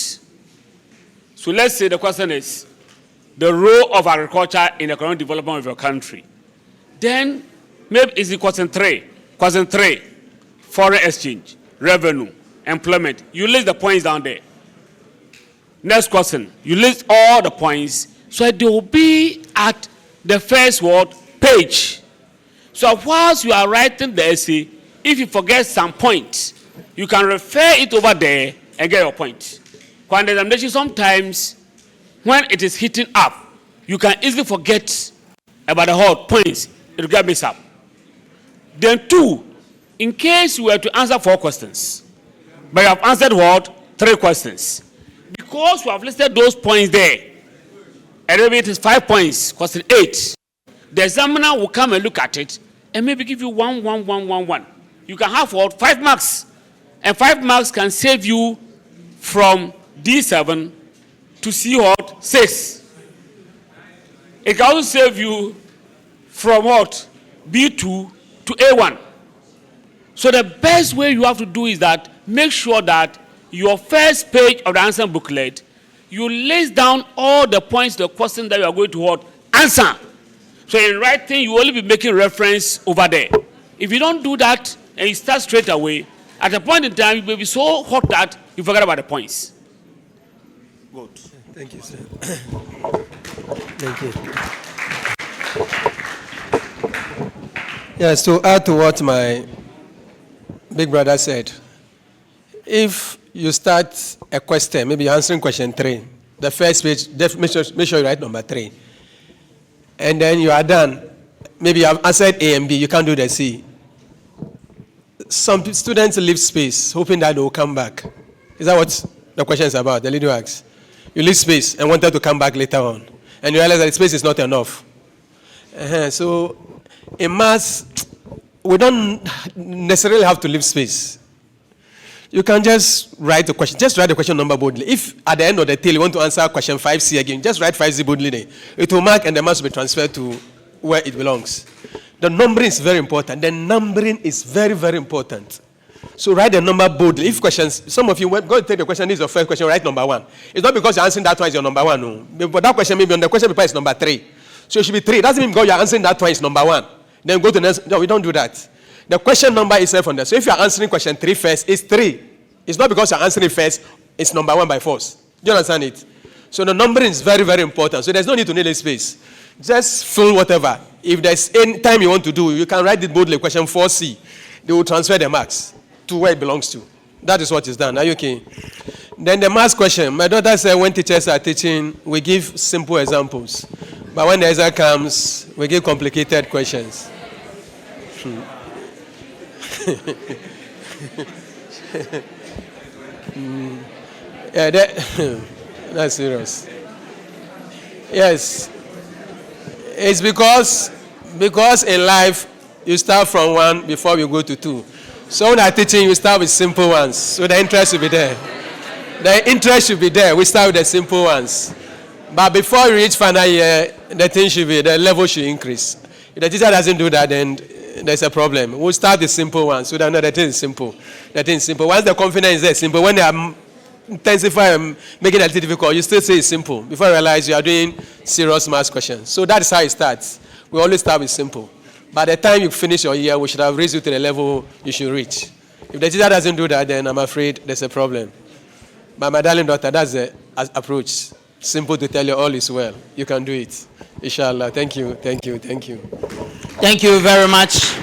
So let's say the question is the role of agriculture in the economic development of your country. Then, maybe it's in question 3. Question 3, foreign exchange, revenue, employment. You list the points down there. Next question. You list all the points. So they will be at the first word page. So whilst you are writing the essay, if you forget some points, you can refer it over there and get your point. When the examination sometimes, when it is hitting up, you can easily forget about the whole points. It will get mixed up. Then 2, in case you were to answer 4 questions, but you have answered what? 3 questions. Because you have listed those points there, and maybe it is 5 points, question 8, the examiner will come and look at it and maybe give you 1, 1, 1, 1, 1. You can have what? 5 marks. And 5 marks can save you from D7 to C what? 6. It can also save you from what? B2 to A1. So the best way you have to do is that make sure that your first page of the answer booklet, you list down all the points, the questions that you are going to what? Answer. So in writing, you will only be making reference over there. If you don't do that and you start straight away, at a point in time, you may be so hot that you forget about the points. Good. Thank you, sir. Thank you. Yes, to add to what my big brother said, if you start a question, maybe you're answering question 3, the first page, make sure you write number 3. And then you are done. Maybe you have answered A and B, you can't do the C. Some students leave space, hoping that they will come back. Is that what the question is about? The lady asks. You leave space and wanted to come back later on. And you realize that the space is not enough. So in maths, we don't necessarily have to leave space. You can just write the question. Just write the question number boldly. If at the end of the tail you want to answer question 5C again, just write 5C boldly there. It will mark and the marks will be transferred to where it belongs. The numbering is very important. The numbering is very, very important. So write the number boldly. If questions, some of you go to take the question, this is your first question, write number 1. It's not because you're answering that one is your number 1. No. But that question maybe on the question paper is number 3. So it should be 3. It doesn't mean because you're answering that one is number 1. Then go to the next. No, we don't do that. The question number is on there. So if you're answering question 3 first, it's 3. It's not because you're answering first, it's number 1 by force. Do you understand it? So the numbering is very, very important. So there's no need to need a space. Just fill whatever. If there's any time you want to do, you can write it boldly, question 4C. They will transfer the marks to where it belongs to. That is what is done. Are you okay? Then the maths question. My daughter said when teachers are teaching, we give simple examples. But when the exam comes, we give complicated questions. Yeah, that's serious. Yes. It's because in life, you start from 1 before you go to 2. So when I'm teaching, you start with simple ones. So the interest will be there. The interest should be there. We start with the simple ones. But before you reach final year, the level should increase. If the teacher doesn't do that, then there's a problem. We'll start the simple ones. So that no, the thing is simple. The thing is simple. Once the confidence is there, simple. When they are intensify and making it difficult, you still say it's simple. Before you realize you are doing serious math questions. So that's how it starts. We always start with simple. By the time you finish your year, we should have raised you to the level you should reach. If the teacher doesn't do that, then I'm afraid there's a problem. But my darling daughter, that's the approach. Simple to tell you all is well. You can do it. Inshallah. Thank you. Thank you. Thank you. Thank you very much.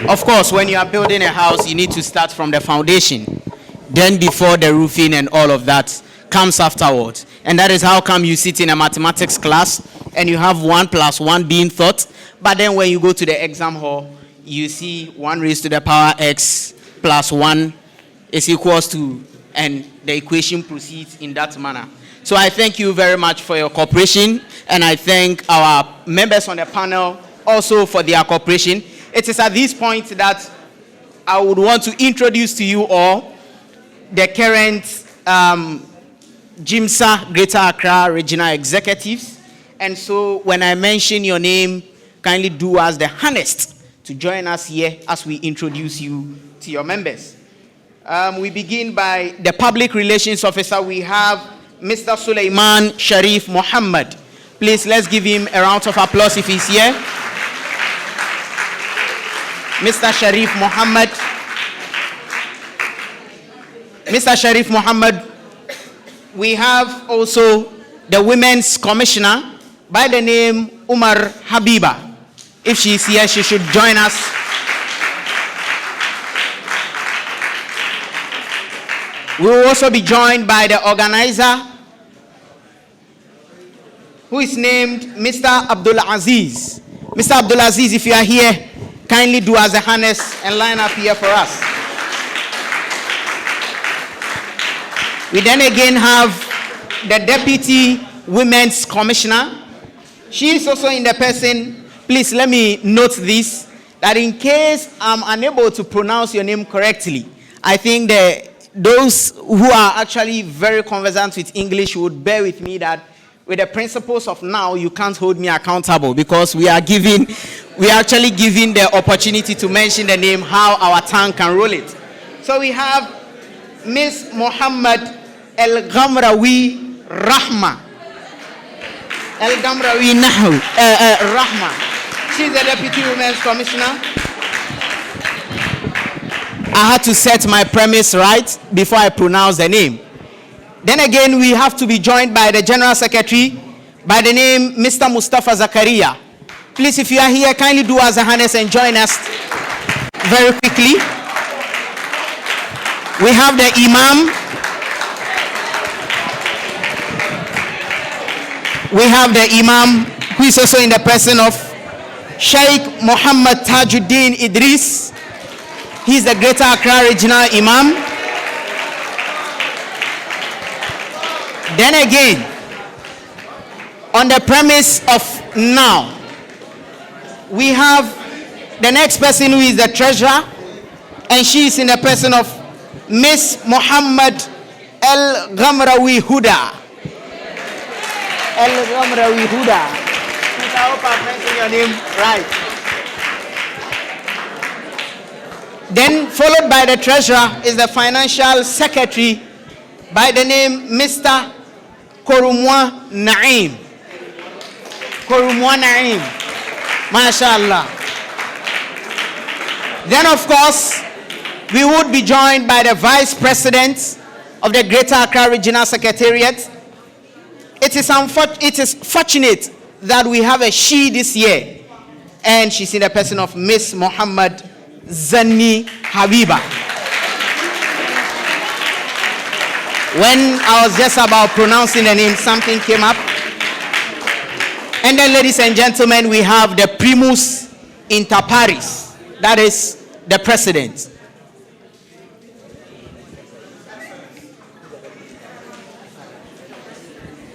Of course, when you are building a house, you need to start from the foundation. Then before the roofing and all of that comes afterwards. And that is how come you sit in a mathematics class and you have 1 + 1 being thought. But then when you go to the exam hall, you see 1 raised to the power x plus 1 is equals to, and the equation proceeds in that manner. So I thank you very much for your cooperation, and I thank our members on the panel also for their cooperation. It is at this point that I would want to introduce to you all the current GMSA Greater Accra Regional Executives. And so when I mention your name, kindly do us the honest to join us here as we introduce you to your members. We begin by the Public Relations Officer. We have Mr. Suleiman Sharif Muhammad. Please, let's give him a round of applause if he's here. Mr. Sharif Muhammad. Mr. Sharif Muhammad, we have also the Women's Commissioner by the name Umar Habiba. If she is here, she should join us. We will also be joined by the organizer, who is named Mr. Abdul Aziz. Mr. Abdul Aziz, if you are here, kindly do as a harness and line up here for us. We then again have the Deputy Women's Commissioner. She is also in the person, please let me note this, that in case I'm unable to pronounce your name correctly, I think those who are actually very conversant with English would bear with me that with the principles of now, you can't hold me accountable because we are actually giving the opportunity to mention the name, how our tongue can roll it. So we have Miss Muhammad El Ghamrawi Rahma. El Ghamrawi Rahma. She's the Deputy Women's Commissioner. I had to set my premise right before I pronounce the name. Then again, we have to be joined by the General Secretary by the name Mr. Mustafa Zakaria. Please, if you are here, kindly do as a harness and join us very quickly. We have the Imam. We have the Imam, who is also in the person of Sheikh Muhammad Tajuddin Idris. He is the Greater Accra Regional Imam. Then again, on the premise of now, we have the next person who is the treasurer, and she is in the person of Miss Muhammad El Ghamrawi Huda. El Ghamrawi Huda. I hope I'm pronouncing your name right. Then followed by the treasurer is the financial secretary by the name Mr. Korumwa Naim. Korumwa Naim. MashaAllah. Then of course, we would be joined by the Vice President of the Greater Accra Regional Secretariat. It is fortunate that we have a she this year, and she's in the person of Miss Muhammad Zanni Habiba. When I was just about pronouncing the name, something came up. And then, ladies and gentlemen, we have the primus inter pares, that is the president.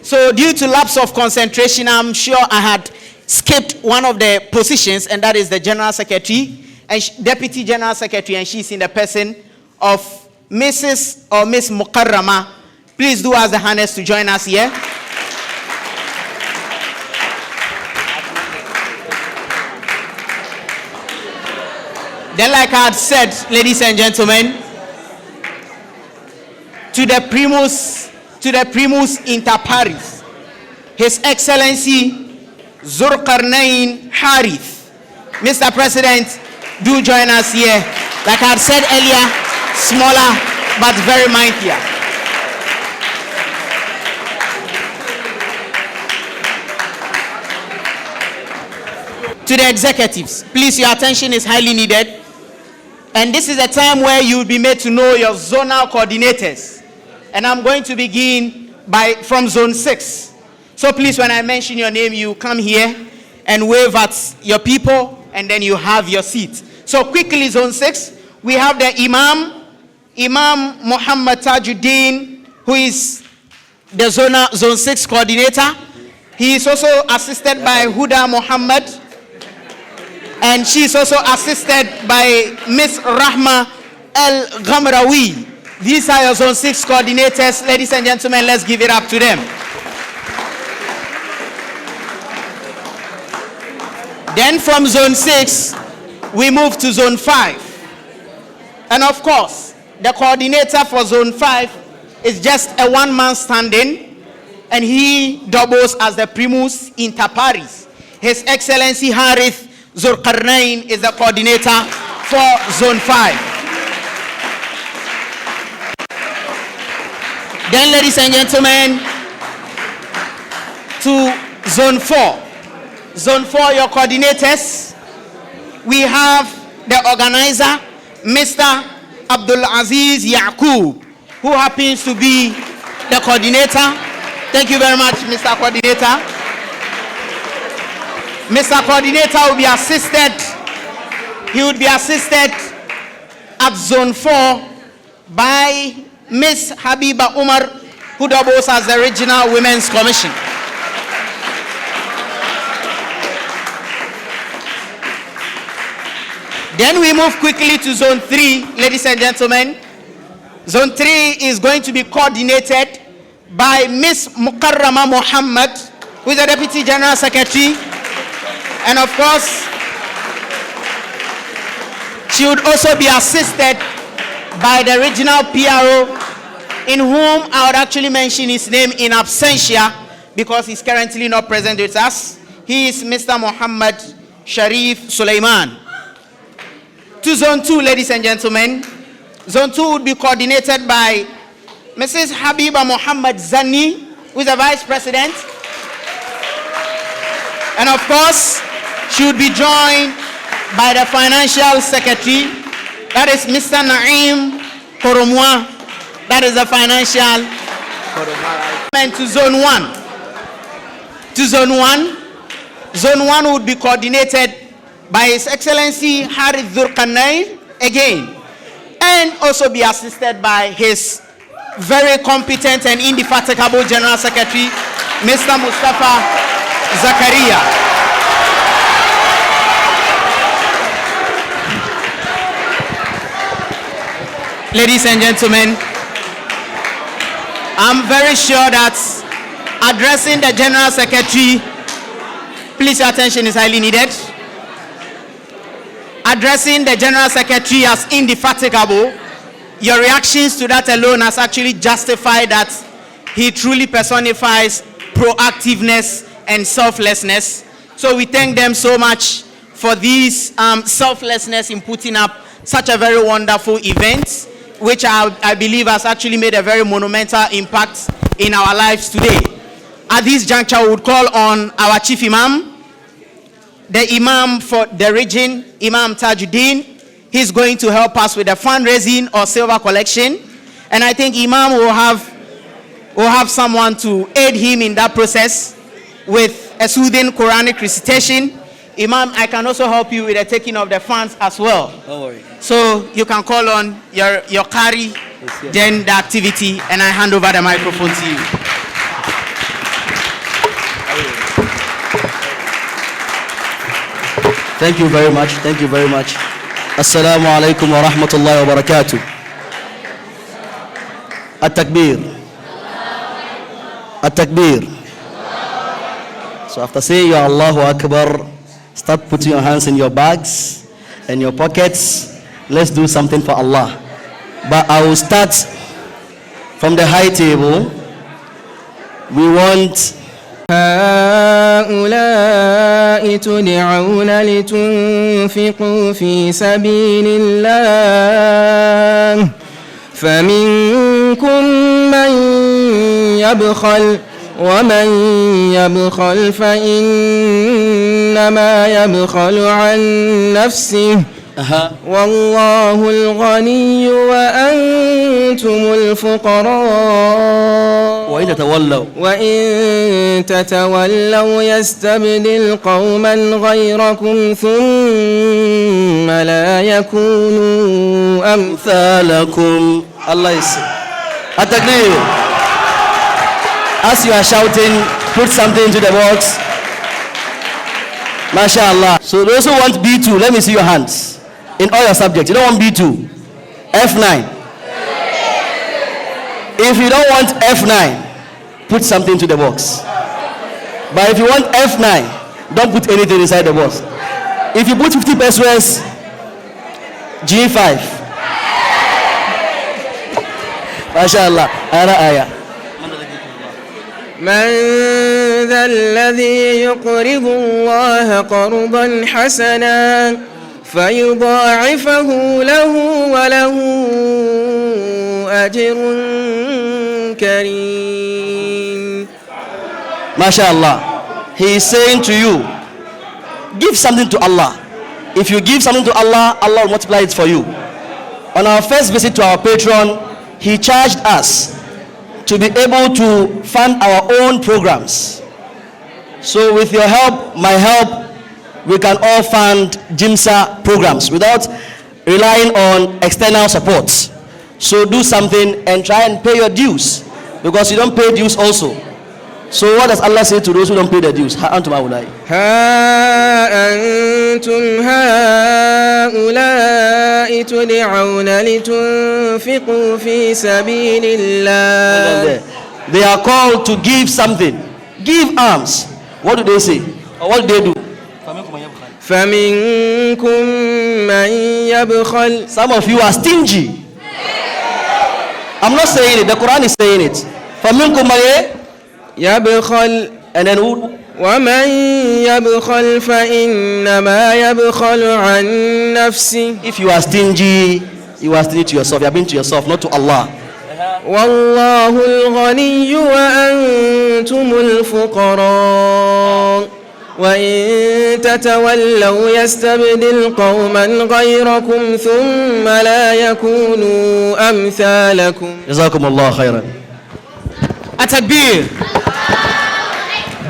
So due to lapse of concentration, I'm sure I had skipped one of the positions, and that is the General Secretary and Deputy General Secretary, and she's in the person of Mrs. or Miss Mukarrama. Please do as the harness to join us here. Then, like I had said, ladies and gentlemen, to the primus inter pares, His Excellency Zulkarnain Harith. Mr. President, do join us here. Like I had said earlier, smaller but very mightier. To the executives, please, your attention is highly needed. And this is a time where you will be made to know your zonal coordinators. And I'm going to begin from Zone 6. So please, when I mention your name, you come here and wave at your people, and then you have your seat. So quickly, Zone 6, we have the Imam Muhammad Tajuddin, who is the Zone 6 coordinator. He is also assisted by Huda Muhammad, and she is also assisted by Miss Rahma El Ghamrawi. These are your Zone 6 coordinators. Ladies and gentlemen, let's give it up to them. Then from Zone 6, we move to Zone 5. And of course, the coordinator for Zone 5 is just a one-man standing, and he doubles as the primus inter pares. His Excellency Harith Zulkarnain is the coordinator for Zone 5. Then, ladies and gentlemen, to Zone 4. Zone 4, your coordinators. We have the organizer, Mr. Abdul Aziz Yaqub, who happens to be the coordinator. Thank you very much, Mr. Coordinator. Mr. Coordinator will be assisted. He would be assisted at Zone 4 by Miss Habiba Umar, who doubles as the Regional Women's Commission. Then we move quickly to Zone 3, ladies and gentlemen. Zone 3 is going to be coordinated by Miss Mukarrama Muhammad, who is the Deputy General Secretary. And of course, she would also be assisted by the regional PRO, in whom I would actually mention his name in absentia because he's currently not present with us. He is Mr. Muhammad Sharif Suleiman. To Zone 2, ladies and gentlemen. Zone 2 would be coordinated by Mrs. Habiba Muhammad Zani, who is the Vice President. And of course, she would be joined by the Financial Secretary, that is Mr. Naim Koromwa, that is the Financial. And to Zone 1. To Zone 1. Zone 1 would be coordinated by His Excellency Hirz again, and also be assisted by his very competent and indefatigable General Secretary, Mr. Mustafa Zakaria. Ladies and gentlemen, I'm very sure that addressing the General Secretary, please your attention is highly needed. Addressing the General Secretary as indefatigable, your reactions to that alone has actually justified that he truly personifies proactiveness and selflessness. So we thank them so much for this selflessness in putting up such a very wonderful event, which I believe has actually made a very monumental impact in our lives today. At this juncture, we would call on our Chief Imam, the Imam for the region, Imam Tajuddin. He's going to help us with the fundraising or silver collection. And I think Imam will have someone to aid him in that process with a soothing Quranic recitation. Imam, I can also help you with the taking of the funds as well. Don't worry. So you can call on your Qari, then the activity, and I hand over the microphone to you. Thank you very much. Thank you very much. Assalamu alaikum wa rahmatullahi wa barakatuh. At-takbir. At-takbir. So after saying your Allahu Akbar, start putting your hands in your bags and your pockets. Let's do something for Allah. But I will start from the high table. We want هؤلاء تدعون لتنفقوا في سبيل الله فمنكم من يبخل ومن يبخل فإنما يبخل عن نفسه والله الغني وأنتم الفقراء وإن تتولوا يستبدل قوما غيركم ثم لا يكونوا أمثالكم. Allah is At-takbir. As you are shouting, put something into the box. MashaAllah. So those who want B2, let me see your hands. In all your subjects, you don't want B2, F9. If you don't want F9, put something to the box. But if you want F9, don't put anything inside the box. If you put 50 pesos, G5. MashaAllah. Ara ayah. من ذا الذي يقرض الله قرضا حسنا فيضاعفه له وله أجر الكريم. MashaAllah. He is saying to you, give something to Allah. If you give something to Allah, Allah will multiply it for you. On our first visit to our patron, he charged us to be able to fund our own programs. So with your help, my help, we can all fund GMSA programs without relying on external support. So do something and try and pay your dues, because you don't pay dues also. So what does Allah say to those who don't pay their dues? Ha antum haulai. Ha antum haulai tud'auna litunfiqu fi sabilillah. They are called to give something. Give alms. What do they say? Or what do they do? فَمِنْكُمْ مَنْ يَبْخَلْ. Some of you are stingy. I'm not saying it. The Quran is saying it. فَمِنْكُمْ مَنْ يَبْخَلْ. And then who? وَمَنْ يَبْخَلْ فَإِنَّمَا يَبْخَلُ عَنْ نَفْسِهِ. If you are stingy, you are stingy to yourself. You have been to yourself, not to Allah. وَاللَّهُ الْغَنِيُّ وَأَنْتُمُ الْفُقَرَاءُ وَإِن تَتَوَلَّوْا يَسْتَبْدِلْ قَوْمًا غَيْرَكُمْ ثُمَّ لَا يَكُونُوا أَمْثَالَكُمْ. جزاكم الله خيرا. Atakbir.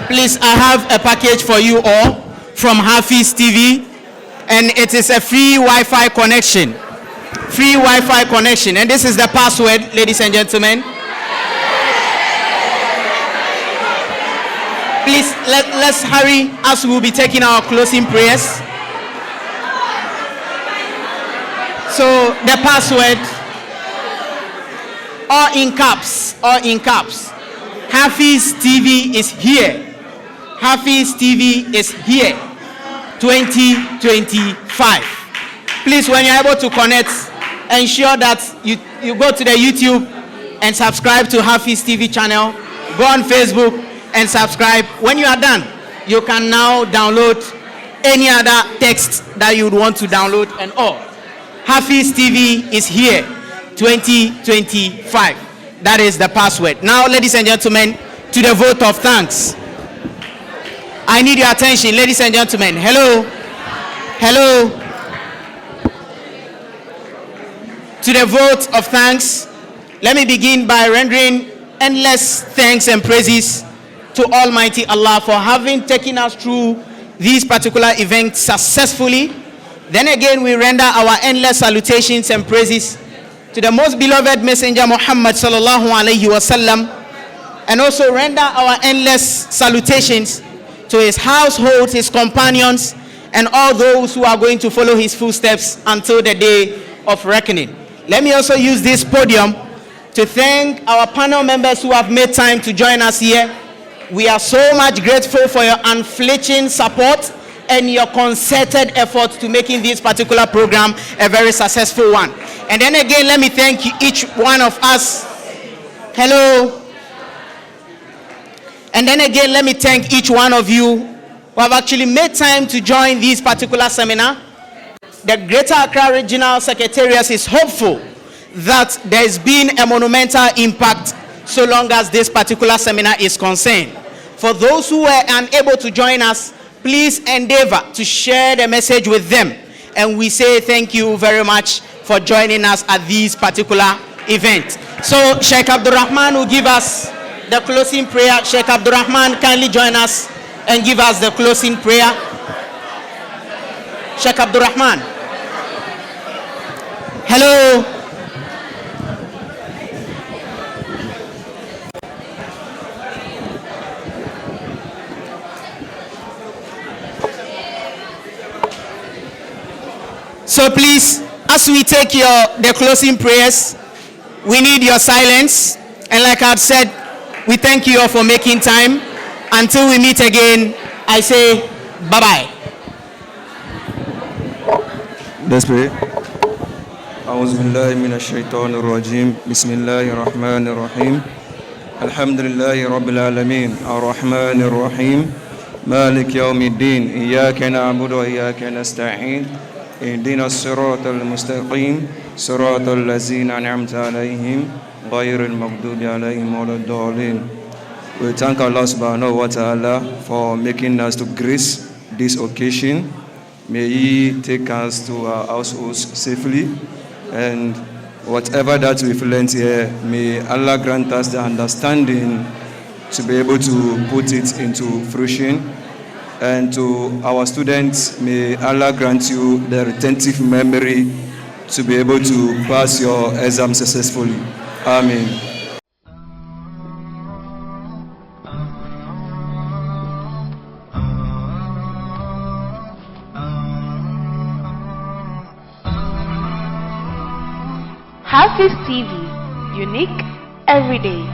Please, I have a package for you all from Hafiz TV, and it is a free Wi-Fi connection. Free Wi-Fi connection, and this is the password, ladies and gentlemen. Please, let's hurry as we will be taking our closing prayers. So the password, all in caps, all in caps. Hafiz TV is here. Hafiz TV is here. 2025. Please, when you're able to connect, ensure that you go to the YouTube and subscribe to Hafiz TV channel. Go on Facebook and subscribe. When you are done, you can now download any other text that you would want to download and all. Hafiz TV is here, 2025. That is the password. Now, ladies and gentlemen, to the vote of thanks. I need your attention, ladies and gentlemen. Hello. Hello. To the vote of thanks, let me begin by rendering endless thanks and praises to Almighty Allah for having taken us through these particular events successfully. Then again, we render our endless salutations and praises to the most beloved Messenger Muhammad sallallahu alaihi wasallam, and also render our endless salutations to his household, his companions, and all those who are going to follow his footsteps until the day of reckoning. Let me also use this podium to thank our panel members who have made time to join us here. We are so much grateful for your unflinching support and your concerted effort to making this particular program a very successful one. And then again, let me thank each one of us. Hello. And then again, let me thank each one of you who have actually made time to join this particular seminar. The Greater Accra Regional Secretariat is hopeful that there has been a monumental impact so long as this particular seminar is concerned. For those who were unable to join us, please endeavor to share the message with them. And we say thank you very much for joining us at this particular event. So Sheikh Abdurrahman will give us the closing prayer. Sheikh Abdurrahman, kindly join us and give us the closing prayer. Sheikh Abdurrahman. Hello. So please, as we take the closing prayers, we need your silence. And like I've said, we thank you all for making time. Until we meet again, I say bye-bye. Let's pray. أعوذ بالله من الشيطان الرجيم بسم الله الرحمن الرحيم الحمد لله رب العالمين الرحمن الرحيم مالك يوم الدين إياك نعبد وإياك نستعين اهدنا الصراط المستقيم صراط الذين أنعمت عليهم غير المغضوب عليهم ولا الضالين. We thank Allah subhanahu wa ta'ala for making us to grace this occasion. May He take us to our households safely, and whatever that we've learned here, may Allah grant us the understanding to be able to put it into fruition. And to our students, may Allah grant you the retentive memory to be able to pass your exam successfully. Amen. Hafiz TV, unique every day.